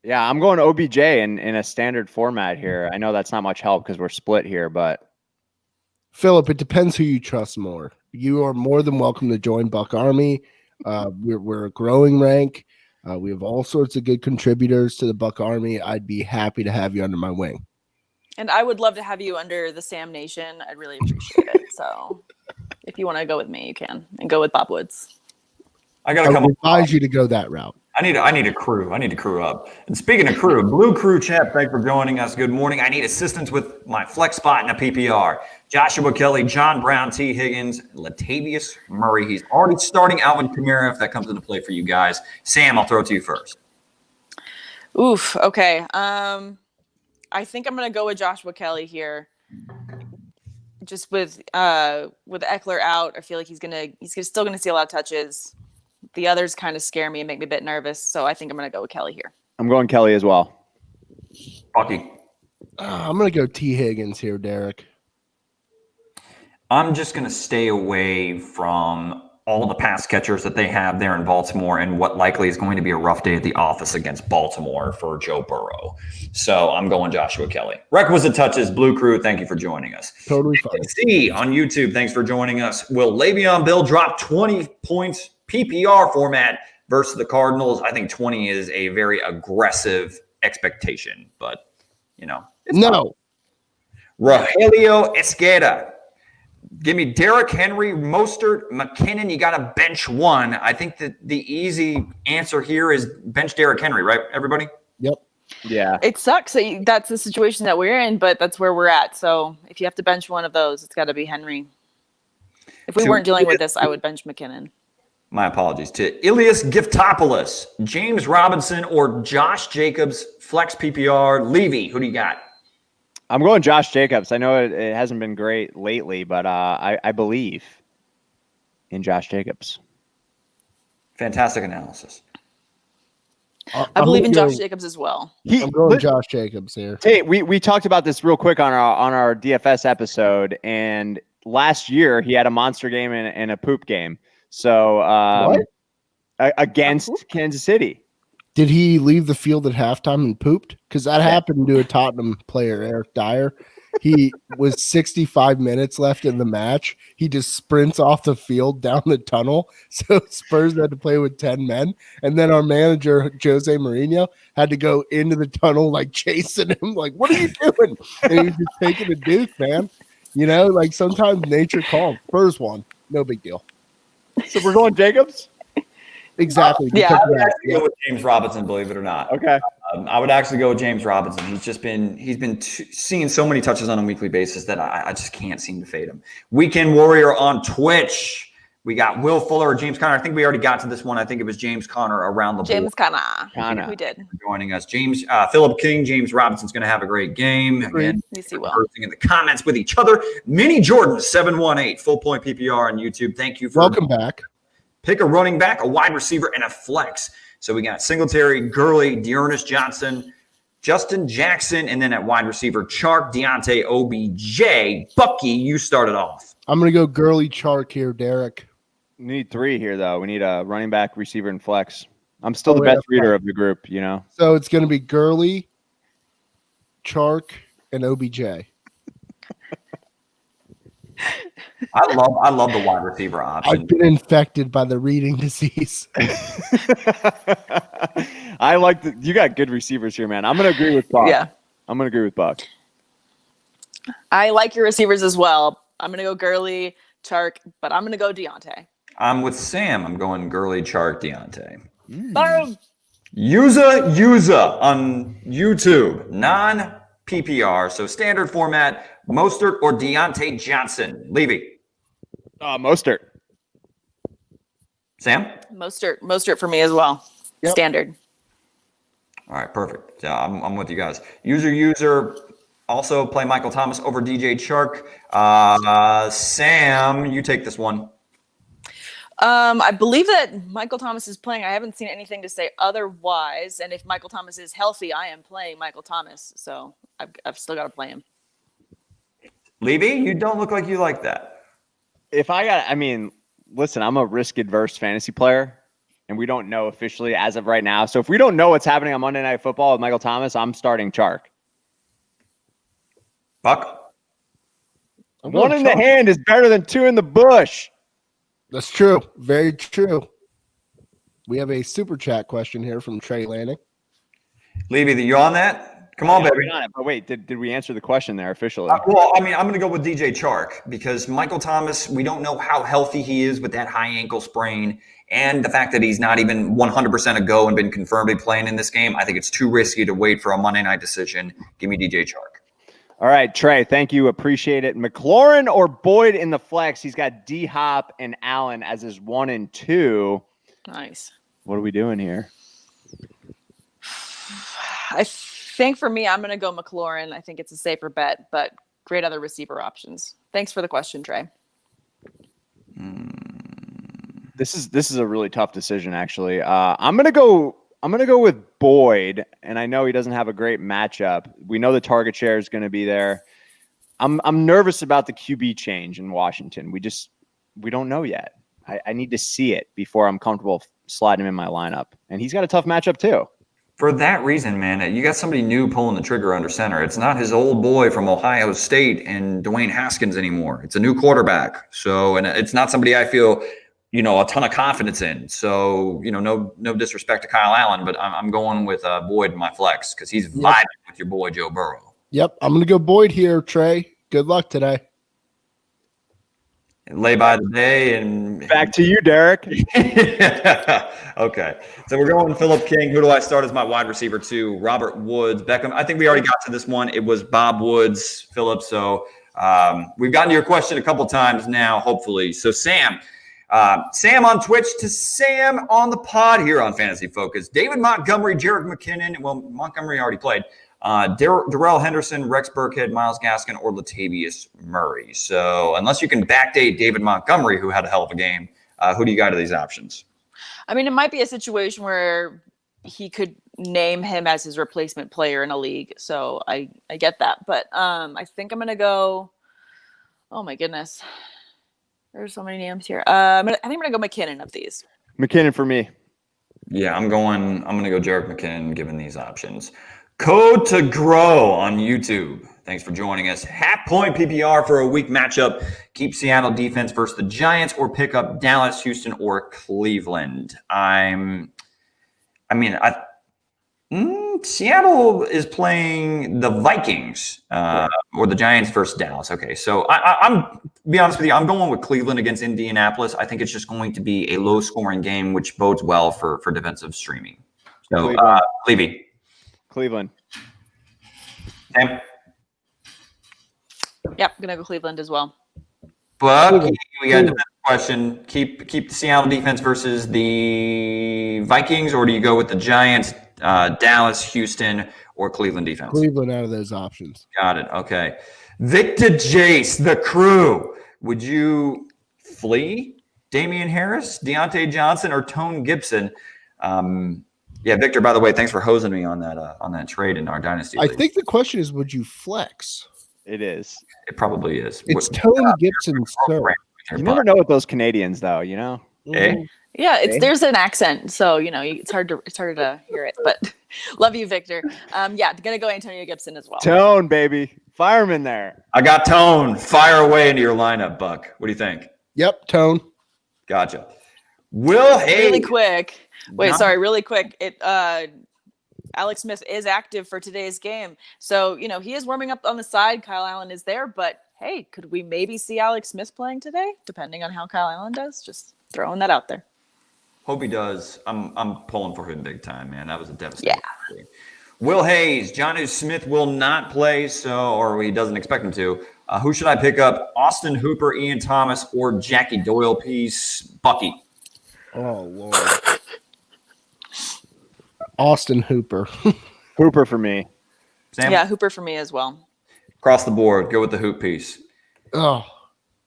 Yeah, I'm going OBJ in a standard format here. I know that's not much help because we're split here, but Philip, it depends who you trust more. You are more than welcome to join Buck Army. We're a growing rank. We have all sorts of good contributors to the Buck Army. I'd be happy to have you under my wing. And I would love to have you under the Sam Nation. I'd really appreciate it. So if you want to go with me, you can. And go with Bob Woods. I got I a couple. would advise you to go that route. I need a crew. I need to crew up. And speaking of crew, Blue Crew Chat, thanks for joining us. Good morning. I need assistance with my flex spot in a PPR. Joshua Kelly, John Brown, T. Higgins, Latavius Murray. He's already starting Alvin Kamara if that comes into play for you guys. Sam, I'll throw it to you first. Oof. Okay. I think I'm going to go with Joshua Kelly here. Just with Eckler out, I feel like he's still going to see a lot of touches. The others kind of scare me and make me a bit nervous, so I think I'm going to go with Kelly here. I'm going Kelly as well. Buckey. I'm going to go T. Higgins here, Derek. I'm just going to stay away from all the pass catchers that they have there in Baltimore and what likely is going to be a rough day at the office against Baltimore for Joe Burrow. So I'm going Joshua Kelly. Requisite touches, Blue Crew, thank you for joining us. Totally fine. C on YouTube, thanks for joining us. Will Le'Veon Bell drop 20 points PPR format versus the Cardinals? I think 20 is a very aggressive expectation, but, it's No. Rogelio Esqueda. Give me Derrick Henry, Mostert, McKinnon. You got to bench one. I think that the easy answer here is bench Derrick Henry, right, everybody? Yep. Yeah. It sucks. That's the situation that we're in, but that's where we're at. So if you have to bench one of those, it's got to be Henry. If we weren't dealing with this, I would bench McKinnon. My apologies to Ilias Giftopoulos, James Robinson, or Josh Jacobs, flex PPR. Levy, who do you got? I'm going Josh Jacobs. I know it hasn't been great lately, but I believe in Josh Jacobs. Fantastic analysis. I believe in Josh Jacobs as well. I'm going Josh Jacobs here. Hey, we talked about this real quick on our DFS episode, and last year he had a monster game and a poop game. So against Kansas City. Did he leave the field at halftime and pooped? Because that happened to a Tottenham player, Eric Dyer. He was 65 minutes left in the match. He just sprints off the field down the tunnel. So Spurs had to play with 10 men. And then our manager, Jose Mourinho, had to go into the tunnel, like chasing him. Like, what are you doing? And he was just taking a deuce, man. Like sometimes nature calls. Spurs won. No big deal. So we're going Jacobs? Exactly. Yeah. I would actually go with James Robinson, believe it or not. Okay. I would actually go with James Robinson. He's been seeing so many touches on a weekly basis that I just can't seem to fade him. Weekend Warrior on Twitch. We got Will Fuller or James Conner. I think we already got to this one. I think it was James Conner around the James board. Conner. We did. Joining us. Philip King, James Robinson's going to have a great game. Again, Yes, he will. conversing in the comments with each other. Mini Jordan 718, full point PPR on YouTube. Thank you for Welcome back. Pick a running back, a wide receiver, and a flex. So we got Singletary, Gurley, Dearness Johnson, Justin Jackson, and then at wide receiver, Chark, Deontay, OBJ. Bucky, you started off. I'm going to go Gurley Chark here, Derek. We need 3 here, though. We need a running back, receiver, and flex. I'm still the best reader of the group, So it's going to be Gurley, Chark, and OBJ. I love the wide receiver option. I've been infected by the reading disease. I like you got good receivers here, man. I'm going to agree with Buck. Yeah. I'm going to agree with Buck. I like your receivers as well. I'm going to go Gurley, Chark, but I'm going to go Deontay. I'm with Sam. I'm going Gurley, Chark, Deontay. Boom. Yuza on YouTube. Non-PPR, so standard format. Mostert or Deontay Johnson? Levy. Mostert. Sam? Mostert for me as well. Yep. Standard. All right, perfect. Yeah, I'm with you guys. User, also play Michael Thomas over DJ Chark. Sam, you take this one. I believe that Michael Thomas is playing. I haven't seen anything to say otherwise. And if Michael Thomas is healthy, I am playing Michael Thomas. So I've still got to play him. Levy, you don't look like you like that. Listen, I'm a risk-adverse fantasy player, and we don't know officially as of right now. So if we don't know what's happening on Monday Night Football with Michael Thomas, I'm starting Chark. Buck? One in the hand is better than two in the bush. That's true. Very true. We have a super chat question here from Trey Lanning. Levy, you on that? Come on, baby. On it. But wait, did we answer the question there officially? I'm going to go with DJ Chark because Michael Thomas, we don't know how healthy he is with that high ankle sprain and the fact that he's not even 100% a go and been confirmed to be playing in this game. I think it's too risky to wait for a Monday night decision. Give me DJ Chark. All right, Trey, thank you. Appreciate it. McLaurin or Boyd in the flex? He's got D-Hop and Allen as his 1 and 2. Nice. What are we doing here? I think for me, I'm going to go McLaurin. I think it's a safer bet, but great other receiver options. Thanks for the question, Trey. This is a really tough decision, actually. I'm gonna go with Boyd, and I know he doesn't have a great matchup. We know the target share is going to be there. I'm nervous about the QB change in Washington. We don't know yet. I need to see it before I'm comfortable sliding him in my lineup. And he's got a tough matchup too. For that reason, man, you got somebody new pulling the trigger under center. It's not his old boy from Ohio State and Dwayne Haskins anymore. It's a new quarterback. So, and it's not somebody I feel, a ton of confidence in. So, no disrespect to Kyle Allen, but I'm going with Boyd in my flex because he's vibing with your boy Joe Burrow. Yep, I'm going to go Boyd here, Trey. Good luck today. Lay by the day and back to you, Derek. Okay. So we're going Philip King. Who do I start as my wide receiver 2? Robert Woods, Beckham. I think we already got to this one. It was Bob Woods, Philip. So we've gotten to your question a couple times now, hopefully. So Sam on Twitch to Sam on the pod here on Fantasy Focus. David Montgomery, Jerick McKinnon. Well, Montgomery already played. Darrell Henderson, Rex Burkhead, Myles Gaskin, or Latavius Murray. So unless you can backdate David Montgomery, who had a hell of a game, who do you got to these options? I mean, it might be a situation where he could name him as his replacement player in a league. So I get that. But I think I'm going to go – oh, my goodness. There's so many names here. I think I'm going to go McKinnon of these. McKinnon for me. Yeah, I'm going to go Jerick McKinnon given these options. Code to Grow on YouTube. Thanks for joining us. Half point PPR for a week matchup. Keep Seattle defense versus the Giants or pick up Dallas, Houston, or Cleveland. Seattle is playing the Vikings or the Giants versus Dallas. Okay, so I'm be honest with you, I'm going with Cleveland against Indianapolis. I think it's just going to be a low-scoring game, which bodes well for defensive streaming. So, Levy. Cleveland. Sam? Yep, I'm going to go Cleveland as well. Buckey, we got a defensive question. Keep the Seattle defense versus the Vikings, or do you go with the Giants, Dallas, Houston, or Cleveland defense? Cleveland out of those options. Got it. Okay. Victor Jace, the crew. Would you flee Damian Harris, Dante Johnson, or Tone Gibson? Yeah, Victor, by the way, thanks for hosing me on that trade in our Dynasty League. I think the question is, would you flex? It is. It probably is. It's Tone Gibson, sir. You never know with those Canadians, though, you know? Eh? Yeah, there's an accent, so it's harder to hear it. But love you, Victor. Gonna go Antonio Gibson as well. Tone, baby, fireman there. I got Tone. Fire away into your lineup, Buck. What do you think? Yep, Tone. Gotcha. Will Hayes. Really quick. Really quick. Alex Smith is active for today's game, so he is warming up on the side. Kyle Allen is there, but hey, could we maybe see Alex Smith playing today, depending on how Kyle Allen does? Just throwing that out there. Hope he does. I'm pulling for him big time, man. That was a devastating game. Will Hayes, Jonnu Smith will not play, or he doesn't expect him to. Who should I pick up? Austin Hooper, Ian Thomas, or Jackie Doyle piece? Buckey. Oh, Lord. Austin Hooper. Hooper for me. Sam? Yeah, Hooper for me as well. Across the board, go with the hoop piece. Oh,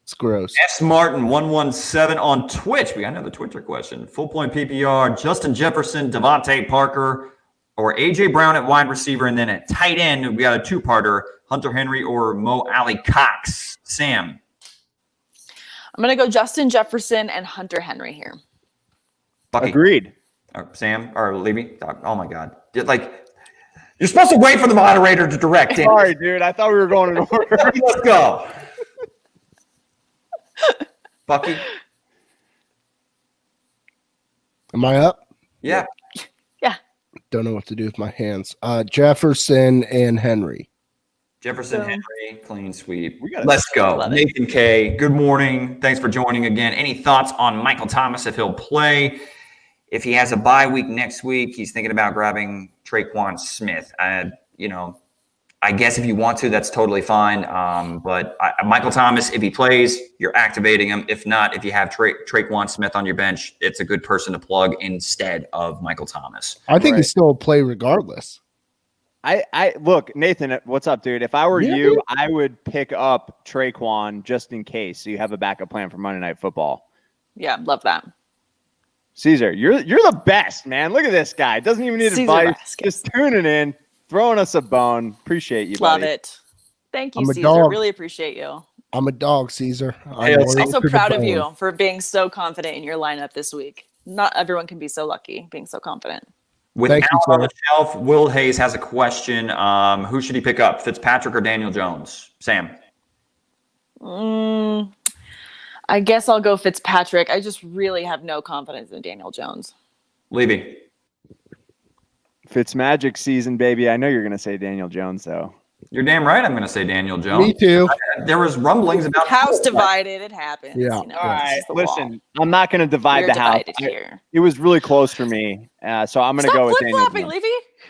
it's gross. S. Martin 117 on Twitch. We got another Twitter question. Full point PPR, Justin Jefferson, Devontae Parker, or AJ Brown at wide receiver, and then at tight end, we got a two-parter, Hunter Henry or Mo Alley Cox. Sam. I'm going to go Justin Jefferson and Hunter Henry here. Buckey. Agreed. Sam or Levy. Oh my God. Like, you're supposed to wait for the moderator to direct. Sorry, dude. I thought we were going in order. Let's go. Buckey. Am I up? Yeah. Yeah. Don't know what to do with my hands. Jefferson and Henry. Jefferson, Henry, clean sweep. Let's go. Nathan K, good morning. Thanks for joining again. Any thoughts on Michael Thomas if he'll play? If he has a bye week next week, he's thinking about grabbing Traquan Smith. I guess if you want to, that's totally fine. But Michael Thomas, if he plays, you're activating him. If not, if you have Traquan Smith on your bench, it's a good person to plug instead of Michael Thomas. I think he still will play regardless. I look, Nathan, what's up, dude? If I were you, I would pick up Traquan just in case, so you have a backup plan for Monday Night Football. Yeah, love that. Caesar, you're the best, man. Look at this guy. Doesn't even need advice. Just tuning in, throwing us a bone. Appreciate you, Love buddy. it. Thank you, I'm a Caesar. dog. Really appreciate you. I'm a dog, Caesar. Hey, I'm also proud of you for being so confident in your lineup this week. Not everyone can be so lucky being so confident. With Thank you, Allen on sir. the shelf, Will Hayes has a question. Who should he pick up, Fitzpatrick or Daniel Jones? Sam. I guess I'll go Fitzpatrick. I just really have no confidence in Daniel Jones. Levy. Fitzmagic season, baby. I know you're going to say Daniel Jones, though. You're damn right I'm going to say Daniel Jones. Me too. There was rumblings about House divided. It happens. Yeah. You know, All this right, is the listen, wall. I'm not going to divide We're the house. divided here. It was really close for me, so I'm going to Stop go with Daniel flip-flopping, Jones. Levy.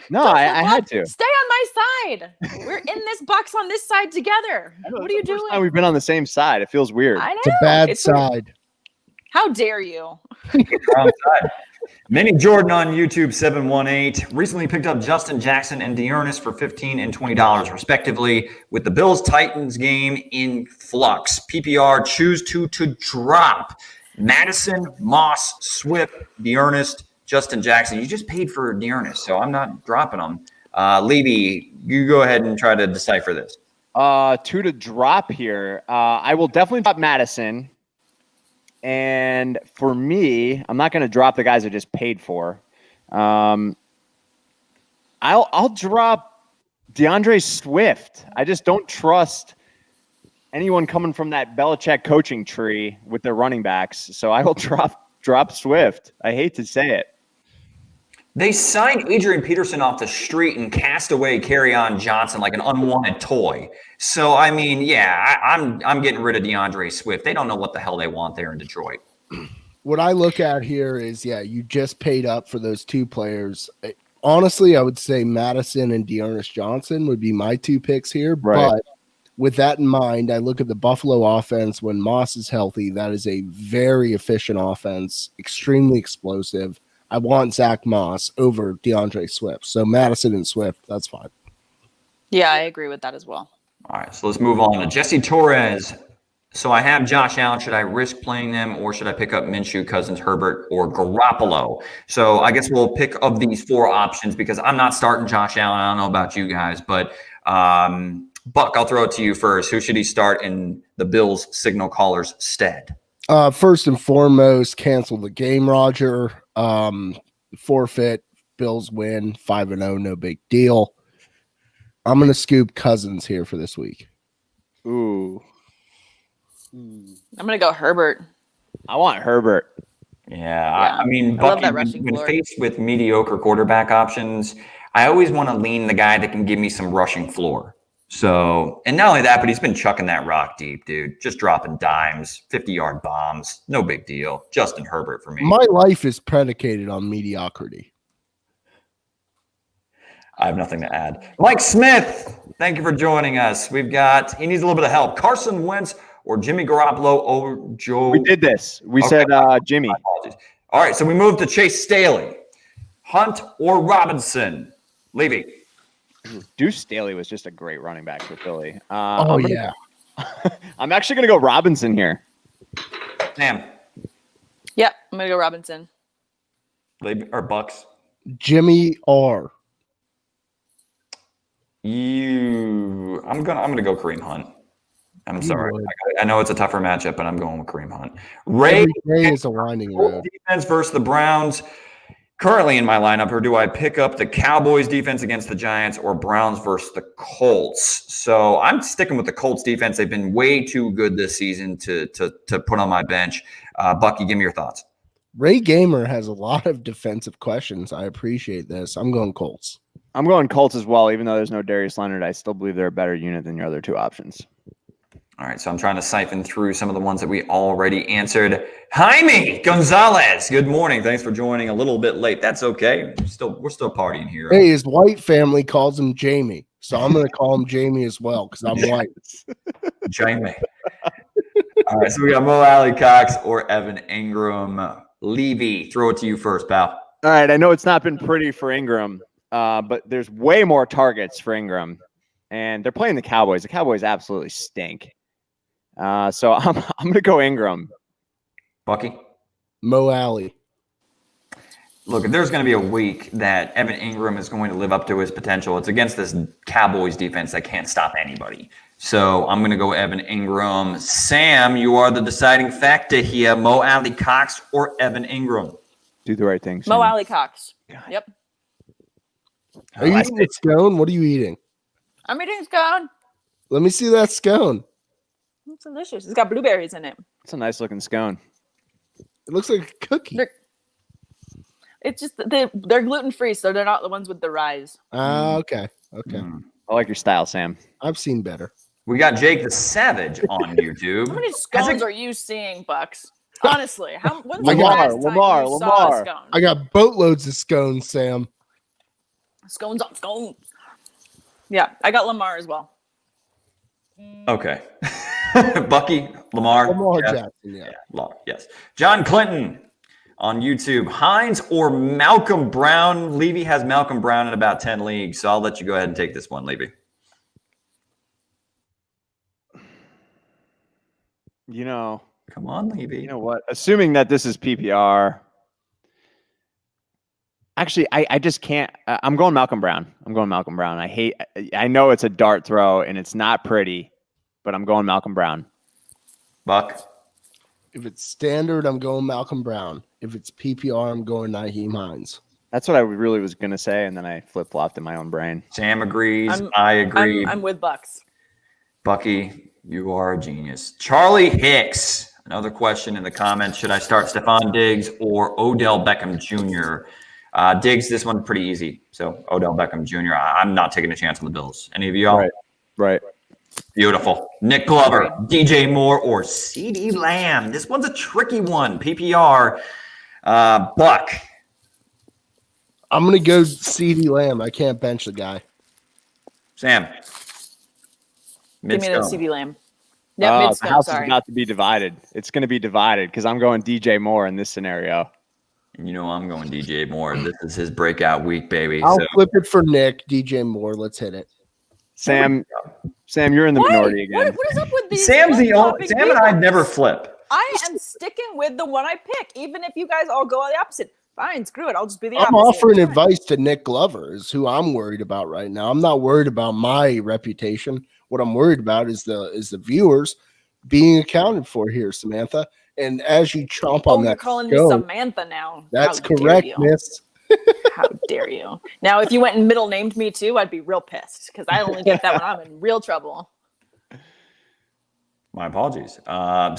No, Stop I flip-flop. had to. Stay on my side. We're in this box on this side together. What are you doing? We've been on the same side. It feels weird. I know. It's a bad weird. side. How dare you? wrong side. Mini Jordan on YouTube 718 recently picked up Justin Jackson and Dearness for $15 and $20 respectively. With the Bills-Titans game in flux, PPR choose to drop Madison, Moss, Swift, Dearness, Justin Jackson. You just paid for Dearness, so I'm not dropping them. Levy, you go ahead and try to decipher this. Two to drop here. I will definitely drop Madison. And for me, I'm not going to drop the guys I just paid for. I'll drop DeAndre Swift. I just don't trust anyone coming from that Belichick coaching tree with their running backs. So I will drop Swift. I hate to say it. They signed Adrian Peterson off the street and cast away Kerryon Johnson like an unwanted toy. So, I mean, yeah, I'm getting rid of DeAndre Swift. They don't know what the hell they want there in Detroit. What I look at here is, you just paid up for those two players. Honestly, I would say Madison and Dearness Johnson would be my two picks here. Right. But with that in mind, I look at the Buffalo offense when Moss is healthy. That is a very efficient offense, extremely explosive. I want Zach Moss over DeAndre Swift. So Madison and Swift, that's fine. Yeah, I agree with that as well. All right, so let's move on to Jesse Torres. So I have Josh Allen. Should I risk playing them, or should I pick up Minshew, Cousins, Herbert, or Garoppolo? So I guess we'll pick of these four options because I'm not starting Josh Allen. I don't know about you guys, but Buck, I'll throw it to you first. Who should he start in the Bills signal caller's stead? First and foremost, cancel the game, Roger. Forfeit. Bills win 5-0, no big deal. I'm going to scoop Cousins here for this week. Ooh. I'm going to go Herbert. I want Herbert. Yeah. I mean, I love Bucky, that rushing when floor. faced with mediocre quarterback options, I always want to lean the guy that can give me some rushing floor. So, and not only that, but he's been chucking that rock deep, dude. Just dropping dimes, 50-yard bombs. No big deal. Justin Herbert for me. My life is predicated on mediocrity. I have nothing to add. Mike Smith, thank you for joining us. He needs a little bit of help. Carson Wentz or Jimmy Garoppolo or Joe. We did this. We said Jimmy. My apologies. All right, so we moved to Chase Staley. Hunt or Robinson? Levy. Deuce Staley was just a great running back for Philly. Yeah. I'm actually going to go Robinson here. Sam. Yep, I'm gonna go Robinson. Levy or Bucks? Jimmy R. I'm gonna go Kareem Hunt. I'm sorry. would. I know it's a tougher matchup, but I'm going with Kareem Hunt. Ray Every day is a winding road. defense versus the Browns. Currently in my lineup, or do I pick up the Cowboys defense against the Giants or Browns versus the Colts? So I'm sticking with the Colts defense. They've been way too good this season to put on my bench. Bucky, give me your thoughts. Ray Gamer has a lot of defensive questions. I appreciate this. I'm going Colts. I'm going Colts as well, even though there's no Darius Leonard. I still believe they're a better unit than your other two options. All right, so I'm trying to siphon through some of the ones that we already answered. Jaime Gonzalez, good morning. Thanks for joining a little bit late. That's okay. We're still partying here. Hey, his white family calls him Jamie, so I'm going to call him Jamie as well because I'm white. Jaime. All right, so we got Mo Alley Cox or Evan Ingram. Levy, throw it to you first, pal. All right, I know it's not been pretty for Ingram, but there's way more targets for Ingram, and they're playing the Cowboys. The Cowboys absolutely stink. So I'm going to go Ingram. Bucky? Mo Alley. Look, if there's going to be a week that Evan Ingram is going to live up to his potential, it's against this Cowboys defense that can't stop anybody. So I'm going to go Evan Ingram. Sam, you are the deciding factor here. Mo Alley Cox or Evan Ingram? Do the right thing. Mo Sam. Alley Cox. God. Yep. Are you eating a scone? What are you eating? I'm eating scone. Let me see that scone. It's delicious. It's got blueberries in it. It's a nice looking scone. It looks like a cookie. It's just they're gluten free, so they're not the ones with the rise. Okay. Okay. I like your style, Sam. I've seen better. We got Jake the Savage on YouTube. How many scones are you seeing, Bucks? Honestly, when's Lamar, the last time you saw a scone? I got boatloads of scones, Sam. Scones on scones. Yeah, I got Lamar as well. Okay. Bucky, Lamar. Lamar yes. Jackson, yeah. Yes. John Clinton on YouTube. Hines or Malcolm Brown? Levy has Malcolm Brown in about 10 leagues, so I'll let you go ahead and take this one, Levy. Come on, Levy. You know what? Assuming that this is PPR, actually, I just can't. I'm going Malcolm Brown. I know it's a dart throw and it's not pretty, but I'm going Malcolm Brown. Buck. If it's standard, I'm going Malcolm Brown. If it's PPR, I'm going Nyheim Hines. That's what I really was going to say, and then I flip-flopped in my own brain. Sam agrees. I agree. I'm with Bucks. Bucky, you are a genius. Charlie Hicks. Another question in the comments. Should I start Stephon Diggs or Odell Beckham Jr.? Diggs, this one's pretty easy. So Odell Beckham Jr. I'm not taking a chance on the Bills. Any of y'all? Right. Beautiful. Nick Glover, DJ Moore, or CeeDee Lamb. This one's a tricky one. PPR. Buck. I'm going to go CeeDee Lamb. I can't bench the guy. Sam. Give me the CeeDee Lamb. Yeah, The mid-scone, house sorry. is about to be divided. It's going to be divided because I'm going DJ Moore in this scenario. And you know I'm going DJ Moore. This is his breakout week, baby. I'll flip it for Nick. DJ Moore. Let's hit it. Sam, you're in the minority again. What is up with these? Sam and people? I never flip. I am sticking with the one I pick, even if you guys all go the opposite. Fine, screw it. I'll just be the I'm opposite. offering advice to Nick Glover, is who I'm worried about right now. I'm not worried about my reputation. What I'm worried about is the viewers being accounted for here, Samantha. And as you chomp on that, you're calling me Samantha now. That's How dare correct, you. miss. How dare you? Now, if you went and middle named me too, I'd be real pissed because I only get that when I'm in real trouble. My apologies.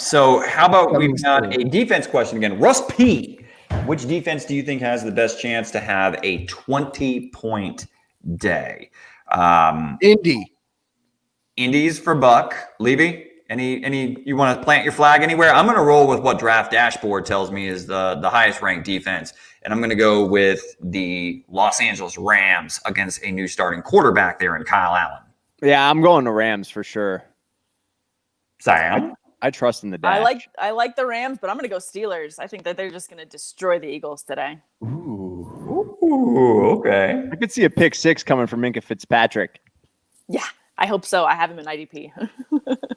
So how about we've got a defense question again. Russ P. Which defense do you think has the best chance to have a 20-point day? Indy's for Buck. Levy, any you want to plant your flag anywhere? I'm going to roll with what DraftDashboard tells me is the highest ranked defense. And I'm going to go with the Los Angeles Rams against a new starting quarterback there in Kyle Allen. Yeah, I'm going to Rams for sure. Sam? I trust in the dash. I like the Rams, but I'm going to go Steelers. I think that they're just going to destroy the Eagles today. Ooh. Ooh, okay. I could see a pick six coming from Minka Fitzpatrick. Yeah, I hope so. I have him in IDP.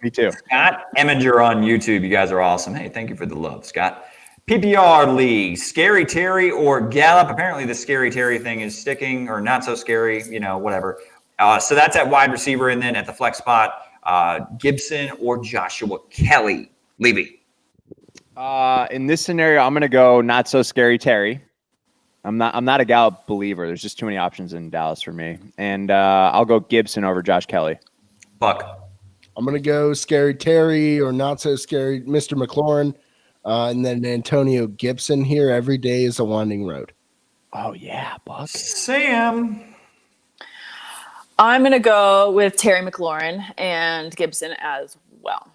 Me too. Scott Eminger on YouTube. You guys are awesome. Hey, thank you for the love, Scott. PPR league, Scary Terry or Gallup. Apparently the Scary Terry thing is sticking, or not so scary, whatever. So that's at wide receiver. And then at the flex spot, Gibson or Joshua Kelly. Levy. In this scenario, I'm going to go not so scary Terry. I'm not a Gallup believer. There's just too many options in Dallas for me. And I'll go Gibson over Josh Kelly. Buck. I'm going to go scary Terry or not so scary Mr. McLaurin. And then Antonio Gibson here. Every day is a winding road. Oh, yeah, Buck. Sam. I'm going to go with Terry McLaurin and Gibson as well.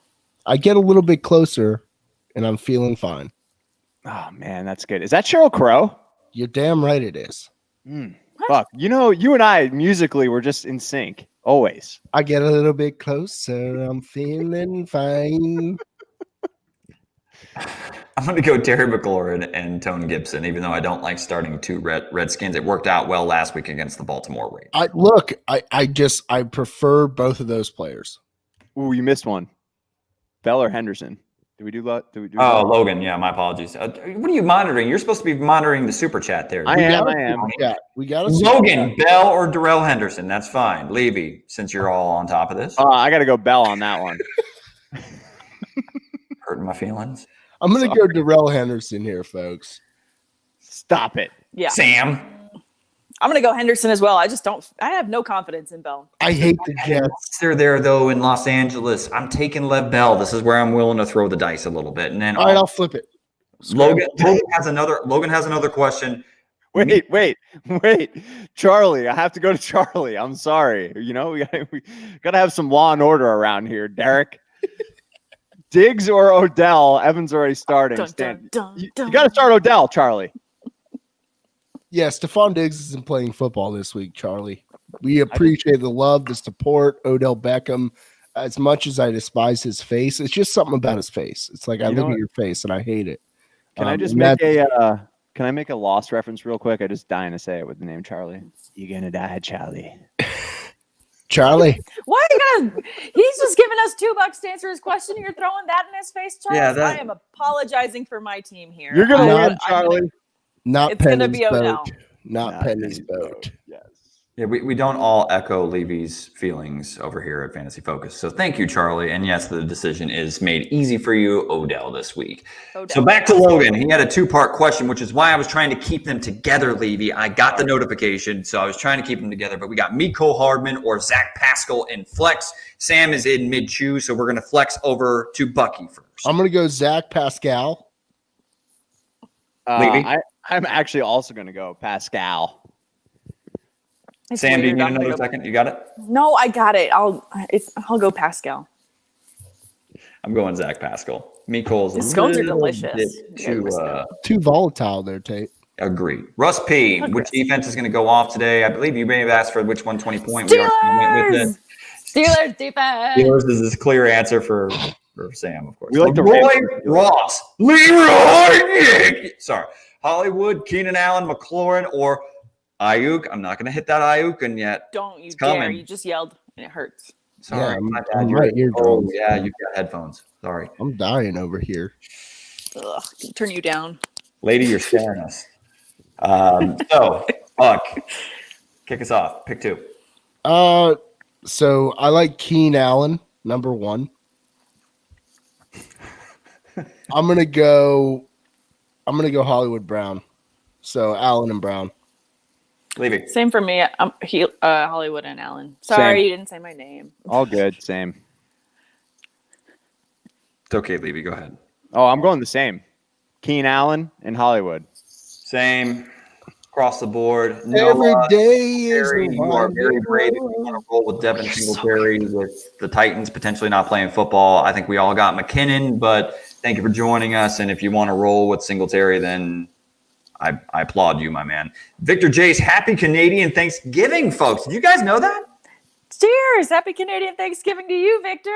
I get a little bit closer, and I'm feeling fine. Oh, man, that's good. Is that Sheryl Crow? You're damn right it is. Buck, you and I musically were just in sync. Always. I get a little bit closer. I'm feeling fine. I'm going to go Terry McLaurin and Tone Gibson, even though I don't like starting two Redskins. It worked out well last week against the Baltimore Ravens. I prefer both of those players. Ooh, you missed one. Bell or Henderson? Did we do that? Logan. Yeah, my apologies. What are you monitoring? You're supposed to be monitoring the super chat there. I am. Yeah, we got Logan, Bell, or Darrell Henderson. That's fine. Levy, since you're all on top of this. I got to go Bell on that one. Hurting my feelings. I'm going to go Darrell Henderson here, folks. Stop it. Yeah. Sam. I'm going to go Henderson as well. I have no confidence in Bell. I hate the Jets. They're there, though, in Los Angeles. I'm taking Lev Bell. This is where I'm willing to throw the dice a little bit. And then All right, I'll flip it. Logan has another question. Wait. Charlie, I have to go to Charlie. I'm sorry. We got to have some law and order around here, Derek. Diggs or Odell? Evan's already starting. You got to start Odell, Charlie. Yeah, Stephon Diggs isn't playing football this week, Charlie. We appreciate the love, the support. Odell Beckham, as much as I despise his face, it's just something about his face. It's like I look at your face and I hate it. Can I just make can I make a Lost reference real quick? I just dying to say it with the name Charlie. You're gonna die, Charlie. Charlie. Why are you gonna? He's just giving us $2 to answer his question. And you're throwing that in his face, Charles. Yeah, I am apologizing for my team here. You're gonna win, Charlie. It's gonna be Odell. Not Penny's boat. Yes. Yeah, we don't all echo Levy's feelings over here at Fantasy Focus. So thank you, Charlie. And yes, the decision is made easy for you, Odell, this week. So back to Logan. He had a two-part question, which is why I was trying to keep them together, Levy. I got the notification, so I was trying to keep them together. But we got Mecole Hardman or Zach Pascal in flex. Sam is in mid-chew, so we're going to flex over to Buckey first. I'm going to go Zach Pascal. Levy? I'm actually also going to go Pascal. Sam, do you need another second? You got it? No, I got it. I'll go Pascal. I'm going Zach Pascal. Mecole's His scones are delicious. Too volatile there, Tate. Agree. Russ P, which defense is going to go off today? I believe you may have asked for which 120-point. Steelers! Steelers defense. Steelers is this clear answer for Sam, of course. We like Roy Ross. Leroy. Sorry. Hollywood, Keenan Allen, McLaurin, or Ayuk. I'm not going to hit that Ayuk yet. Don't you dare. Coming. You just yelled and it hurts. Sorry. Yeah, I'm right here. Oh, yeah, you've got headphones. Sorry. I'm dying over here. Ugh, turn you down. Lady, you're scaring us. So, Buck, kick us off. Pick two. So I like Keenan Allen, number one. I'm gonna go Hollywood Brown. So Allen and Brown. Levy. Same for me. Hollywood and Allen. Sorry, you didn't say my name. All good. Same. It's okay, Levy. Go ahead. Oh, I'm going the same. Keenan Allen and Hollywood. Same. Across the board. Every day is you are very brave if you want to roll with Devin Singletary with the Titans potentially not playing football. I think we all got McKinnon, but thank you for joining us. And if you want to roll with Singletary, then I applaud you, my man. Victor Jace, happy Canadian Thanksgiving, folks. Did you guys know that? Cheers. Happy Canadian Thanksgiving to you, Victor.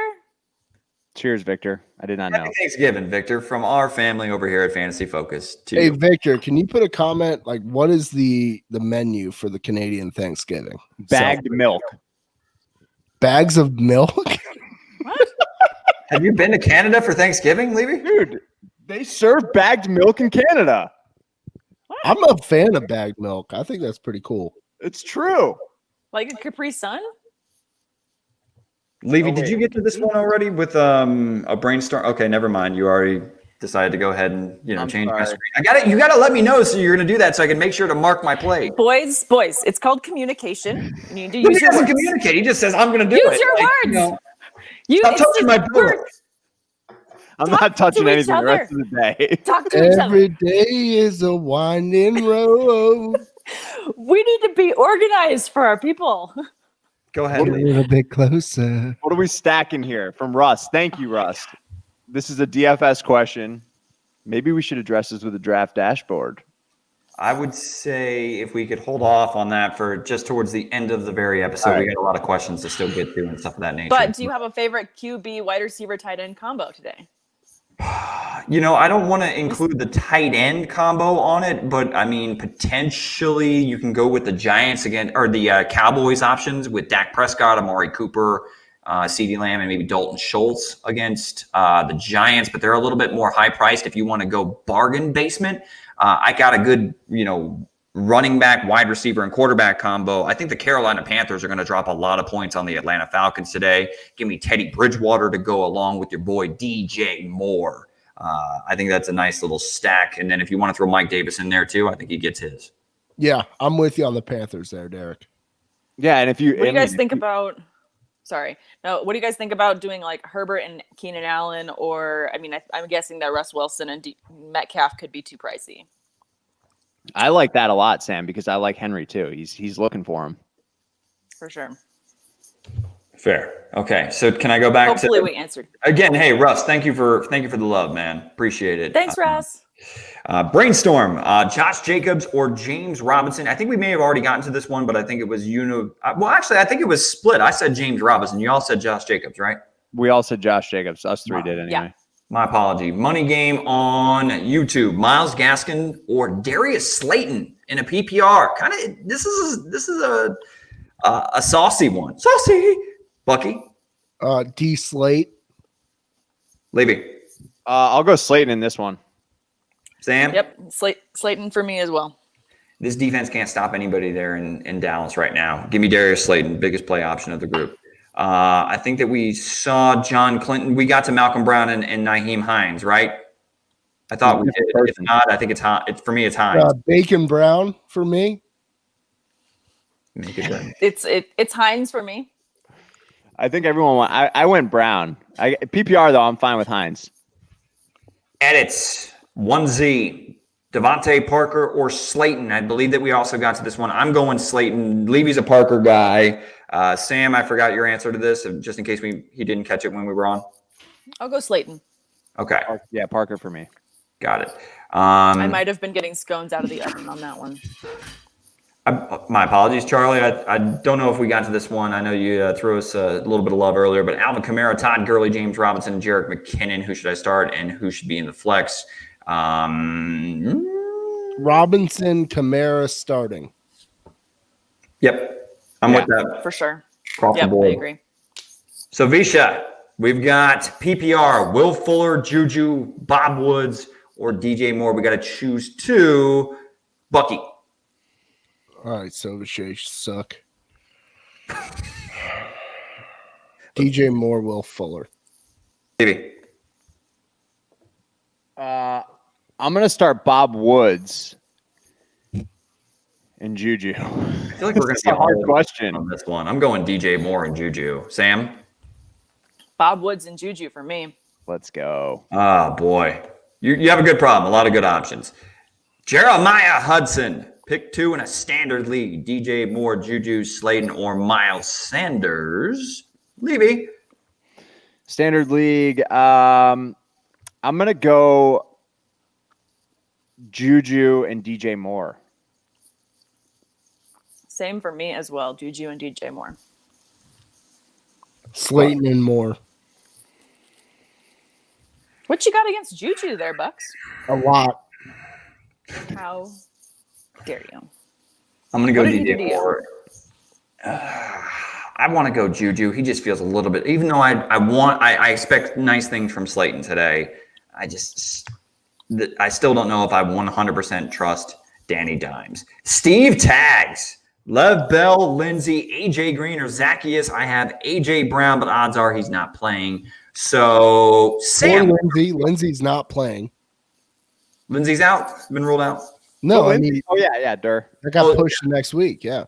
Cheers, Victor. I did not know. Happy Thanksgiving, Victor, from our family over here at Fantasy Focus. To Hey, you. Victor, can you put a comment? Like, what is the menu for the Canadian Thanksgiving? Bagged milk. Bags of milk? What? Have you been to Canada for Thanksgiving, Levy? Dude, they serve bagged milk in Canada. I'm a fan of bagged milk. I think that's pretty cool. It's true. Like a Capri Sun? Levy, Oh, did wait. you get to this one already with a brainstorm? Okay, never mind. You already decided to go ahead and I'm change my sorry. screen. I got it. You got to let me know so you're going to do that so I can make sure to mark my play. Boys, it's called communication. You need to He use your doesn't words. communicate. He just says, "I'm going to do Use it." your Like, words. stop It's touching just my pillow. words. I'm Talk not touching to each anything the rest of the day. Talk to each other. Every day is a winding road. We need to be organized for our people. Go ahead, A Levy. little bit closer. What are we stacking here from Russ? Thank you, Russ. This is a DFS question. Maybe we should address this with a draft dashboard. I would say if we could hold off on that for just towards the end of the very episode, All right. we got a lot of questions to still get to and stuff of that nature. But do you have a favorite QB wide receiver tight end combo today? I don't want to include the tight end combo on it, but I mean, potentially you can go with the Giants again, or the Cowboys options with Dak Prescott, Amari Cooper, CeeDee Lamb, and maybe Dalton Schultz against the Giants, but they're a little bit more high priced if you want to go bargain basement. I got a good, running back, wide receiver, and quarterback combo. I think the Carolina Panthers are going to drop a lot of points on the Atlanta Falcons today. Give me Teddy Bridgewater to go along with your boy DJ Moore. I think that's a nice little stack. And then if you want to throw Mike Davis in there too, I think he gets his. Yeah, I'm with you on the Panthers there, Derek. Yeah, and if you What do you guys think about? Sorry. No, what do you guys think about doing like Herbert and Keenan Allen? Or, I'm guessing that Russ Wilson and Metcalf could be too pricey. I like that a lot, Sam, because I like Henry too. He's looking for him. For sure. Fair. Okay. So can I go back Hopefully to we answered. again? Hey, Russ, thank you for the love, man. Appreciate it. Thanks, Russ. Brainstorm, Josh Jacobs or James Robinson. I think we may have already gotten to this one, but I think it was I think it was split. I said James Robinson. You all said Josh Jacobs, right? We all said Josh Jacobs. Us three did anyway. Yeah. My apology. Money game on YouTube. Myles Gaskin or Darius Slayton in a PPR. This is a saucy one. Saucy. Buckey. D Slate. Levy. I'll go Slayton in this one. Sam. Yep. Slayton for me as well. This defense can't stop anybody there in Dallas right now. Give me Darius Slayton, biggest play option of the group. I think that we saw John Clinton. We got to Malcolm Brown and Nyheim Hines, right? I thought we did. If not, I think it's hot. For me, it's Hines. Bacon Brown for me. Make it done. It's Hines for me. I think everyone went. I went Brown. PPR though, I'm fine with Hines. Edits 1Z. Devonta Parker or Slayton. I believe that we also got to this one. I'm going Slayton. Levy's a Parker guy. Sam, I forgot your answer to this, just in case he didn't catch it when we were on. I'll go Slayton. Okay. Yeah, Parker for me. Got it. I might have been getting scones out of the oven on that one. My apologies, Charlie. I don't know if we got to this one. I know you threw us a little bit of love earlier, but Alvin Kamara, Todd Gurley, James Robinson, and Jerick McKinnon. Who should I start and who should be in the flex? Robinson, Kamara starting. Yep. I'm with that. For sure. Across the Yep, I board. agree. So, Visha, we've got PPR, Will Fuller, Juju, Bob Woods, or DJ Moore. We got to choose two. Buckey. All right, so Vishay suck. DJ Moore, Will Fuller. Maybe. I'm gonna start Bob Woods and Juju. I feel like we're going to be a hard question on this one. I'm going DJ Moore and Juju. Sam? Bob Woods and Juju for me. Let's go. Oh, boy. You have a good problem. A lot of good options. Jeremiah Hudson. Pick two in a standard league. DJ Moore, Juju, Slayton, or Miles Sanders. Levy. Standard league. I'm gonna go Juju and DJ Moore. Same for me as well. Juju and DJ Moore. Slayton and Moore. What you got against Juju there, Bucks? A lot. How dare you? I'm going to go What did he do DJ to you? Moore. I want to go Juju. He just feels a little bit, even though I expect nice things from Slayton today. I still don't know if I 100% trust Danny Dimes. Steve tags Lev Bell, Lindsey, AJ Green, or Zacchaeus. I have AJ Brown, but odds are he's not playing. So Sam. Or Lindsey's not playing. Lindsey's out. Been ruled out. No, Oh, I mean, yeah, Dur. they got pushed next week. Yeah.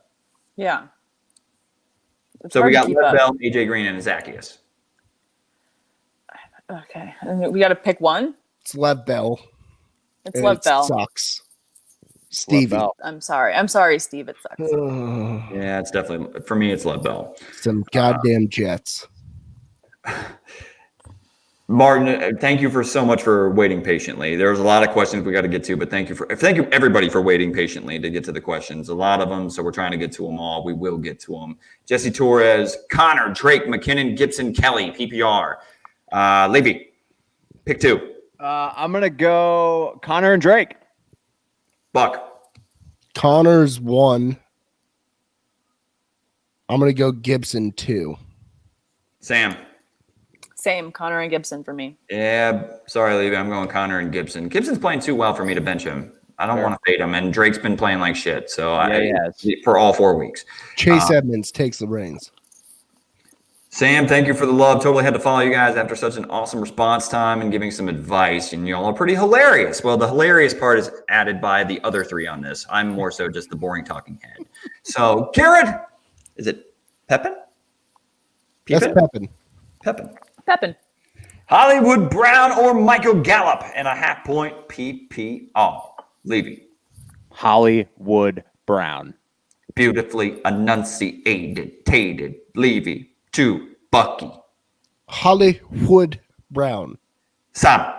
Yeah. It's So hard we to got keep Lev up. Bell, AJ Green, and Zacchaeus. Okay. And we got to pick one. It's Lev Bell. It's and Lev it Bell. sucks. Stevie. Bell. I'm sorry, Steve. It sucks. Yeah, it's definitely, for me, it's Lev Bell. Some goddamn Jets. Martin, thank you for so much for waiting patiently. There's a lot of questions we got to get to, but thank you everybody for waiting patiently to get to the questions. A lot of them, so we're trying to get to them all. We will get to them. Jesse Torres, Connor, Drake, McKinnon, Gibson, Kelly, PPR. Levy, pick two. I'm gonna go Connor and Drake. Buck, Connor's 1. I'm going to go Gibson 2. Sam. Same, Connor and Gibson for me. Yeah, sorry, Levy. I'm going Connor and Gibson. Gibson's playing too well for me to bench him. I don't want to fade him, and Drake's been playing like shit. So for all 4 weeks. Chase Edmonds takes the reins. Sam, thank you for the love. Totally had to follow you guys after such an awesome response time and giving some advice. And y'all are pretty hilarious. Well, the hilarious part is added by the other 3 on this. I'm more so just the boring talking head. So, Garrett, is it Pepin? That's Pepin. Pepin. Hollywood Brown or Michael Gallup and a half point PPR. Levy. Hollywood Brown. Beautifully enunciated. Tated. Levy. 2. Buckey. Hollywood Brown. Sam.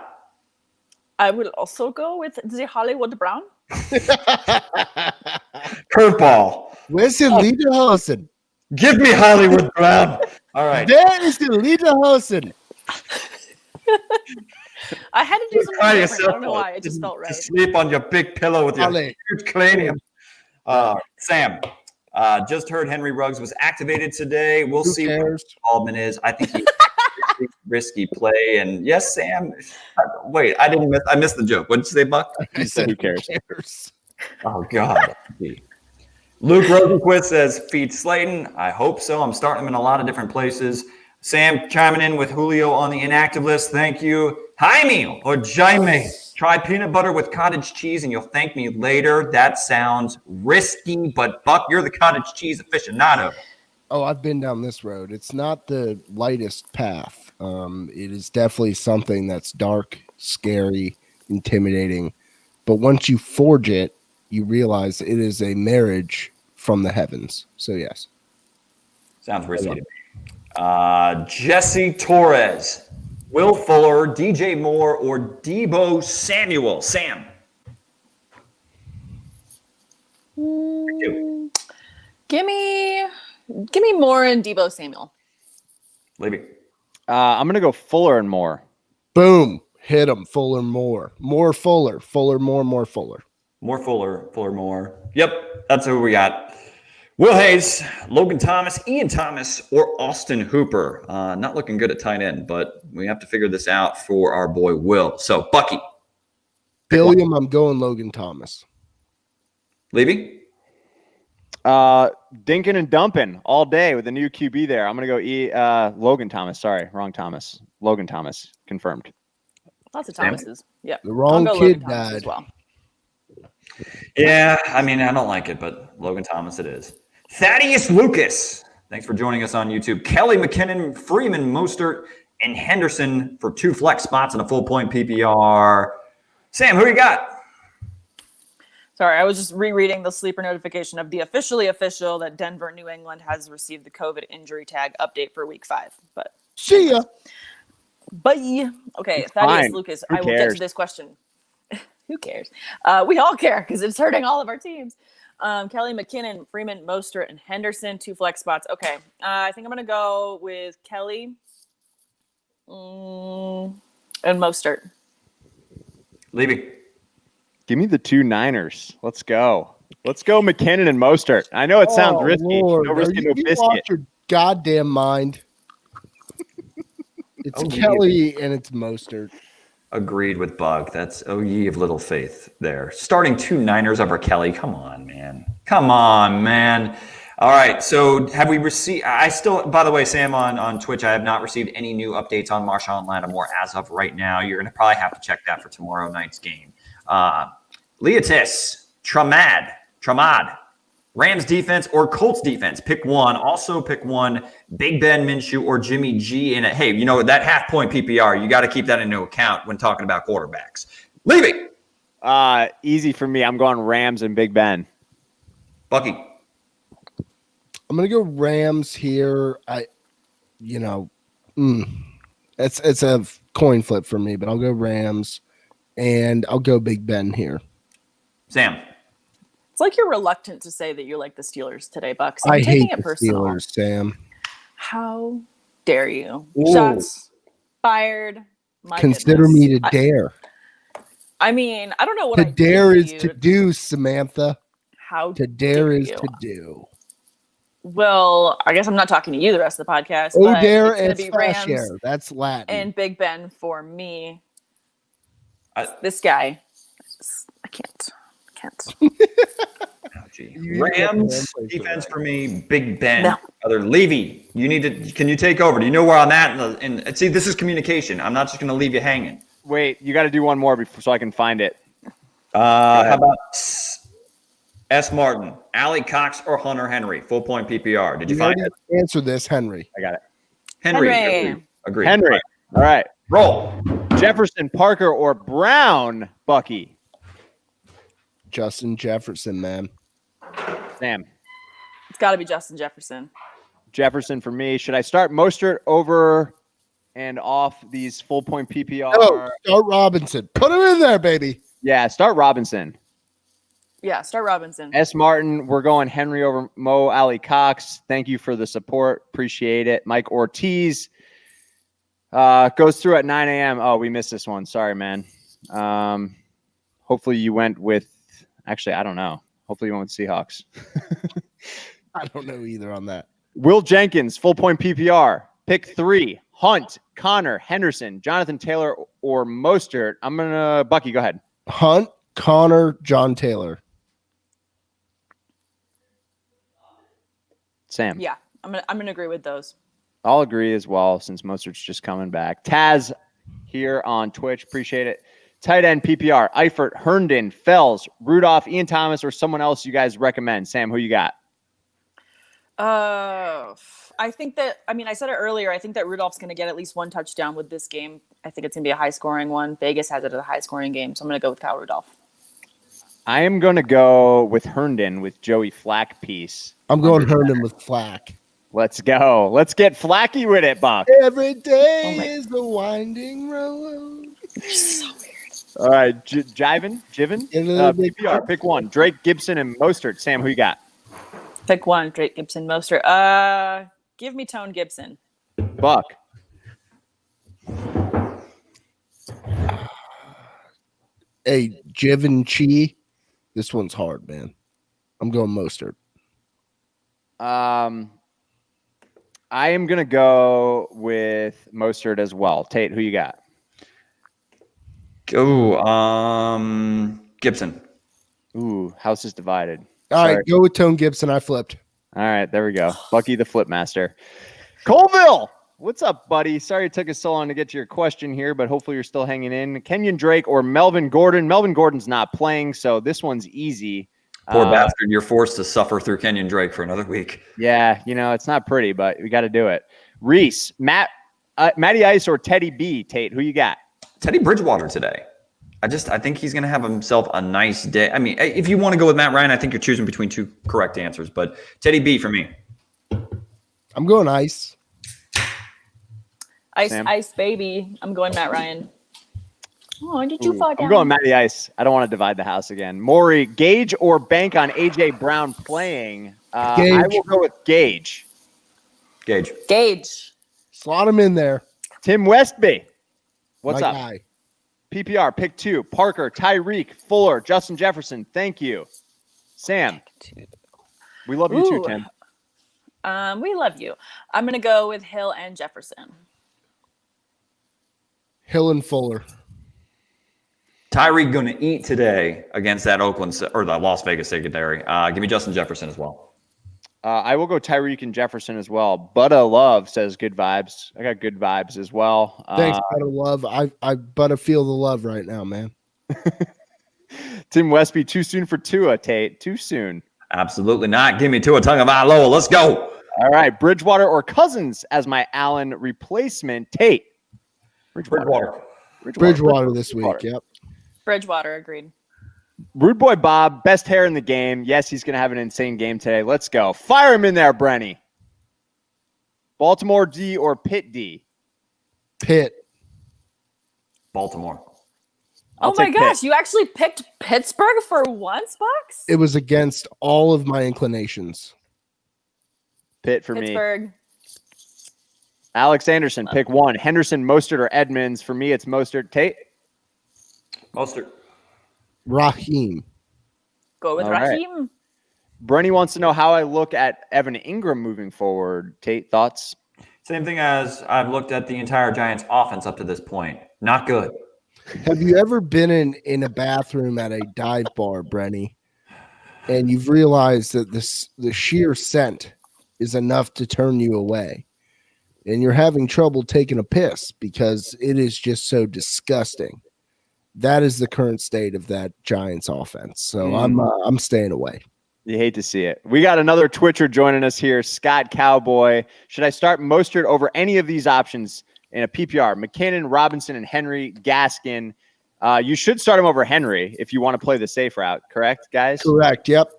I will also go with the Hollywood Brown. Curveball. Where's the Lederhosen? Give me Hollywood Brown. All right. There is the Lederhosen. I had to do something Try different. I don't yourself know why. It just felt right. to sleep on your big pillow with your Holly. huge cranium. Sam, just heard Henry Ruggs was activated today. We'll see what his involvement is. I think he's risky play. And yes, Sam. Wait, I missed the joke. What did you say, Buck? I said, who cares? Oh God. Luke Rosenquist says, feed Slayton. I hope so. I'm starting him in a lot of different places. Sam chiming in with Julio on the inactive list. Thank you. Jaime or Jaime. Try peanut butter with cottage cheese and you'll thank me later. That sounds risky, but Buck, you're the cottage cheese aficionado. Oh, I've been down this road. It's not the lightest path. It is definitely something that's dark, scary, intimidating. But once you forge it, you realize it is a marriage from the heavens. So, yes. Sounds risky to me. Jesse Torres, Will Fuller, DJ Moore, or Debo Samuel. Sam. Give me Moore and Debo Samuel. Levy. I'm gonna go Fuller and Moore. Boom. Hit him. Fuller, more. More Fuller. Fuller, more Fuller. More Fuller, more. Yep, that's who we got. Will Hayes, Logan Thomas, Ian Thomas, or Austin Hooper. Not looking good at tight end, but we have to figure this out for our boy Will. So, Buckey. Billiam, I'm going Logan Thomas. Levy? Dinkin and dumping all day with the new QB there. I'm gonna go Logan Thomas. Sorry, wrong Thomas. Logan Thomas confirmed. Lots of Thomases. Yeah. The wrong I'll go kid Logan Thomas died. as well. Yeah, I mean, I don't like it, but Logan Thomas it is. Thaddeus Lucas. Thanks for joining us on YouTube. Kelly McKinnon, Freeman, Mostert, and Henderson for 2 flex spots and a full point PPR. Sam, who you got? Sorry, I was just rereading the sleeper notification of the officially official that Denver, New England has received the COVID injury tag update for week 5. But See ya. bye. Okay, It's Thaddeus fine. Lucas, Who I will get cares? to this question. Who cares? We all care because it's hurting all of our teams. Kelly McKinnon, Freeman, Mostert, and Henderson, 2 flex spots. Okay, I think I'm going to go with Kelly. And Mostert. Levy. Give me the 2 Niners. Let's go. Let's go McKinnon and Mostert. I know it sounds risky. Lord. No risky, no You biscuit. lost your goddamn mind. It's Kelly and it's Mostert. Agreed with Bug. That's ye of little faith there. Starting 2 Niners over Kelly. Come on, man. All right. So have we received? I still, by the way, Sam on Twitch, I have not received any new updates on Marshawn Lattimore as of right now. You're going to probably have to check that for tomorrow night's game. Leotis, Tramad, Rams defense or Colts defense. Pick one. Also pick one. Big Ben, Minshew, or Jimmy G. And hey, you know that half-point PPR. You got to keep that into account when talking about quarterbacks. Levy. Easy for me. I'm going Rams and Big Ben. Buckey. I'm gonna go Rams here. It's a coin flip for me, but I'll go Rams, and I'll go Big Ben here. Sam. It's like you're reluctant to say that you like the Steelers today, Bucks. I hate it the personal. Steelers, Sam. How dare you? Ooh. Shots fired. My Consider goodness. me to dare. I mean, I don't know what To I dare did is to to you. do, Samantha. How To dare is you. to do. Well, I guess I'm not talking to you the rest of the podcast. Oh, but dare it's going and to be Rams fasciare. That's Latin. and Big Ben for me. This guy, I can't. Rams defense for me. Big Ben. No. Other Levy. Can you take over? Do you know where I'm at? And see, this is communication. I'm not just going to leave you hanging. Wait, you got to do one more so I can find it. How about S. Martin, Ali Cox, or Hunter Henry? Full point PPR. Did you find it? Answer this, Henry. I got it. Henry. Agreed. Henry. All right. Roll. Jefferson, Parker, or Brown, Bucky? Justin Jefferson, man. Sam. It's got to be Justin Jefferson. Jefferson for me. Should I start Mostert over and off these full point PPR? No, start Robinson. Put him in there, baby. Yeah, start Robinson. Yeah, start Robinson. S. Martin, we're going Henry over Mo Ali Cox. Thank you for the support. Appreciate it. Mike Ortiz goes through at 9 a.m. Oh, we missed this one. Sorry, man. Hopefully you went with – actually, I don't know. Hopefully you went with Seahawks. I don't know either on that. Will Jenkins, full point PPR. Pick 3. Hunt, Connor, Henderson, Jonathan Taylor, or Mostert. I'm going to – Bucky, go ahead. Hunt, Connor, John Taylor. Sam. Yeah, I'm gonna agree with those. I'll agree as well since Mostert's just coming back. Taz here on Twitch. Appreciate it. Tight end PPR. Eifert, Herndon, Fells, Rudolph, Ian Thomas, or someone else you guys recommend. Sam, who you got? I think that, I said it earlier. I think that Rudolph's going to get at least one touchdown with this game. I think it's going to be a high-scoring one. Vegas has it as a high-scoring game, so I'm going to go with Kyle Rudolph. I am going to go with Herndon with Joey Flack piece. I'm going Herndon with Flack. Let's go. Let's get Flacky with it, Buck. Every day is a winding road. So weird. All right, Jiven, PPR. Pick one. Drake, Gibson, and Mostert. Sam, who you got? Pick one. Drake, Gibson, Mostert. Give me Tone Gibson. Buck. Hey, Givenchy. This one's hard, man. I'm going Mostert. I am going to go with Mostert as well. Tate, who you got? Gibson. Ooh, house is divided. All right, go with Tone Gibson. I flipped. All right, there we go. Bucky the Flip Master. Colville, what's up, buddy? Sorry it took us so long to get to your question here, but hopefully you're still hanging in. Kenyon Drake or Melvin Gordon? Melvin Gordon's not playing, so this one's easy. Poor bastard. You're forced to suffer through Kenyon Drake for another week. Yeah, it's not pretty, but we got to do it. Reese, Matty Ice or Teddy B? Tate, who you got? Teddy Bridgewater today. I think he's going to have himself a nice day. I mean, if you want to go with Matt Ryan, I think you're choosing between two correct answers, but Teddy B for me. I'm going Ice. Ice, baby. I'm going Matt Ryan. Oh, did you fall down? I'm going Matty Ice. I don't want to divide the house again. Maury, Gage or bank on A.J. Brown playing? I will go with Gage. Gage. Slot him in there. Tim Westby. What's My up? guy. PPR, pick 2. Parker, Tyreek, Fuller, Justin Jefferson. Thank you. Sam. We love you too, Tim. We love you. I'm going to go with Hill and Jefferson. Hill and Fuller. Tyreek going to eat today against that Oakland or the Las Vegas secondary. Give me Justin Jefferson as well. I will go Tyreek and Jefferson as well. Butta Love says good vibes. I got good vibes as well. Thanks, Butta Love. I Butta feel the love right now, man. Tim Westby, too soon for Tua, Tate. Too soon. Absolutely not. Give me Tua Tagovailoa. Let's go. All right, Bridgewater or Cousins as my Allen replacement. Tate. Bridgewater this week. Yep. Bridgewater, agreed. Rude Boy Bob, best hair in the game. Yes, he's going to have an insane game today. Let's go. Fire him in there, Brenny. Baltimore D or Pitt D? Pitt. Baltimore. Oh my gosh, you actually picked Pittsburgh for once, Bucks? It was against all of my inclinations. Pitt for Pittsburgh. me. Alex Anderson, pick 1. Henderson, Mostert, or Edmonds. For me, it's Mostert. Tate? Mostert. Raheem. Go with Raheem. Right. Brenny wants to know how I look at Evan Ingram moving forward. Tate, thoughts? Same thing as I've looked at the entire Giants offense up to this point. Not good. Have you ever been in a bathroom at a dive bar, Brenny, and you've realized that the sheer scent is enough to turn you away, and you're having trouble taking a piss because it is just so disgusting? That is the current state of that Giants offense. So I'm staying away. You hate to see it. We got another Twitcher joining us here, Scott Cowboy. Should I start Mostert over any of these options in a PPR? McKinnon, Robinson, and Henry, Gaskin. You should start him over Henry if you want to play the safe route. Correct, guys? Correct. Yep.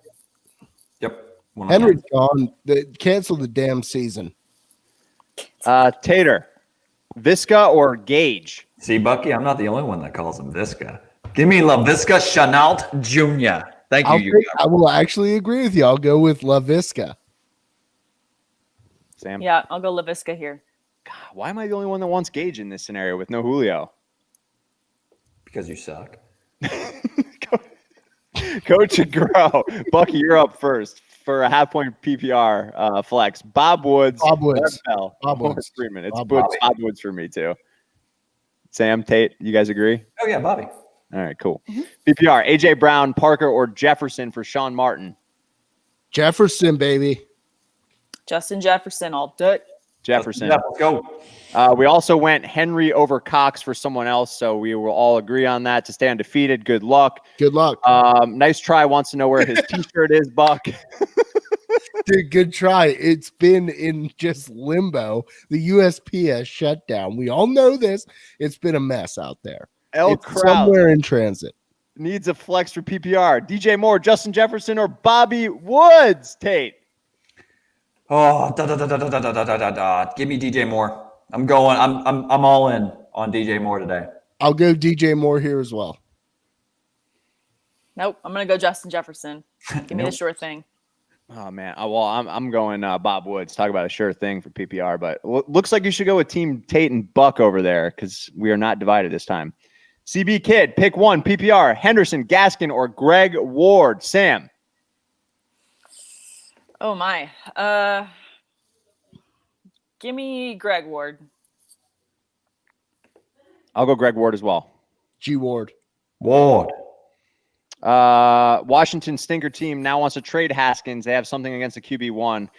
Henry's gone. Cancel the damn season. Tater, Visca or Gage? See, Bucky, I'm not the only one that calls him Visca. Give me LaVisca Chenault Jr. Thank you. I will actually agree with you. I'll go with LaVisca. Sam? Yeah, I'll go LaVisca here. God, why am I the only one that wants Gage in this scenario with no Julio? Because you suck. Coach and Grow. Bucky, you're up first for a half-point PPR flex. Bob Woods. Bob Woods. Freeman. It's Bob Woods for me, too. Sam, Tate, you guys agree? Oh, yeah, Bobby. All right, cool. PPR, A.J. Brown, Parker, or Jefferson for Sean Martin? Jefferson, baby. Justin Jefferson, all day. Jefferson. Let's go. We also went Henry over Cox for someone else, so we will all agree on that to stay undefeated. Good luck. Good luck. Nice try. Wants to know where his T-shirt is, Buck. Dude, good try. It's been in just limbo. The USPS shut down. We all know this. It's been a mess out there. Crowd somewhere in transit. Needs a flex for PPR. DJ Moore, Justin Jefferson, or Bobby Woods, Tate? Oh, give me DJ Moore. I'm going. I'm all in on DJ Moore today. I'll go DJ Moore here as well. Nope, I'm gonna go Justin Jefferson. Give me the sure thing. Oh man, I'm going Bob Woods. Talk about a sure thing for PPR, but looks like you should go with Team Tate and Buck over there because we are not divided this time. CB Kid, pick 1 PPR: Henderson, Gaskin, or Greg Ward. Sam. Oh my. Give me Greg Ward. I'll go Greg Ward as well. G Ward. Washington stinker team now wants to trade Haskins. They have something against the QB1.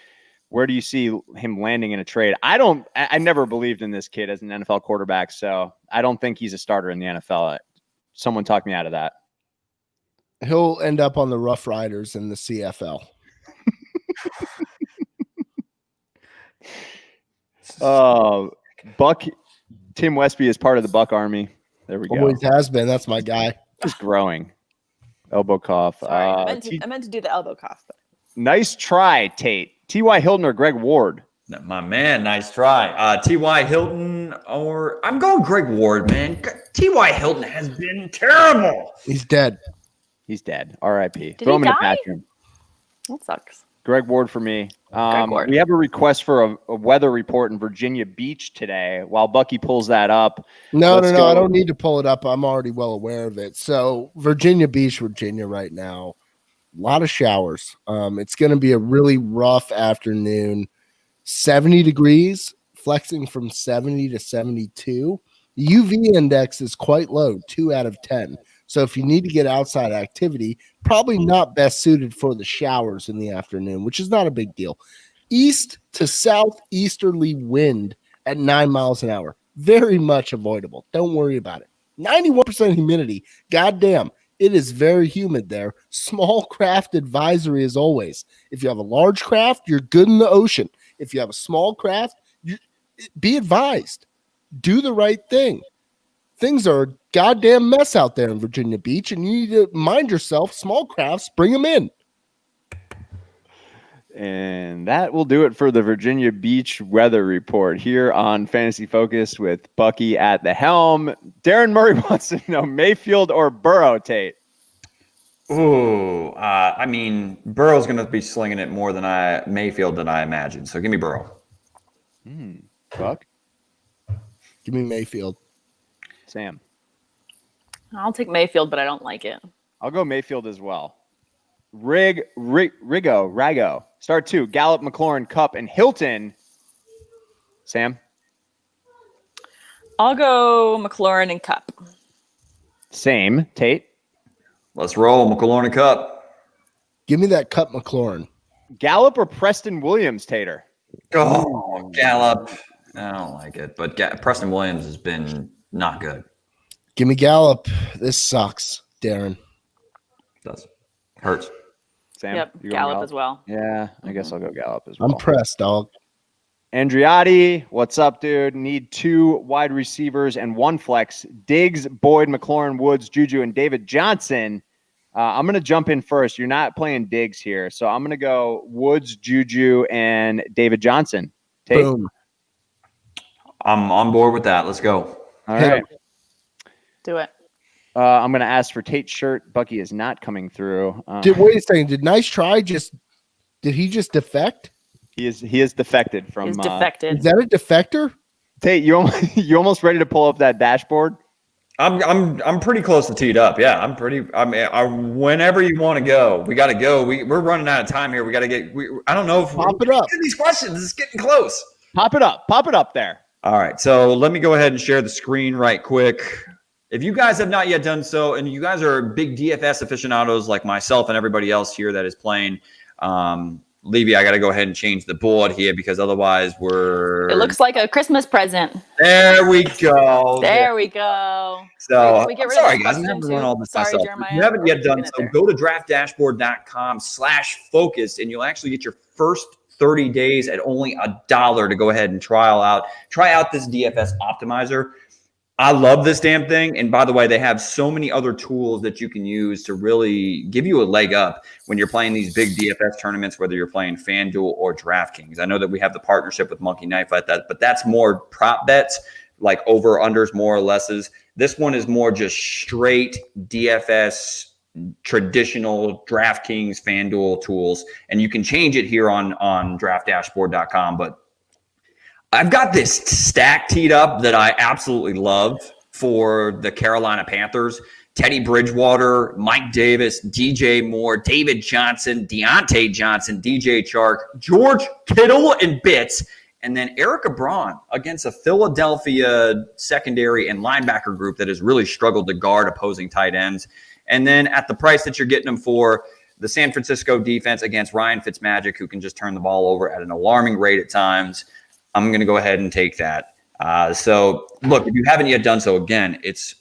Where do you see him landing in a trade? I never believed in this kid as an NFL quarterback, so I don't think he's a starter in the NFL. Someone talk me out of that. He'll end up on the Rough Riders in the CFL. Buck, Tim Westby is part of the Buck Army. There we go. Always has been. That's my guy. Just growing. Elbow cough. Sorry, I meant to do the elbow cough. But... Nice try, Tate. T.Y. Hilton or Greg Ward? My man, nice try. T.Y. Hilton or I'm going Greg Ward, man. T.Y. Hilton has been terrible. He's dead. He's dead. R.I.P. Did Throw he him in the die? bathroom. That sucks. Greg Ward for me. Ward. We have a request for a weather report in Virginia Beach today. While Buckey pulls that up. No, let's no, no. go. I don't need to pull it up. I'm already well aware of it. So Virginia Beach, Virginia right now, a lot of showers. It's going to be a really rough afternoon. 70 degrees, flexing from 70 to 72. The UV index is quite low, 2 out of 10. So if you need to get outside activity, probably not best suited for the showers in the afternoon, which is not a big deal. East to southeasterly wind at 9 miles an hour. Very much avoidable. Don't worry about it. 91% humidity. Goddamn. It is very humid there. Small craft advisory as always. If you have a large craft, you're good in the ocean. If you have a small craft, be advised. Do the right thing. Things are a goddamn mess out there in Virginia Beach, and you need to mind yourself. Small crafts, bring them in. And that will do it for the Virginia Beach weather report here on Fantasy Focus with Buckey at the helm. Darren Murray wants to know Mayfield or Burrow, Tate. Ooh, I mean, Burrow's going to be slinging it more than Mayfield than I imagine. So give me Burrow. Buck? Give me Mayfield. Sam? I'll take Mayfield, but I don't like it. I'll go Mayfield as well. Rago. Start 2. Gallup, McLaurin, Cup, and Hilton. Sam? I'll go McLaurin and Cup. Same. Tate? Let's roll McLaurin and Cup. Give me that Cup McLaurin. Gallup or Preston Williams, Tater? Oh, Gallup. I don't like it, but Preston Williams has been not good. Give me Gallup. This sucks, Darren. Does hurts. Sam? Yep, You going Gallup as well. Yeah, I guess I'll go Gallup as well. I'm pressed, dog. Andriotti, what's up, dude? Need 2 wide receivers and 1 flex. Diggs, Boyd, McLaurin, Woods, Juju, and David Johnson. I'm going to jump in first. You're not playing Diggs here, so I'm going to go Woods, Juju, and David Johnson. Tate? Boom. I'm on board with that. Let's go. All right. Do it. I'm going to ask for Tate's shirt. Buckey is not coming through. Wait a second. Did Nice Try did he just defect? He is defected from. He's defected. Is that a defector? Tate, you almost ready to pull up that dashboard? I'm pretty close to teed up. Yeah, whenever you want to go, we got to go. We're running out of time here. We got to get. I don't know if Pop it up. These questions. It's getting close. Pop it up there. All right, so let me go ahead and share the screen right quick. If you guys have not yet done so, and you guys are big DFS aficionados like myself and everybody else here that is playing, Levy, I got to go ahead and change the board here because otherwise It looks like a Christmas present. There we go. There we go. So, Can we get rid sorry of guys, this I'm question doing too? all this Sorry, myself. Jeremiah. If you haven't yet done Leaving it so, there. go to draftdashboard.com/focus and you'll actually get your first 30 days at only $1 to go ahead and try out this DFS optimizer. I love this damn thing. And by the way, they have so many other tools that you can use to really give you a leg up when you're playing these big DFS tournaments, whether you're playing FanDuel or DraftKings. I know that we have the partnership with Monkey Knife like that, but that's more prop bets, like over unders, more or lesses. This one is more just straight DFS, traditional DraftKings, FanDuel tools. And you can change it here on draftdashboard.com. But I've got this stack teed up that I absolutely love for the Carolina Panthers. Teddy Bridgewater, Mike Davis, DJ Moore, David Johnson, Dante Johnson, DJ Chark, George Kittle and bits, and then Eric Braun against a Philadelphia secondary and linebacker group that has really struggled to guard opposing tight ends. And then at the price that you're getting them for, the San Francisco defense against Ryan Fitzmagic, who can just turn the ball over at an alarming rate at times. I'm going to go ahead and take that. So, look, if you haven't yet done so, again, it's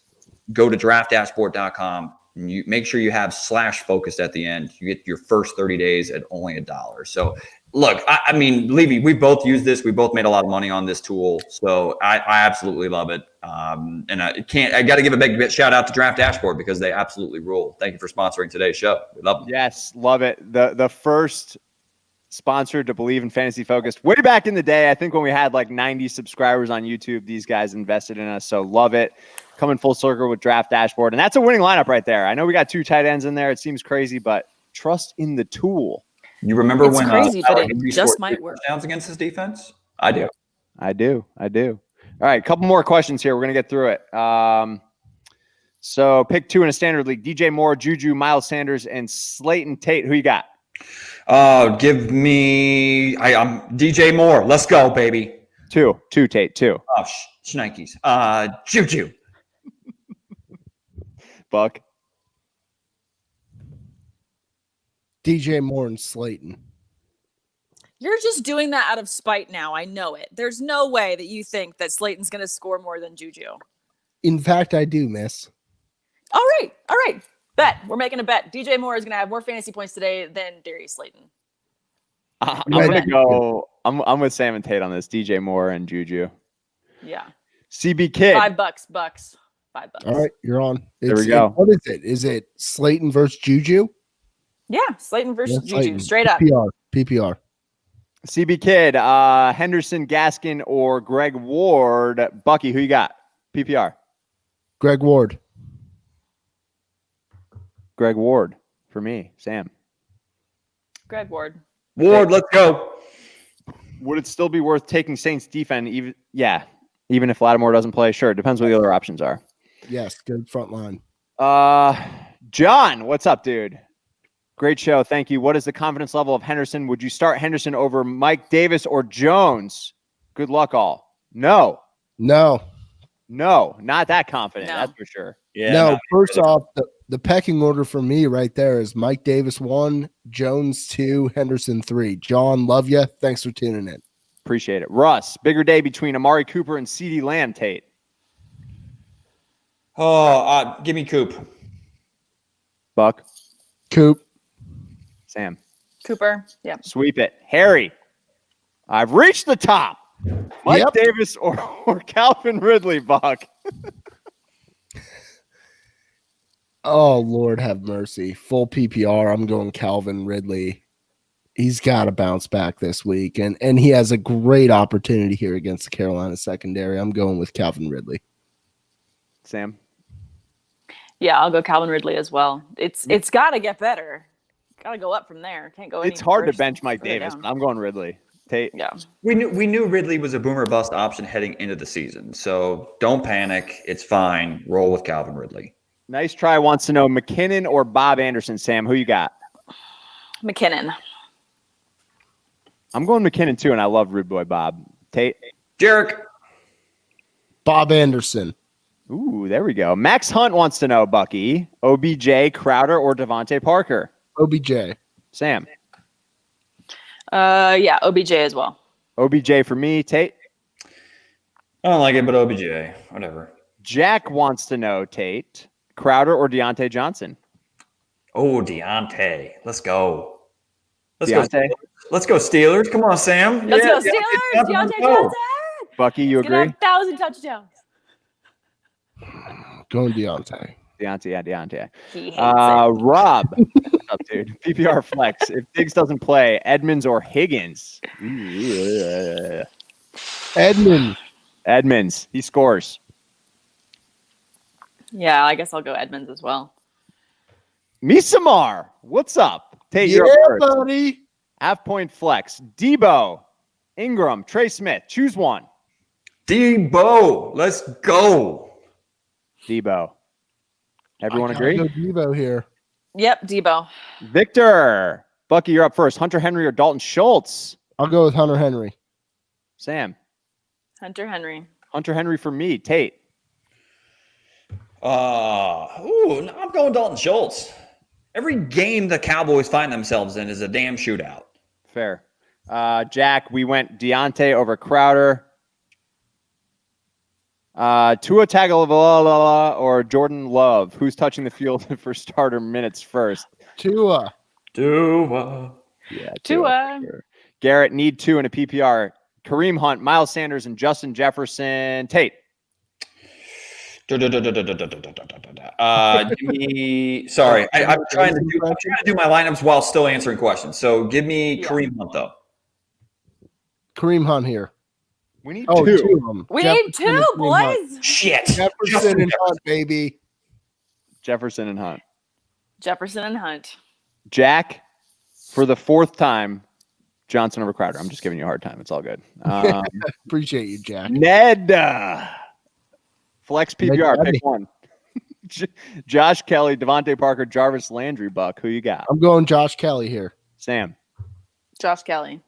go to draftdashboard.com. And you make sure you have /focused at the end. You get your first 30 days at only $1. So, look, I mean, Levy, we both use this. We both made a lot of money on this tool. So I absolutely love it. And I got to give a big shout out to Draft Dashboard because they absolutely rule. Thank you for sponsoring today's show. We love them. Yes, love it. The first sponsor to believe in Fantasy Focused way back in the day. I think when we had like 90 subscribers on YouTube, these guys invested in us. So love it. Coming full circle with Draft Dashboard. And that's a winning lineup right there. I know we got 2 tight ends in there. It seems crazy, but trust in the tool. You remember It's when crazy, but it Henry just scored might 3 work. touchdowns against his defense? I do. I do. All right, a couple more questions here. We're going to get through it. So pick 2 in a standard league. DJ Moore, Juju, Miles Sanders, and Slayton Tate. Who you got? Give me I'm DJ Moore. Let's go, baby. 2 Tate, 2. Oh, shnikes. Juju. Buck. DJ Moore and Slayton. You're just doing that out of spite now. I know it. There's no way that you think that Slayton's going to score more than Juju. In fact, I do, miss. All right. Bet. We're making a bet. DJ Moore is going to have more fantasy points today than Darius Slayton. I'm going to go. I'm with Sam and Tate on this. DJ Moore and Juju. Yeah. CB Kid. $5, Bucks. $5. All right, you're on. There we go. What is it? Is it Slayton versus Juju? Yeah, Slayton versus Yeah, Juju. Slayton. Straight up. PPR. CB Kid, Henderson, Gaskin, or Greg Ward. Bucky, who you got? PPR. Greg Ward. Greg Ward for me. Sam. Greg Ward. Ward, let's go. Would it still be worth taking Saints defense? Even if Lattimore doesn't play? Sure. It depends what the other options are. Yes, good front line. John, what's up, dude? Great show. Thank you. What is the confidence level of Henderson? Would you start Henderson over Mike Davis or Jones? Good luck, all. No, not that confident. No. That's for sure. Yeah. No, first off, the pecking order for me right there is Mike Davis 1, Jones 2, Henderson 3. John, love you. Thanks for tuning in. Appreciate it. Russ, bigger day between Amari Cooper and CeeDee Lamb, Tate. Give me Coop. Buck. Coop. Sam. Cooper. Yeah. Sweep it. Harry. I've reached the top. Mike Yep. Davis or Calvin Ridley, Buck. Oh, Lord have mercy. Full PPR. I'm going Calvin Ridley. He's got to bounce back this week, and he has a great opportunity here against the Carolina secondary. I'm going with Calvin Ridley. Sam. Yeah, I'll go Calvin Ridley as well. It's got to get better. Got to go up from there. Can't go. It's hard to worse bench Mike further Davis, down. but I'm going Ridley. Tate. Yeah. We knew Ridley was a boomer bust option heading into the season. So don't panic. It's fine. Roll with Calvin Ridley. Nice try wants to know McKinnon or Bob Anderson. Sam, who you got? McKinnon. I'm going McKinnon too, and I love Rude Boy Bob. Tate. Jarek. Bob Anderson. Ooh, there we go. Max Hunt wants to know, Bucky, OBJ, Crowder, or Devontae Parker? OBJ. Sam. Yeah, OBJ as well. OBJ for me. Tate. I don't like it, but OBJ. Whatever. Jack wants to know, Tate, Crowder or Dante Johnson? Oh, Deontay. Let's go. Deontay? Let's go Steelers. Come on, Sam. Let's go Deontay Steelers. Johnson, Deontay let's go. Johnson. Bucky, you He's gonna agree? have 1,000 touchdowns. Going Deontay. Deontay. He hates it. Rob. What's up, dude? PPR flex. If Diggs doesn't play, Edmonds or Higgins? Edmonds. He scores. Yeah, I guess I'll go Edmonds as well. Misamar. What's up? Tate, you're Yeah, up first. buddy. Half-point flex. Debo. Ingram. Trey Smith. Choose one. Debo. Let's go. Debo. Everyone I gotta agree? go Devo here. Yep, Debo. Victor. Bucky, you're up first. Hunter Henry or Dalton Schultz? I'll go with Hunter Henry. Sam. Hunter Henry. Hunter Henry for me. Tate. I'm going Dalton Schultz. Every game the Cowboys find themselves in is a damn shootout. Fair. Jack, we went Deontay over Crowder. Tua Tagovailoa or Jordan Love? Who's touching the field for starter minutes first? Tua. Yeah, Tua. Sure. Garrett, need 2 in a PPR. Kareem Hunt, Miles Sanders, and Justin Jefferson. Tate. Give me. Sorry, I'm trying to do my lineups while still answering questions. So give me Kareem Hunt though. Kareem Hunt here. We need 2. 2 of them. We Jefferson need 2, and Kareem Hunt. boys. Shit. Jefferson and Hunt, baby. Jefferson and Hunt. Jefferson and Hunt. Jack. for the fourth time, Johnson over Crowder. I'm just giving you a hard time. It's all good. Appreciate you, Jack. Ned. Flex PPR. Ned, Pick one. Josh Kelly, Devontae Parker, Jarvis Landry, Buck. Who you got? I'm going Josh Kelly here. Sam. Josh Kelly.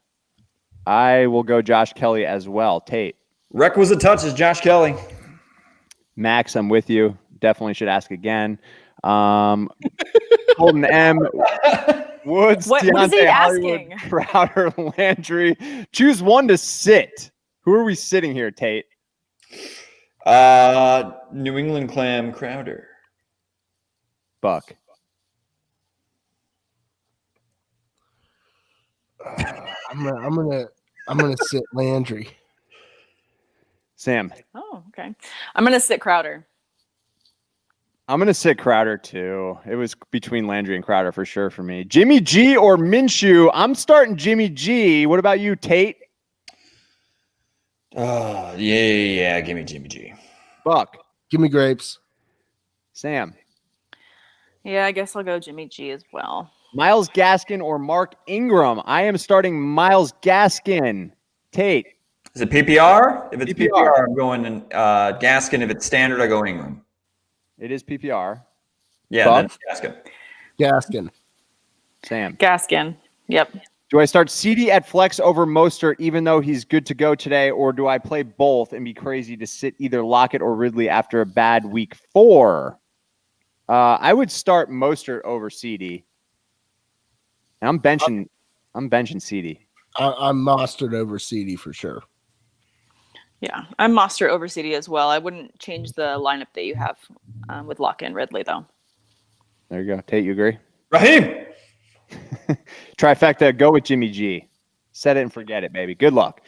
I will go Josh Kelly as well. Tate. Requisite touches, Josh Kelly. Max, I'm with you. Definitely should ask again. Golden M. Woods, What is he Deontay, Hollywood, asking? Crowder, Landry. Choose one to sit. Who are we sitting here, Tate? New England Clam Crowder. Buck. I'm gonna sit Landry. Sam. Oh, okay. I'm gonna sit Crowder. I'm going to sit Crowder, too. It was between Landry and Crowder for sure for me. Jimmy G or Minshew? I'm starting Jimmy G. What about you, Tate? Yeah. Give me Jimmy G. Buck. Give me grapes. Sam. Yeah, I guess I'll go Jimmy G as well. Myles Gaskin or Mark Ingram? I am starting Myles Gaskin. Tate. Is it PPR? If it's PPR. PPR, I'm going Gaskin. If it's standard, I go Ingram. It is PPR. Yeah, Buck? that's Gaskin. Gaskin. Sam. Gaskin. Yep. Do I start CD at flex over Mostert even though he's good to go today, or do I play both and be crazy to sit either Lockett or Ridley after a bad week 4? I would start Mostert over CD. And I'm benching CD. I'm Mostert over CD for sure. Yeah, I'm Monster over CD as well. I wouldn't change the lineup that you have with Lockett and Ridley, though. There you go. Tate, you agree? Raheem. Trifecta, go with Jimmy G. Set it and forget it, baby. Good luck.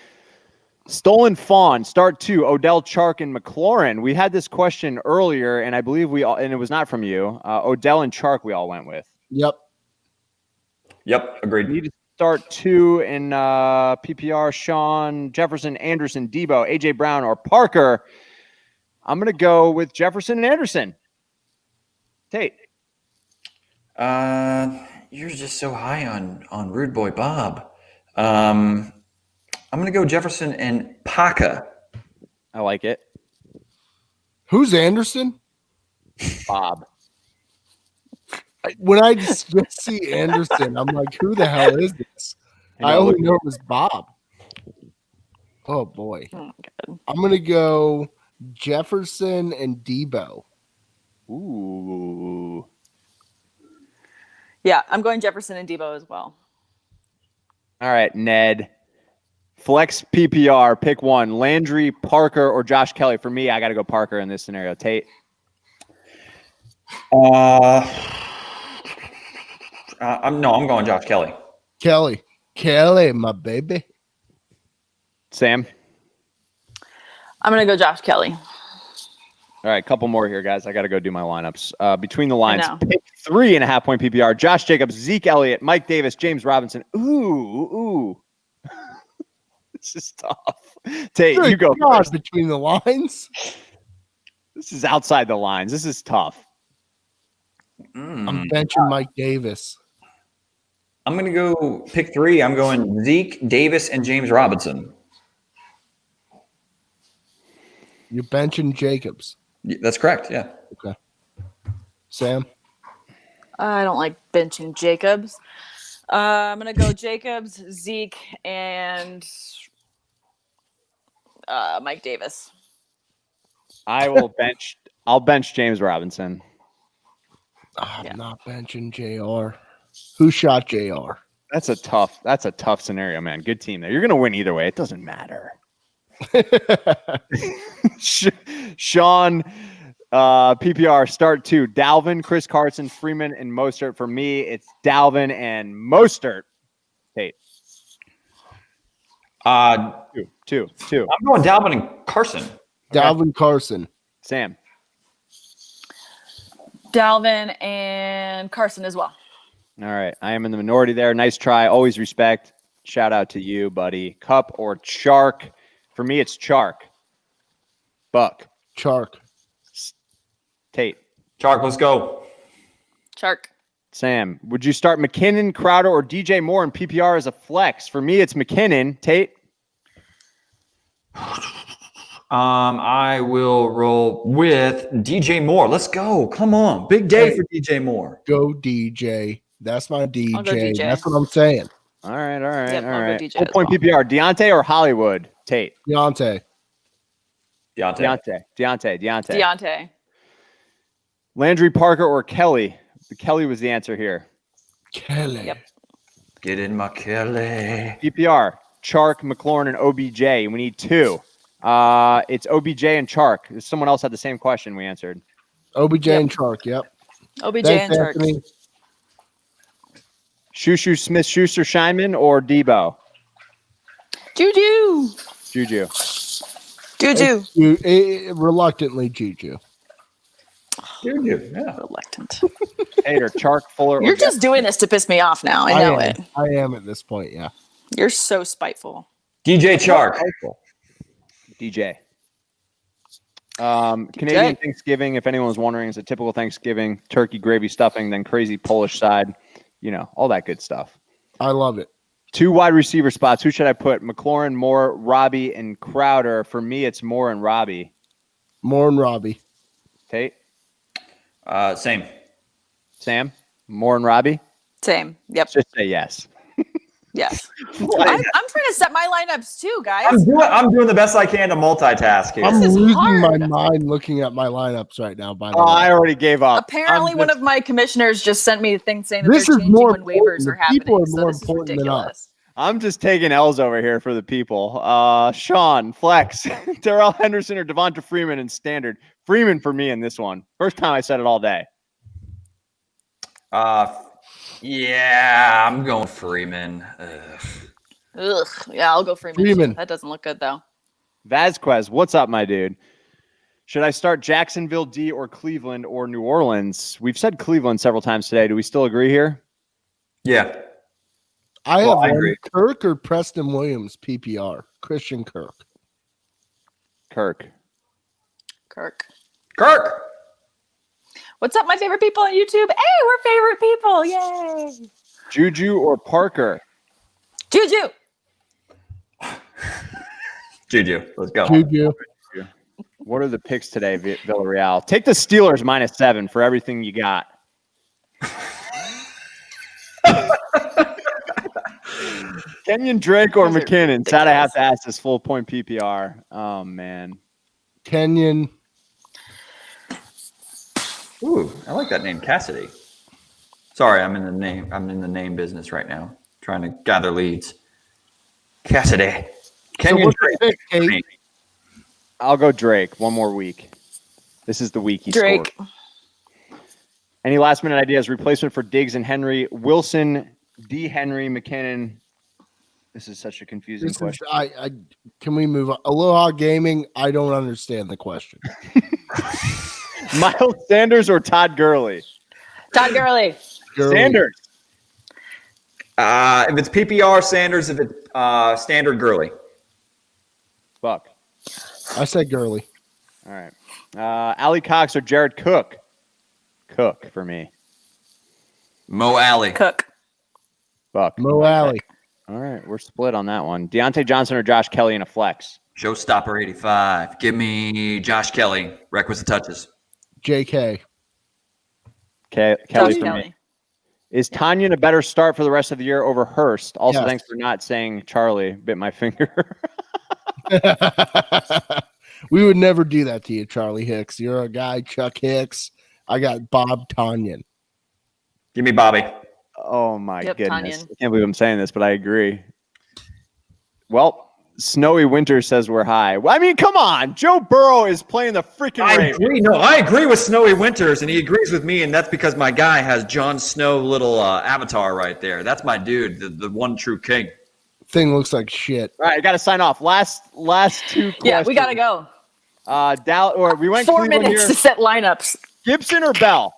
Stolen Fawn, start 2, Odell, Chark, and McLaurin. We had this question earlier, and I believe and it was not from you. Odell and Chark we all went with. Yep. Agreed. Need to start 2 in PPR, Sean, Jefferson, Anderson, Debo, A.J. Brown, or Parker. I'm going to go with Jefferson and Anderson. Tate. You're just so high on Rude Boy Bob. I'm going to go Jefferson and Paca. I like it. Who's Anderson? Bob. When I just see Anderson, I'm like, who the hell is this? I only know it was Bob. Oh, boy. Oh, God. I'm going to go Jefferson and Debo. Ooh. Yeah, I'm going Jefferson and Debo as well. All right, Ned. Flex PPR, pick one. Landry, Parker, or Josh Kelly. For me, I got to go Parker in this scenario. Tate. I'm going Josh Kelly. Kelly, my baby. Sam. I'm going to go Josh Kelly. All right, couple more here, guys. I got to go do my lineups. Between the lines, know. pick 3.5 point PPR. Josh Jacobs, Zeke Elliott, Mike Davis, James Robinson. Ooh. This is tough. Tate, Good you go God, first. between the lines. This is outside the lines. This is tough. I'm benching Mike Davis. I'm going to go pick 3. I'm going Zeke, Davis, and James Robinson. You're benching Jacobs. That's correct, yeah. Okay. Sam? I don't like benching Jacobs. I'm going to go Jacobs, Zeke, and Mike Davis. I'll bench James Robinson. I'm not benching JR. Who shot JR? That's a tough scenario, man. Good team there. You're going to win either way. It doesn't matter. Sean, PPR, start 2. Dalvin, Chris Carson, Freeman, and Mostert. For me, it's Dalvin and Mostert. Tate. Two. I'm going Dalvin and Carson. Dalvin Carson. Sam. Dalvin and Carson as well. All right. I am in the minority there. Nice try. Always respect. Shout out to you, buddy. Cup or Chark? For me, it's Chark. Buck. Chark. Tate. Chark, let's go. Chark. Sam, would you start McKinnon, Crowder, or DJ Moore in PPR as a flex? For me, it's McKinnon. Tate? I will roll with DJ Moore. Let's go. Come on. Big day for DJ Moore. Go DJ. That's my DJ. I'll go DJ. That's what I'm saying. All right. Yep, all I'll go right. DJ Full as point well. PPR. Deontay or Hollywood? Tate. Deontay. Deontay. Landry, Parker, or Kelly? Kelly was the answer here. Kelly. Yep. Get in my Kelly. PPR. Chark, McLaurin, and OBJ. We need 2. It's OBJ and Chark. Someone else had the same question we answered. OBJ and Chark, yep. OBJ Thanks, and Turk. Anthony. Shushu, Smith, Schuster, Scheinman, or Debo? Juju. Reluctantly, Juju. Juju, yeah. Reluctant. Tater, Chark, Fuller. You're just doing this to piss me off now. I know it. I am at this point, yeah. You're so spiteful. DJ Chark. DJ. Canadian Thanksgiving, if anyone was wondering, is a typical Thanksgiving: turkey, gravy, stuffing, then crazy Polish side. You know, all that good stuff. I love it. 2 wide receiver spots. Who should I put? McLaurin, Moore, Robbie, and Crowder. For me, it's Moore and Robbie. Moore and Robbie. Tate? Same. Sam? Moore and Robbie? Same. Yep. Just say yes. Yes. I'm trying to set my lineups too, guys. I'm doing the best I can to multitask here. I'm is losing hard. my mind looking at my lineups right now, by the Oh, way. I already gave up. Apparently, one of my commissioners just sent me a thing saying that This they're is changing more when waivers important. are happening. People are So more this is important than us. ridiculous. I'm just taking L's over here for the people. Sean, Flex, Darrell Henderson, or Devonta Freeman in standard. Freeman for me in this one. First time I said it all day. Yeah, I'm going Freeman. Ugh. Yeah, I'll go Freeman. Freeman. That doesn't look good though. Vasquez, what's up, my dude? Should I start Jacksonville, D, or Cleveland, or New Orleans? We've said Cleveland several times today. Do we still agree here? Yeah. I Well, have I agree. Kirk or Preston Williams, PPR. Christian Kirk. Kirk. Kirk. What's up, my favorite people on YouTube? Hey, we're favorite people. Yay. Juju or Parker? Juju. Juju. Let's go. Juju. What are the picks today, Villarreal? Take the Steelers -7 for everything you got. Kenyon Drake or Those are McKinnon? Sad I have ridiculous. to ask this full point PPR. Oh, man. Kenyon. Ooh, I like that name, Cassidy. Sorry, I'm in the name business right now, trying to gather leads. Cassidy. Kenyon what's the Drake. pick, Kate? I'll go Drake. One more week. This is the week he Drake. scored. Any last minute ideas? Replacement for Diggs and Henry. Wilson, D. Henry, McKinnon. This is such a confusing question. Can we move on? Aloha Gaming. I don't understand the question. Miles Sanders or Todd Gurley? Todd Gurley. Sanders. If it's PPR, Sanders. If it's standard, Gurley. Buck. I said Gurley. All right. Ali Cox or Jared Cook? Cook for me. Mo Alley. Cook. Buck. Mo Alley. All right. We're split on that one. Dante Johnson or Josh Kelly in a flex? Showstopper 85. Give me Josh Kelly. Requisite touches. JK. Kelly Josh for Kelly. me. Is Tanyan a better start for the rest of the year over Hurst? Also, Yes. thanks for not saying Charlie bit my finger. We would never do that to you, Charlie Hicks. You're a guy, Chuck Hicks. I got Bob Tanyan. Give me Bobby. Oh, my Yep, goodness. Tanyan. I can't believe I'm saying this, but I agree. Well, Snowy Winter says we're high. Well, I mean, come on. Joe Burrow is playing the freaking I Ravens. agree. No, I agree with Snowy Winters, and he agrees with me, and that's because my guy has Jon Snow little avatar right there. That's my dude, the one true king. Thing looks like shit. All right, I got to sign off. Last two questions. Yeah, we gotta go. We went 4 Cleveland minutes here. to set lineups. Gibson or Bell?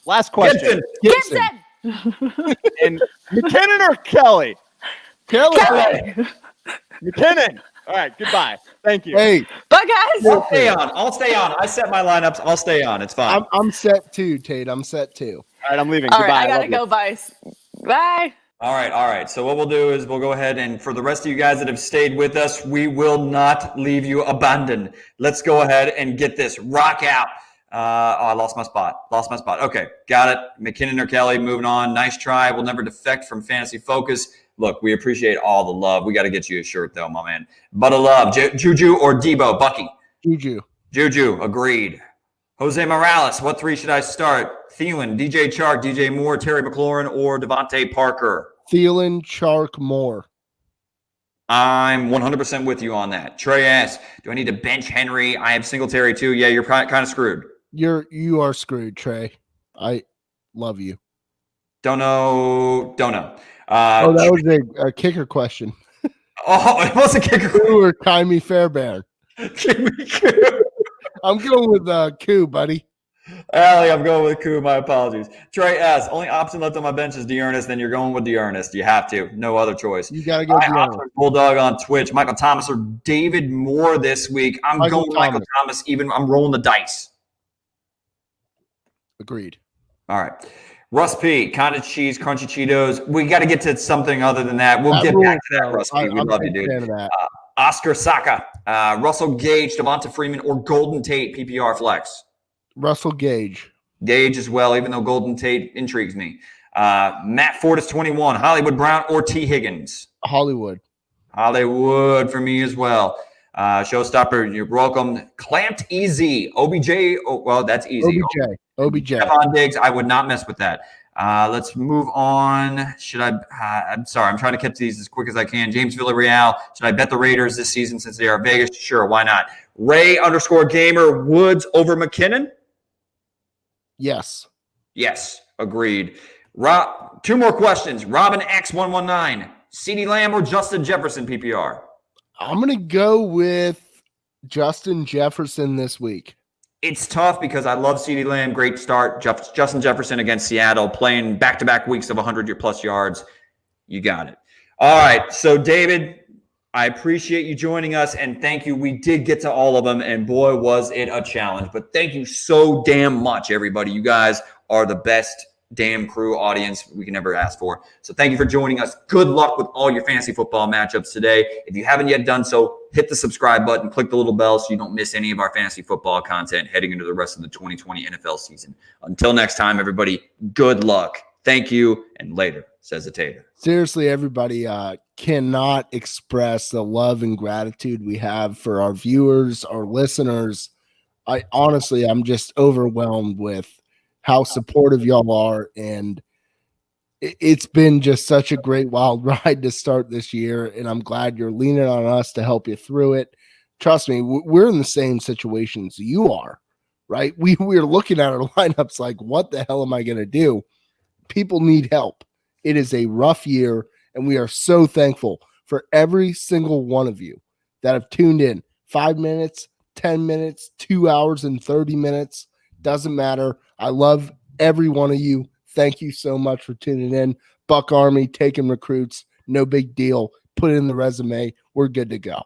Last question. Gibson. Gibson. And McKinnon or Kelly? Kelly. Kelly. McKinnon. All right, goodbye. Thank you. Hey, Bye, guys. I'll stay on. I'll stay on. I set my lineups. I'll stay on. It's fine. I'm set too, Tate. I'm set too. All right, I'm leaving. All Goodbye. right, I gotta love you. go. Bye. Bye. All right. So what we'll do is we'll go ahead and for the rest of you guys that have stayed with us, we will not leave you abandoned. Let's go ahead and get this rock out. I lost my spot. Okay, got it. McKinnon or Kelly, moving on. Nice try. We'll never defect from Fantasy Focus. Look, we appreciate all the love. We got to get you a shirt, though, my man. But a love. Juju or Debo? Bucky? Juju. Agreed. Jose Morales, what three should I start? Thielen, DJ Chark, DJ Moore, Terry McLaurin, or Devontae Parker? Thielen, Chark, Moore. I'm 100% with you on that. Trey asks, do I need to bench Henry? I have Singletary, too. Yeah, you're kind of screwed. You are screwed, Trey. I love you. Don't know. That was a kicker question. Oh, it was a kicker question. Koo or Kaimi Fairbairn? Give me Koo. I'm going with Koo, buddy. Allie, I'm going with Koo. My apologies. Trey asks, only option left on my bench is Dearness. Then you're going with Dearness. You have to. No other choice. You got to go Dearness. Bulldog on Twitch. Michael Thomas or David Moore this week. I'm going with Michael Thomas. Even I'm rolling the dice. Agreed. All right. Russ P, cottage cheese, crunchy Cheetos. We got to get to something other than that. We'll get back to that, Russ P. We love you, dude. Oscar Saka, Russell Gage, Devonta Freeman, or Golden Tate, PPR flex. Russell Gage. Gage as well, even though Golden Tate intrigues me. Matt Ford is 21, Hollywood Brown, or T. Higgins. Hollywood for me as well. Showstopper, you're welcome. Clamped Easy, OBJ. Oh, well, that's easy. OBJ. Stephon Diggs, I would not mess with that. Let's move on. I'm sorry. I'm trying to keep these as quick as I can. James Villarreal. Should I bet the Raiders this season since they are Vegas? Sure. Why not? Ray_Gamer Woods over McKinnon? Yes. Agreed. Two more questions. Robin X119. CeeDee Lamb or Justin Jefferson PPR? I'm going to go with Justin Jefferson this week. It's tough because I love CeeDee Lamb. Great start. Justin Jefferson against Seattle, playing back-to-back weeks of 100-plus yards. You got it. All right. So, David, I appreciate you joining us, and thank you. We did get to all of them, and boy, was it a challenge. But thank you so damn much, everybody. You guys are the best damn crew audience we can ever ask for. So thank you for joining us. Good luck with all your fantasy football matchups today. If you haven't yet done so, hit the subscribe button, click the little bell so you don't miss any of our fantasy football content heading into the rest of the 2020 NFL season. Until next time, everybody, good luck. Thank you, and later, says the Tater. Seriously, everybody, cannot express the love and gratitude we have for our viewers, our listeners. I'm just overwhelmed with how supportive y'all are, and it's been just such a great wild ride to start this year, and I'm glad you're leaning on us to help you through it. Trust me, we're in the same situations you are, right? We're looking at our lineups like, what the hell am I going to do? People need help. It is a rough year, and we are so thankful for every single one of you that have tuned in. 5 minutes, 10 minutes, 2 hours and 30 minutes. Doesn't matter. I love every one of you. Thank you so much for tuning in. Buck Army, taking recruits. No big deal. Put it in the resume. We're good to go.